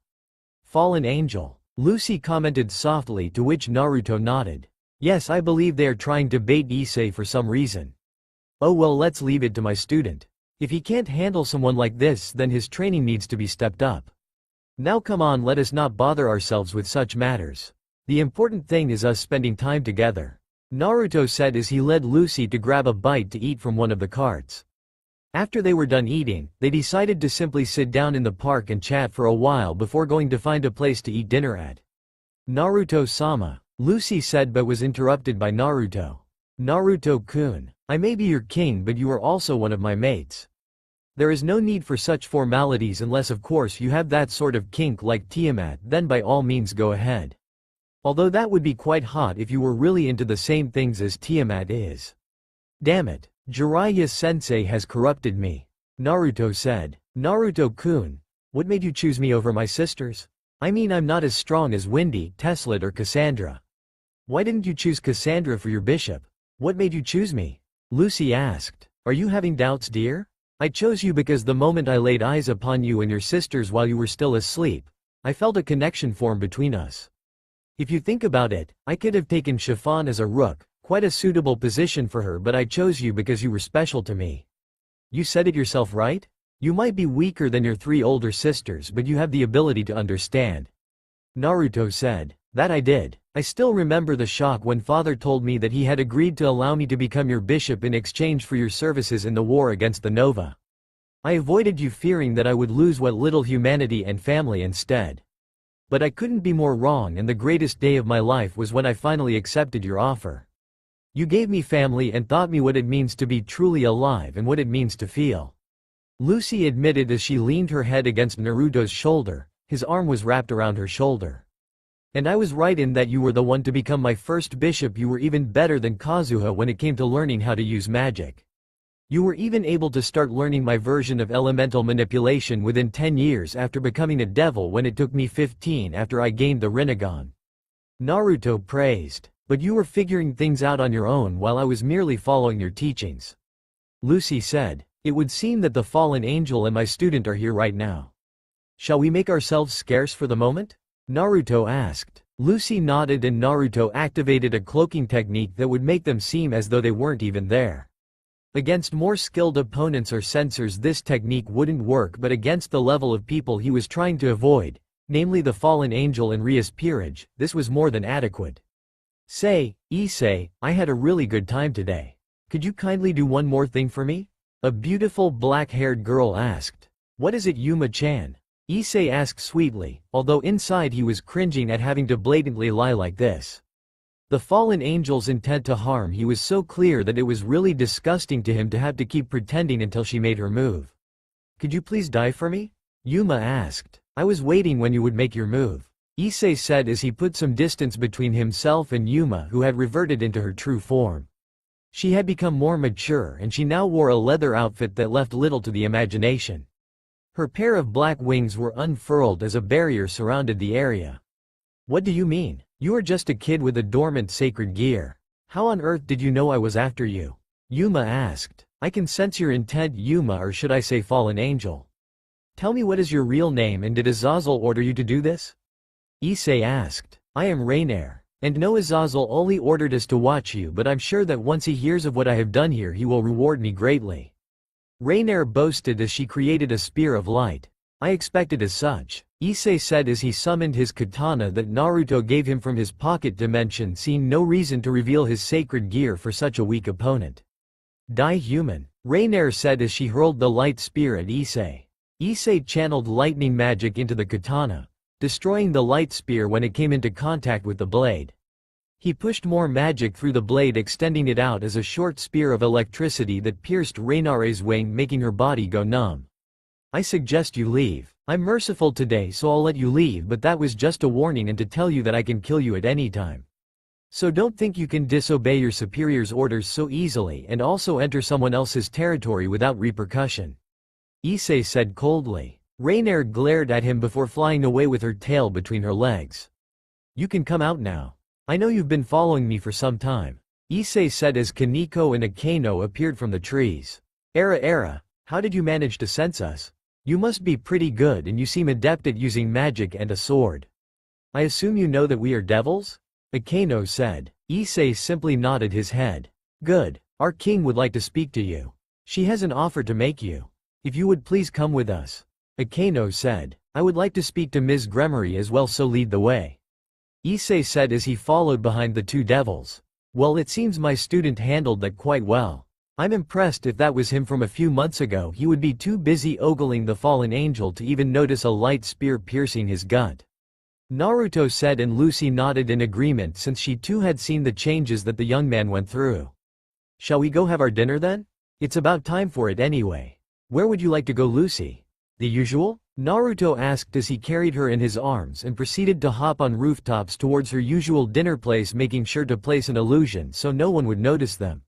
S1: Fallen angel. Lucy commented softly, to which Naruto nodded. Yes, I believe they are trying to bait Issei for some reason. Oh well, let's leave it to my student. If he can't handle someone like this, then his training needs to be stepped up. Now come on, let us not bother ourselves with such matters. The important thing is us spending time together. Naruto said as he led Lucy to grab a bite to eat from one of the carts. After they were done eating, they decided to simply sit down in the park and chat for a while before going to find a place to eat dinner at. Naruto-sama, Lucy said, but was interrupted by Naruto. Naruto-kun, I may be your king, but you are also one of my mates. There is no need for such formalities unless of course you have that sort of kink like Tiamat, then by all means go ahead. Although that would be quite hot if you were really into the same things as Tiamat is. Damn it. Jiraiya-sensei has corrupted me. Naruto said. Naruto-kun, what made you choose me over my sisters? I mean, I'm not as strong as Windy, Teslet or Cassandra. Why didn't you choose Cassandra for your bishop? What made you choose me? Lucy asked. Are you having doubts, dear? I chose you because the moment I laid eyes upon you and your sisters while you were still asleep, I felt a connection form between us. If you think about it, I could have taken Chiffon as a rook, quite a suitable position for her, but I chose you because you were special to me. You said it yourself, right? You might be weaker than your 3 older sisters, but you have the ability to understand. Naruto said. That I did. I still remember the shock when father told me that he had agreed to allow me to become your bishop in exchange for your services in the war against the Nova. I avoided you, fearing that I would lose what little humanity and family instead. But I couldn't be more wrong, and the greatest day of my life was when I finally accepted your offer. You gave me family and taught me what it means to be truly alive and what it means to feel. Lucy admitted as she leaned her head against Naruto's shoulder. His arm was wrapped around her shoulder. And I was right in that you were the one to become my first bishop. You were even better than Kazuha when it came to learning how to use magic. You were even able to start learning my version of elemental manipulation within 10 years after becoming a devil when it took me 15 after I gained the Rinnegan. Naruto praised. But you were figuring things out on your own while I was merely following your teachings. Lucy said. It would seem that the fallen angel and my student are here right now. Shall we make ourselves scarce for the moment? Naruto asked. Lucy nodded and Naruto activated a cloaking technique that would make them seem as though they weren't even there. Against more skilled opponents or censors this technique wouldn't work, but against the level of people he was trying to avoid, namely the fallen angel and Ria's peerage, this was more than adequate. Issei, I had a really good time today. Could you kindly do one more thing for me? A beautiful black-haired girl asked. What is it, Yuma-chan? Issei asked sweetly, although inside he was cringing at having to blatantly lie like this. The fallen angel's intent to harm he was so clear that it was really disgusting to him to have to keep pretending until she made her move. Could you please die for me? Yuma asked. I was waiting when you would make your move. Issei said as he put some distance between himself and Yuma, who had reverted into her true form. She had become more mature and she now wore a leather outfit that left little to the imagination. Her pair of black wings were unfurled as a barrier surrounded the area. What do you mean? You are just a kid with a dormant sacred gear. How on earth did you know I was after you? Yuma asked. I can sense your intent, Yuma, or should I say fallen angel. Tell me, what is your real name, and did Azazel order you to do this? Issei asked. I am Rainier. And no, Azazel only ordered us to watch you, but I'm sure that once he hears of what I have done here he will reward me greatly. Rainier boasted as she created a spear of light. I expected as such, Issei said as he summoned his katana that Naruto gave him from his pocket dimension, seeing no reason to reveal his sacred gear for such a weak opponent. Die, human, Rainier said as she hurled the light spear at Issei. Issei channeled lightning magic into the katana, destroying the light spear when it came into contact with the blade. He pushed more magic through the blade, extending it out as a short spear of electricity that pierced Rainier's wing, making her body go numb. I suggest you leave. I'm merciful today, so I'll let you leave, but that was just a warning and to tell you that I can kill you at any time. So don't think you can disobey your superior's orders so easily and also enter someone else's territory without repercussion. Issei said coldly. Rainier glared at him before flying away with her tail between her legs. You can come out now. I know you've been following me for some time, Issei said as Kaneko and Akeno appeared from the trees. Era, how did you manage to sense us? You must be pretty good and you seem adept at using magic and a sword. I assume you know that we are devils? Akeno said. Issei simply nodded his head. Good, our king would like to speak to you. She has an offer to make you. If you would please come with us. Akeno said. I would like to speak to Ms. Gremory as well, so lead the way. Issei said as he followed behind the two devils. Well, it seems my student handled that quite well. I'm impressed. If that was him from a few months ago he would be too busy ogling the fallen angel to even notice a light spear piercing his gut. Naruto said and Lucy nodded in agreement since she too had seen the changes that the young man went through. Shall we go have our dinner then? It's about time for it anyway. Where would you like to go, Lucy? The usual? Naruto asked as he carried her in his arms and proceeded to hop on rooftops towards her usual dinner place, making sure to place an illusion so no one would notice them.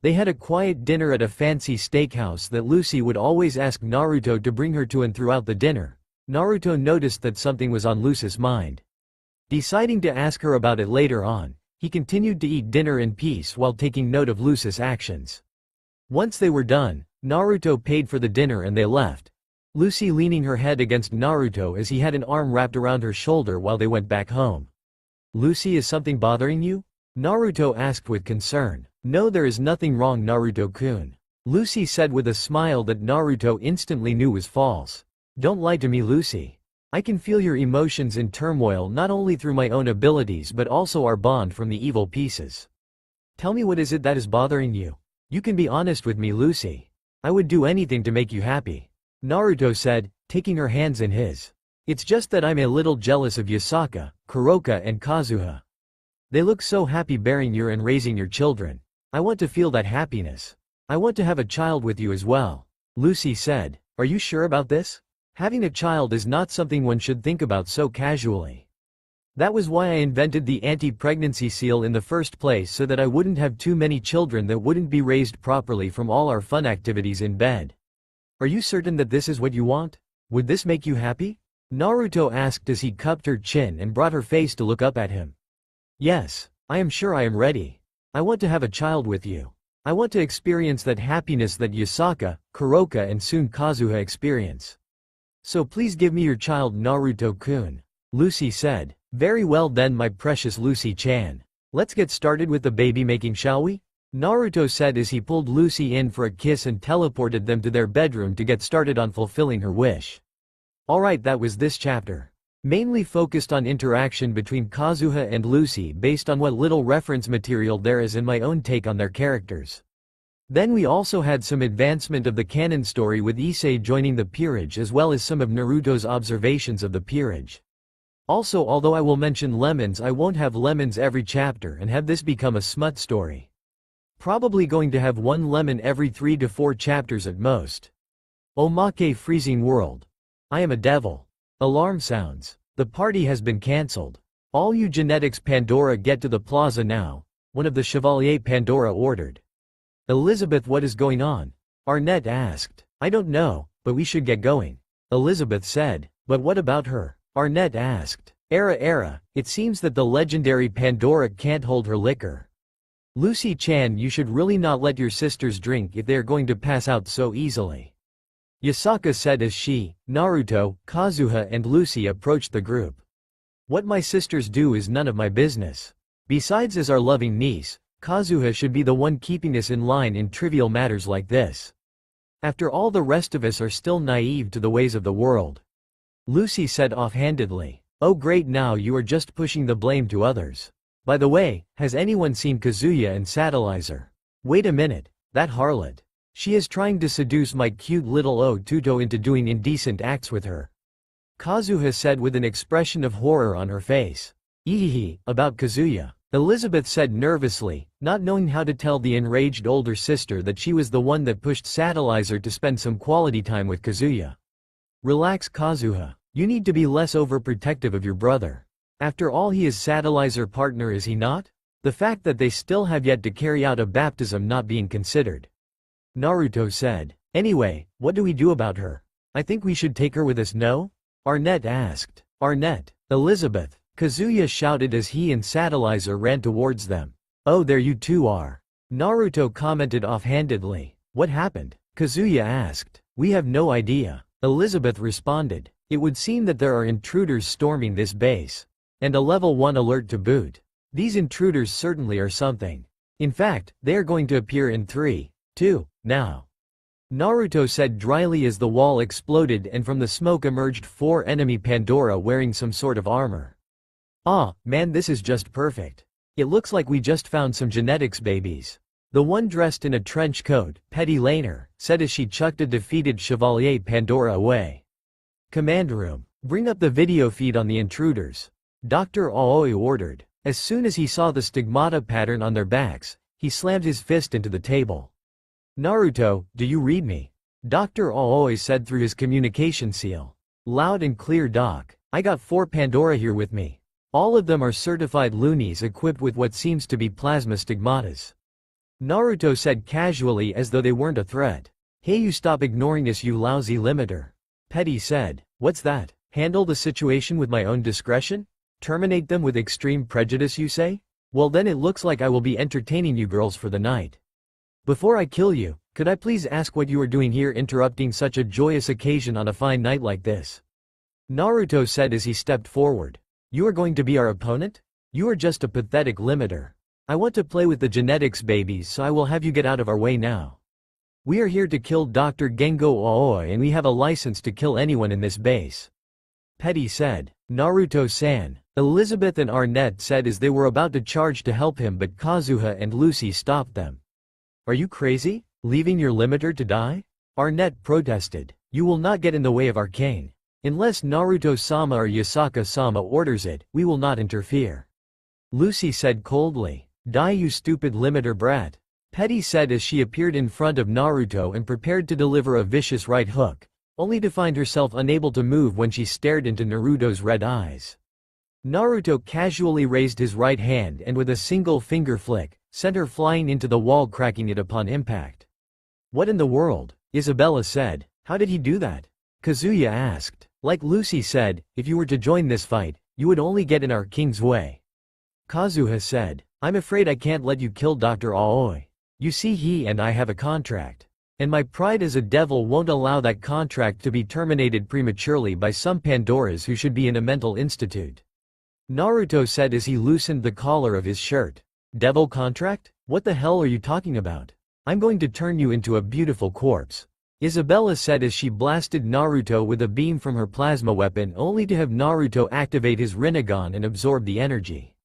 S1: They had a quiet dinner at a fancy steakhouse that Lucy would always ask Naruto to bring her to, and throughout the dinner, Naruto noticed that something was on Lucy's mind. Deciding to ask her about it later on, he continued to eat dinner in peace while taking note of Lucy's actions. Once they were done, Naruto paid for the dinner and they left, Lucy leaning her head against Naruto as he had an arm wrapped around her shoulder while they went back home. Lucy, is something bothering you? Naruto asked with concern. No, there is nothing wrong, Naruto-kun, Lucy said with a smile that Naruto instantly knew was false. Don't lie to me, Lucy. I can feel your emotions in turmoil not only through my own abilities but also our bond from the evil pieces. Tell me, what is it that is bothering you? You can be honest with me, Lucy. I would do anything to make you happy, Naruto said, taking her hands in his. It's just that I'm a little jealous of Yasaka, Kuroka and Kazuha. They look so happy bearing you and raising your children. I want to feel that happiness. I want to have a child with you as well. Lucy said, "Are you sure about this? Having a child is not something one should think about so casually. That was why I invented the anti-pregnancy seal in the first place, so that I wouldn't have too many children that wouldn't be raised properly from all our fun activities in bed. Are you certain that this is what you want? Would this make you happy?" Naruto asked as he cupped her chin and brought her face to look up at him. "Yes, I am sure I am ready. I want to have a child with you. I want to experience that happiness that Yasaka, Kuroka and soon Kazuha experience. So please give me your child, Naruto-kun," Lucy said. "Very well then, my precious Lucy-chan. Let's get started with the baby making, shall we?" Naruto said as he pulled Lucy in for a kiss and teleported them to their bedroom to get started on fulfilling her wish. Alright, that was this chapter. Mainly focused on interaction between Kazuha and Lucy based on what little reference material there is and my own take on their characters. Then we also had some advancement of the canon story with Issei joining the peerage as well as some of Naruto's observations of the peerage. Also, although I will mention lemons, I won't have lemons every chapter and have this become a smut story. Probably going to have one lemon every 3 to 4 chapters at most. Omake freezing world. I am a devil. Alarm sounds. The party has been cancelled. All you genetics Pandora get to the plaza now, one of the Chevalier Pandora ordered. Elizabeth, what is going on? Arnett asked. I don't know, but we should get going. Elizabeth said. But what about her? Arnett asked. Era, it seems that the legendary Pandora can't hold her liquor. Lucy-chan, you should really not let your sisters drink if they are going to pass out so easily. Yasaka said as she, Naruto, Kazuha and Lucy approached the group. What my sisters do is none of my business. Besides, as our loving niece, Kazuha should be the one keeping us in line in trivial matters like this. After all, the rest of us are still naive to the ways of the world. Lucy said offhandedly. Oh great, now you are just pushing the blame to others. By the way, has anyone seen Kazuya and Satellaizer? Wait a minute, that harlot. She is trying to seduce my cute little Otuto into doing indecent acts with her. Kazuha said with an expression of horror on her face. Ehehe, about Kazuya. Elizabeth said nervously, not knowing how to tell the enraged older sister that she was the one that pushed Satellaizer to spend some quality time with Kazuya. Relax, Kazuha. You need to be less overprotective of your brother. After all, he is Satellaizer partner, is he not? The fact that they still have yet to carry out a baptism not being considered. Naruto said. Anyway, what do we do about her? I think we should take her with us, no? Arnett asked. Arnett, Elizabeth, Kazuya shouted as he and Satellaizer ran towards them. Oh, there you two are. Naruto commented offhandedly. What happened? Kazuya asked. We have no idea. Elizabeth responded. It would seem that there are intruders storming this base. And a level 1 alert to boot. These intruders certainly are something. In fact, they are going to appear in 3, 2, now. Naruto said dryly as the wall exploded and from the smoke emerged 4 enemy Pandora wearing some sort of armor. Ah, man, this is just perfect. It looks like we just found some genetics babies. The one dressed in a trench coat, Petty Laner, said as she chucked a defeated Chevalier Pandora away. Command room. Bring up the video feed on the intruders. Dr. Aoi ordered. As soon as he saw the stigmata pattern on their backs, he slammed his fist into the table. Naruto, do you read me? Dr. Aoi said through his communication seal. Loud and clear, Doc. I got 4 Pandora here with me. All of them are certified loonies equipped with what seems to be plasma stigmatas. Naruto said casually as though they weren't a threat. Hey, you stop ignoring us, you lousy limiter. Petty said. What's that? Handle the situation with my own discretion? Terminate them with extreme prejudice, you say? Well then it looks like I will be entertaining you girls for the night. Before I kill you, could I please ask what you are doing here interrupting such a joyous occasion on a fine night like this? Naruto said as he stepped forward. You are going to be our opponent? You are just a pathetic limiter. I want to play with the genetics babies, so I will have you get out of our way now. We are here to kill Dr. Gengo Aoi and we have a license to kill anyone in this base. Petty said. Naruto-san. Elizabeth and Arnett said as they were about to charge to help him, but Kazuha and Lucy stopped them. Are you crazy? Leaving your limiter to die? Arnett protested. You will not get in the way of Arcane. Unless Naruto-sama or Yasaka-sama orders it, we will not interfere. Lucy said coldly. Die, you stupid limiter brat. Petty said as she appeared in front of Naruto and prepared to deliver a vicious right hook, only to find herself unable to move when she stared into Naruto's red eyes. Naruto casually raised his right hand and with a single finger flick, sent her flying into the wall, cracking it upon impact. What in the world? Isabella said. How did he do that? Kazuya asked. Like Lucy said, if you were to join this fight, you would only get in our king's way. Kazuha said. I'm afraid I can't let you kill Dr. Aoi. You see, he and I have a contract. And my pride as a devil won't allow that contract to be terminated prematurely by some Pandoras who should be in a mental institute. Naruto said as he loosened the collar of his shirt. Devil contract? What the hell are you talking about? I'm going to turn you into a beautiful corpse. Isabella said as she blasted Naruto with a beam from her plasma weapon, only to have Naruto activate his Rinnegan and absorb the energy.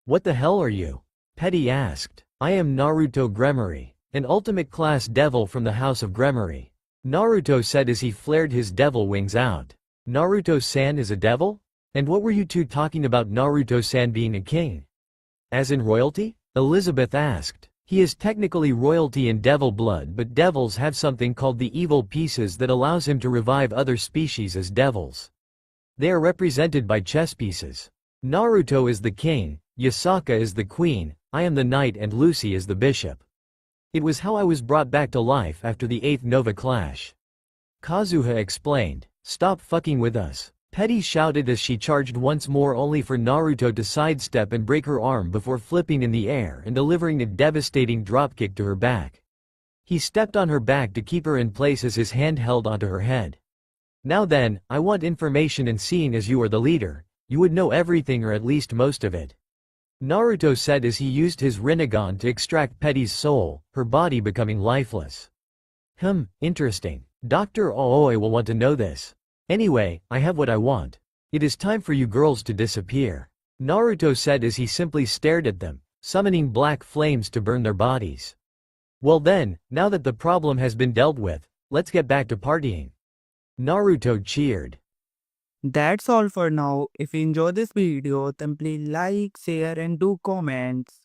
S1: What the hell are you? Petty asked. I am Naruto Gremory, an ultimate class devil from the house of Gremory. Naruto said as he flared his devil wings out. Naruto-san is a devil? And what were you two talking about Naruto-san being a king? As in royalty? Elizabeth asked. He is technically royalty in devil blood, but devils have something called the evil pieces that allows him to revive other species as devils. They are represented by chess pieces. Naruto is the king, Yasaka is the queen, I am the knight, and Lucy is the bishop. It was how I was brought back to life after the 8th Nova clash. Kazuha explained. Stop fucking with us. Petty shouted as she charged once more, only for Naruto to sidestep and break her arm before flipping in the air and delivering a devastating dropkick to her back. He stepped on her back to keep her in place as his hand held onto her head. Now then, I want information, and seeing as you are the leader, you would know everything, or at least most of it. Naruto said as he used his Rinnegan to extract Petty's soul, her body becoming lifeless. Interesting. Dr. Aoi will want to know this. Anyway, I have what I want. It is time for you girls to disappear. Naruto said as he simply stared at them, summoning black flames to burn their bodies. Well then, now that the problem has been dealt with, let's get back to partying. Naruto cheered.
S2: That's all for now. If you enjoy this video, then please like, share and do comments.